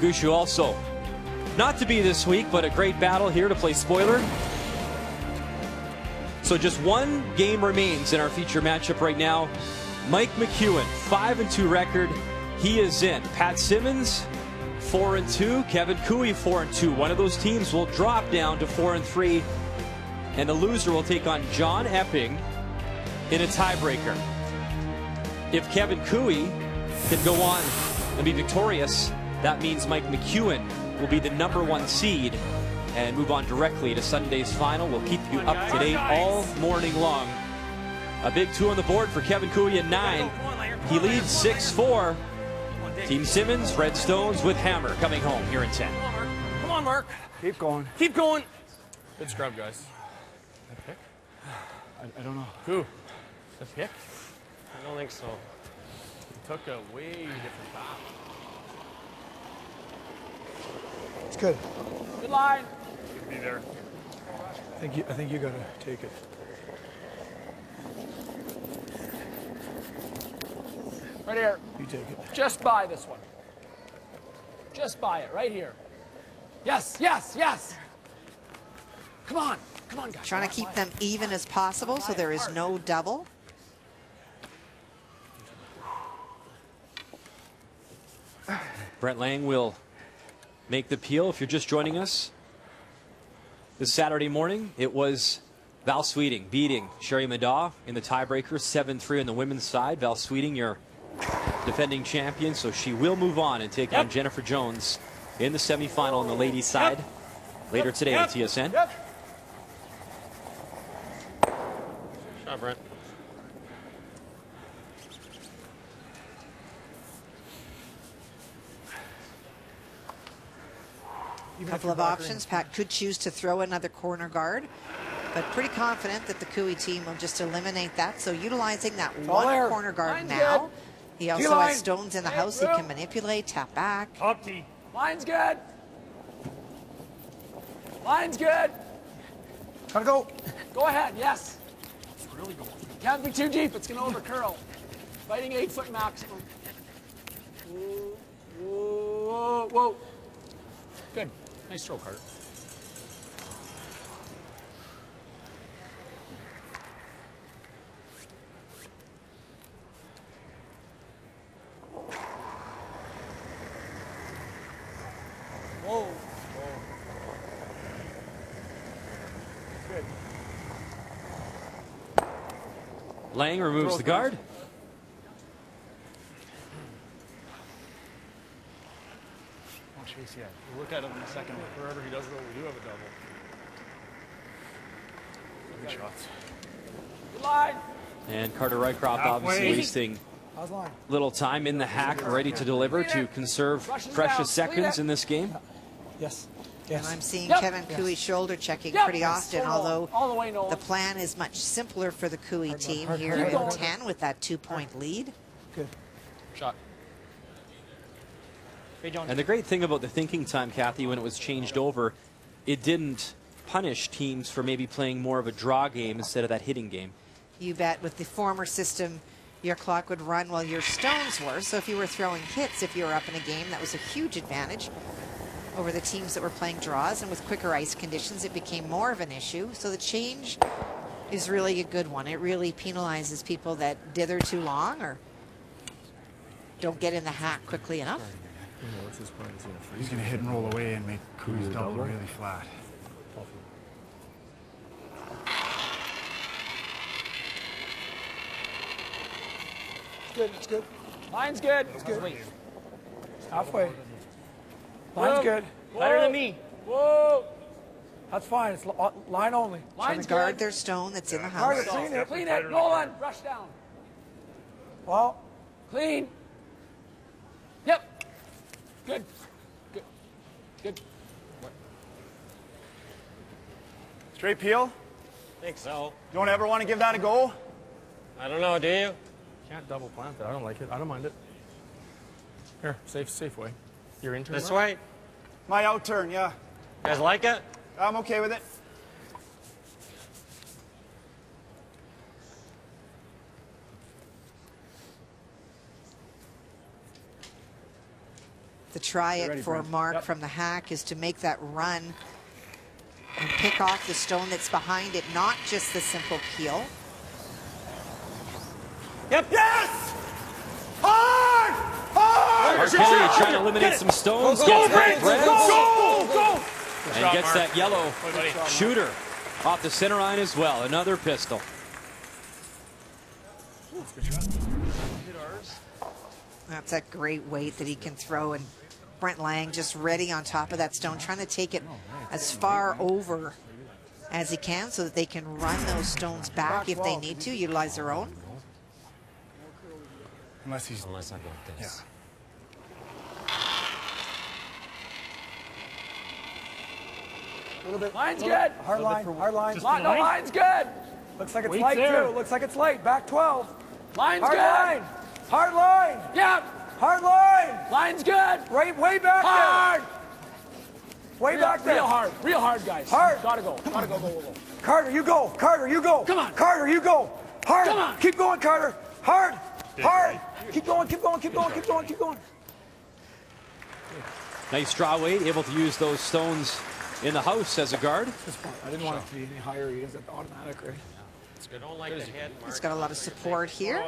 Gushue also not to be this week, but a great battle here to play spoiler. So just one game remains in our feature matchup right now. Mike McEwen, 5-2 record. He is in. Pat Simmons, 4-2. Kevin Koe, 4-2. One of those teams will drop down to 4-3. And the loser will take on John Epping in a tiebreaker. If Kevin Koe can go on and be victorious, that means Mike McEwen will be the #1 seed and move on directly to Sunday's final. We'll keep you up to date all morning long. A big 2 on the board for Kevin Koe in 9. He leads 6-4. Team Simmons, Red Stones with hammer coming home here in 10. Come on, Mark. Keep going. Keep going. Good scrub, guys. That pick? I don't know. Who? The pick? I don't think so. He took a way different path. It's good. Good line. Could be there. I think you got to take it. Right here. You take it. Just by this one. Just by it, right here. Yes, yes, yes. Come on, guys. Trying to keep them even as possible so there is no double. Brent Lang will make the peel. If you're just joining us this Saturday morning, it was Val Sweeting beating Sherry Madaw in the tiebreaker, 7-3 on the women's side. Val Sweeting, your defending champion, so she will move on and take on Jennifer Jones in the semifinal on the ladies' side later today on TSN. Shot, Brent. A couple of options. Pat could choose to throw another corner guard, but pretty confident that the Koe team will just eliminate that. So utilizing that one corner guard now. He also has stones in the house he can manipulate, tap back. Top tee. Line's good. Line's good. Gotta go. Go ahead, yes. It's really going. Can't be too deep, it's gonna over curl. Fighting 8-foot maximum. Whoa, whoa, whoa. Good. Nice throw, Carter. Lang removes the guard. Don't chase yet. We'll look at him in a second. Wherever he does go, we do have a double. Good shots. Line. And Carter Rycroft obviously wasting little time in the hack, ready to deliver to conserve precious seconds in this game. Yes. And I'm seeing Kevin Koe shoulder checking pretty often, although all the way, the plan is much simpler for the Koe team here in 10 with that 2-point lead. Good. Shot. And the great thing about the thinking time, Kathy, when it was changed over, it didn't punish teams for maybe playing more of a draw game instead of that hitting game. You bet with the former system, your clock would run while your stones were. So if you were throwing hits, if you were up in a game, that was a huge advantage over the teams that were playing draws. And with quicker ice conditions, it became more of an issue. So the change is really a good one. It really penalizes people that dither too long or don't get in the hack quickly enough. He's going to hit and roll away and make Koe's double really flat. Good, it's good. Line's good. It's good. Halfway. Line's good. Better than me. Whoa. That's fine. It's line only. Trying to guard their stone that's in the house. Clean it. Clean it. Nolan, rush down. Well. Clean. Yep. Good. Good. Good. Straight peel? Think so. Don't ever want to give that a go? I don't know, do you? Can't double plant that. I don't like it. I don't mind it. Here, safe way. Your in turn. This way? My out turn, yeah. You guys like it? I'm okay with it. The try it for Mark from the hack is to make that run and pick off the stone that's behind it, not just the simple peel. Yep. Yes! Hard! Hard! Mark Kennedy trying to eliminate some stones. Gets that red. Go! And gets that yellow shooter off the center line as well. Another pistol. That's that great weight that he can throw, and Brent Lang just ready on top of that stone, trying to take it as far over as he can so that they can run those stones back if they need to, utilize their own. Unless I go like this. A little bit. Line's good. Hard line. Hard line. No, line's good. Looks like it's Wait light there. too. Looks like it's light. Back 12. Line's Hard good. line. Hard line. Yep. Hard line. Line's good. Right, way back Hard. there. Way back there. Real hard. Real hard, guys. Hard. Gotta go. Gotta go. Go. Carter, you go. Carter, you go. Come on. Carter, you go. Hard. Come on. Keep going, Carter. Hard. Hard. Keep going, keep going, keep going, keep going, keep going. Nice draw weight, able to use those stones in the house as a guard. I didn't want it to be any higher. He has that automatic, right? It's good. Don't like the hit, Mark. He's got a lot of support here.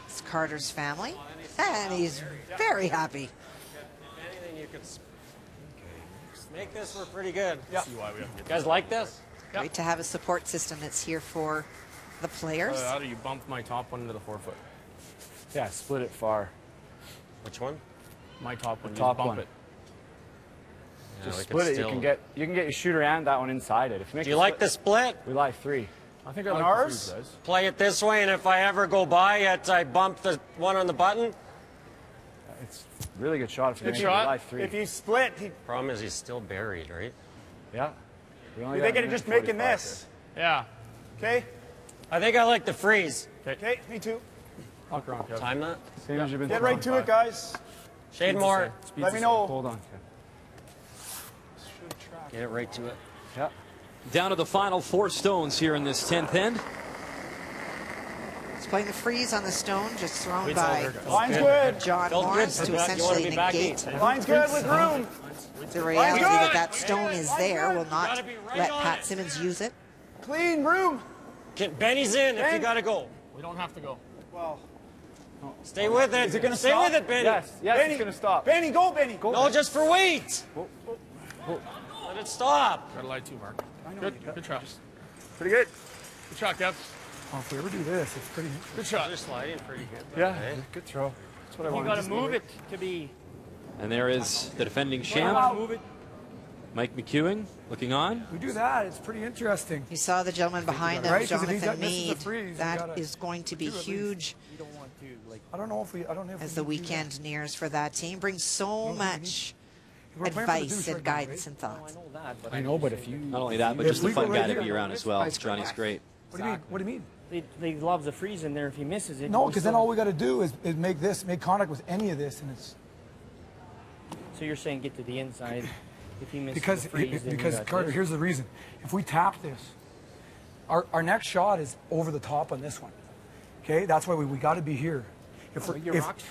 It's Carter's family, and he's very happy. Anything you could make this look pretty good. See why we have to You guys like this? Great to have a support system that's here for the players. How do you bump my top one into the 4-foot? Yeah, split it far. Which one? My top one. Top Just bump one. it. Yeah, Just we could split it. still- You can get your shooter and that one inside it. If you make Do you like the split? We like 3. I think I On like ours? the 3 guys. Play it this way, and if I ever go by it, I bump the one on the button. It's a really good shot if you Good make shot. it live 3. If you split, Problem is he's still buried, right? Yeah. We only you're got thinking a of just minute making 45 this. Yeah. Okay? I think I like the freeze. Okay, me too. Lock around, Kevin. Time that. Same as you've been Get right to it, guys. Shade more. Let me know. Hold on. Get it right to it. Yeah. Down to the final 4 stones here in this 10th end. He's playing the freeze on the stone, just thrown by Line's good. John Felt Morris good. to You wanna essentially be back negate eight. Line's good with room. the reality good. that that stone is there, will not Gotta be right let on Pat it. Simmons use it. Clean room. Benny's in if you Ben. gotta go. We don't have to go. Well, Stay with it. is it going to Stay stop? with it, Benny. Yes, Benny, it's going to stop. Benny, go, Benny. Go. No, just for weight. Let it stop. Gotta lie too, Mark. Good shot. Pretty good. Good shot, Kev. Well, if we ever do this, it's pretty Good shot. They're sliding pretty good. Yeah, eh? good throw. That's what I You wanted. got to Just move it to be. And there is the defending champ, Move it. Mike McEwing, looking on. We do that. It's pretty interesting. You saw the gentleman behind him, Right, 'cause if he Jonathan misses the Mead. freeze, we That gotta is going to be do at least. huge You don't want to like. I don't know if we. I don't know if as we the can do that. weekend nears for that team. Brings so much We're playing for the advice deuce and right now, guidance right? and thoughts. I know that, but I know, but if you Not only that, but If just a we go fun right guy to here, be around as well. Johnny's great. What do you mean? What do you mean? they loves a freeze in there. If he misses it, No, we because then still- all we got to do is make contact with any of this, and it's So you're saying get to the inside. If he misses because the freeze, then you got Carter. this. Here's the reason: if we tap this, our next shot is over the top on this one. Okay, that's why we got to be here. If Well, we're- your if- rock's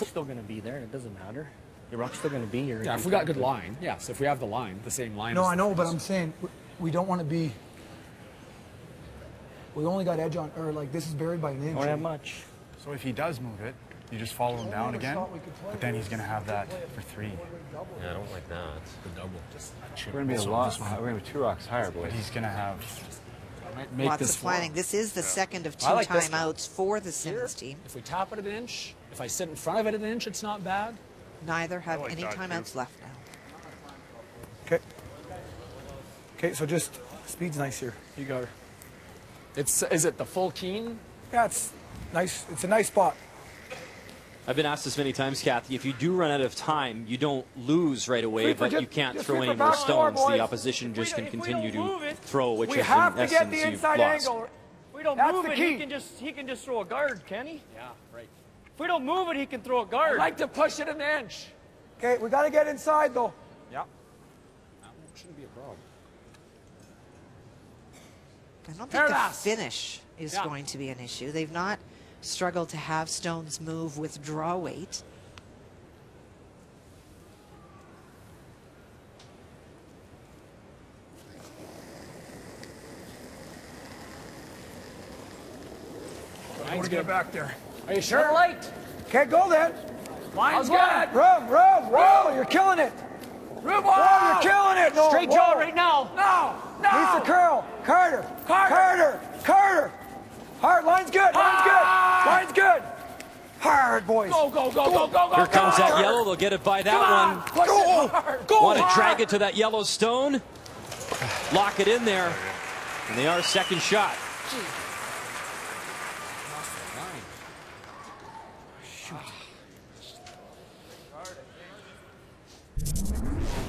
if- still going to be there. It doesn't matter. Your rock's still going to be here. Yeah, if we got good line, yes. If we have the line, the same line. No, as I know, the but freeze. I'm saying we don't want to be. We only got edge on, or like this is buried by an inch. Don't have much. So if he does move it, you just follow him down again, but then he's going to have that for 3. Yeah, I don't like that. The double. We're going to be a lot. We're going to be 2 rocks higher, but he's going to have. Make Lots this of planning. This is the second of 2 I like this timeouts for the Simmons team. If we tap it at an inch, if I sit in front of it at an inch, it's not bad. Neither have like any that, timeouts too. left now. Okay. Okay, so just speed's nice here. You got her. Is it the full keen? Yeah, it's nice. It's a nice spot. I've been asked this many times, Kathy, if you do run out of time, you don't lose right away, Sweep for but just- you can't just throw sweep any for more back door, stones. boys. The opposition just can continue to throw, which We is have in to get essence the you've inside lost. angle. If we don't That's move the it, key. he can just throw a guard, can he? Yeah, right. If we don't move it, he can throw a guard. I'd like to push it an inch. Okay, we got to get inside though. Yeah. That shouldn't be a problem. I don't think Fair the pass. finish is Yeah. going to be an issue. They've not struggled to have stones move with draw weight. Let's get back there. Are you sure? Light. Okay, go then. Line's good. Room. You're killing it. Room. Whoa, you're killing it. No, Straight whoa. jaw right now. No. Needs to curl. Carter. Hard. Line's good. Line's good. Hard, boys. Go. Here comes that yellow. They'll get it by that one. Go. Want to drag it to that yellow stone. Lock it in there. And they are second shot.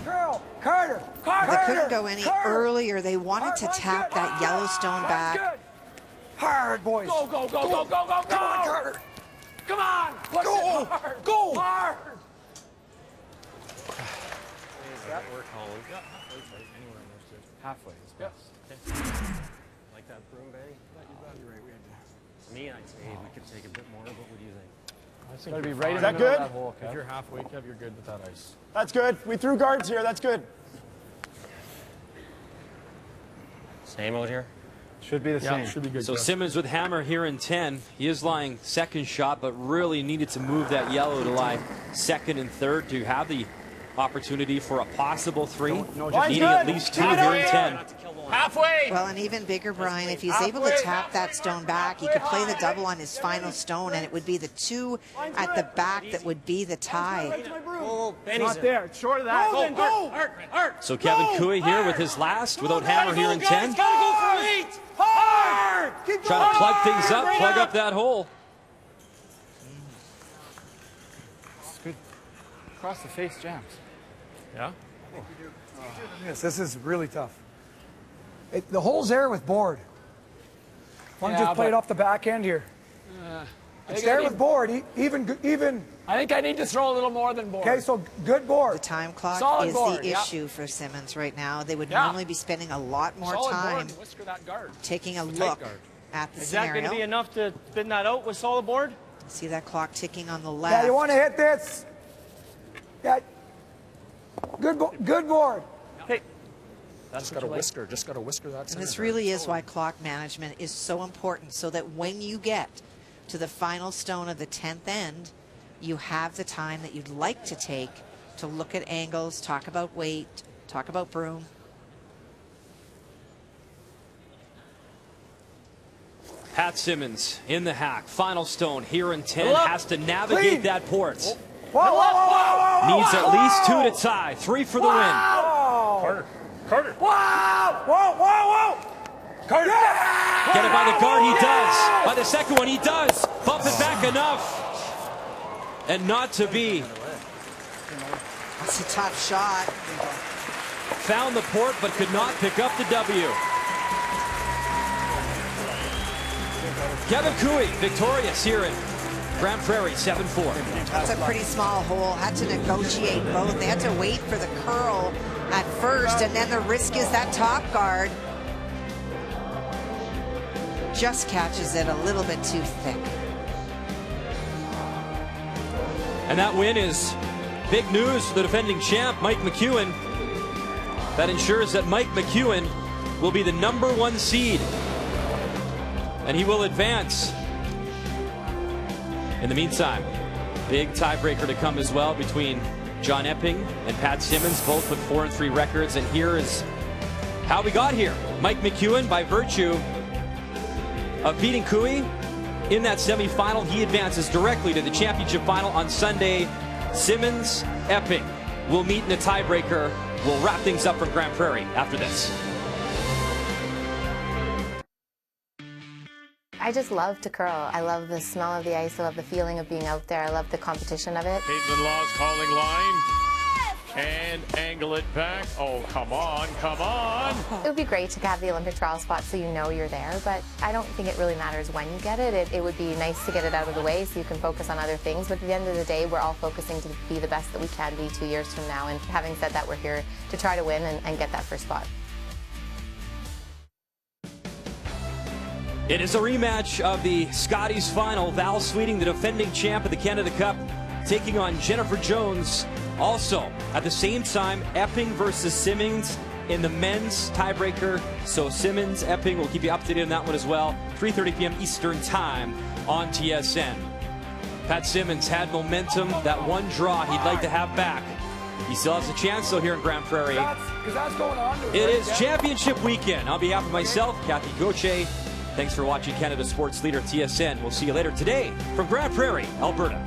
Curl. Carter. They couldn't go any earlier. They wanted to tap that Yellowstone back. Hard, boys. Go. Come on, Carter. Come on. Push it hard. Go. Hard. Does that work, Holland? Yeah, Halfway is best. Like that broom bag? To me, I'd say we could take a bit more, but what do you think? I think Gotta be you're right in fine. the middle of That that hole, If Kev. you're halfway, Kev, you're good with that ice. That's good. We threw guards here. That's good. Same out here? Should be the Yeah, same. should be good. So Kev. Simmons with hammer here in 10. He is lying second shot, but really needed to move that yellow to lie second and third to have the opportunity for a possible 3. Needing at least 2 here in 10. Halfway. Well, and even bigger, Brian, if he's able to tap that stone back, he could play the double on his final stone, and it would be the 2 at the back that would be the tie. It's not there. It's short of that. Go. Art. So Kevin Koe here with his last, without hammer here in 10. Gotta go for 8. Hard. Keep Trying going. to plug things up, plug up that hole. It's good. Across the face jams. Yeah? Yes, this is really tough. The hole's there with board. Want to Yeah, just play it but- off the back end here. I It's think I there need- with board. Even. I think I need to throw a little more than board. Okay, so good board. The time clock Solid is board, the yeah. issue for Simmons right now. They would Yeah. normally be spending a lot more Solid time board and whisker that guard. taking a Tight look guard. at the Is that going to be scenario. enough to spin that out with solid board? See that clock ticking on the Yeah, left. you want to hit this. Yeah. Good board. Hey. Just got to whisker. Just got to whisker that. And center this guard. really is why clock management is so important, so that when you get to the final stone of the 10th end, you have the time that you'd like to take to look at angles, talk about weight, talk about broom. Pat Simmons in the hack. Final stone here in 10. Has to navigate that port. Needs at least 2 to tie. 3 for the win. Carter. Whoa! Carter. Yeah! Get it by the guard, he does. By the second one, he does. Bump it back enough. And not to be. That's a tough shot. Found the port, but could not pick up the W. Kevin Koe victorious here in Grand Prairie, 7-4. That's a pretty small hole. Had to negotiate both. They had to wait for the curl at first, and then the risk is that top guard just catches it a little bit too thick. And that win is big news for the defending champ, Mike McEwen. That ensures that Mike McEwen will be the #1 seed. And he will advance. In the meantime, big tiebreaker to come as well between John Epping and Pat Simmons, both with 4-3 records. And here is how we got here. Mike McEwen, by virtue of beating Koe in that semifinal, he advances directly to the championship final on Sunday. Simmons, Epping will meet in a tiebreaker. We'll wrap things up from Grand Prairie after this. I just love to curl. I love the smell of the ice. I love the feeling of being out there. I love the competition of it. Caitlin Law's calling line. And angle it back. Oh, come on. It would be great to have the Olympic trial spot so you know you're there, but I don't think it really matters when you get it. It would be nice to get it out of the way so you can focus on other things, but at the end of the day, we're all focusing to be the best that we can be 2 years from now, and having said that, we're here to try to win and get that first spot. It is a rematch of the Scotties final. Val Sweeting, the defending champ of the Canada Cup, taking on Jennifer Jones. Also, at the same time, Epping versus Simmons in the men's tiebreaker. So Simmons, Epping, we'll keep you updated on that one as well. 3:30 p.m. Eastern Time on TSN. Pat Simmons had momentum. That one draw he'd like to have back. He still has a chance, though, here in Grand Prairie. Because that's going on. It is championship weekend. On behalf of myself, Kathy Koe, thanks for watching Canada Sports Leader TSN. We'll see you later today from Grand Prairie, Alberta.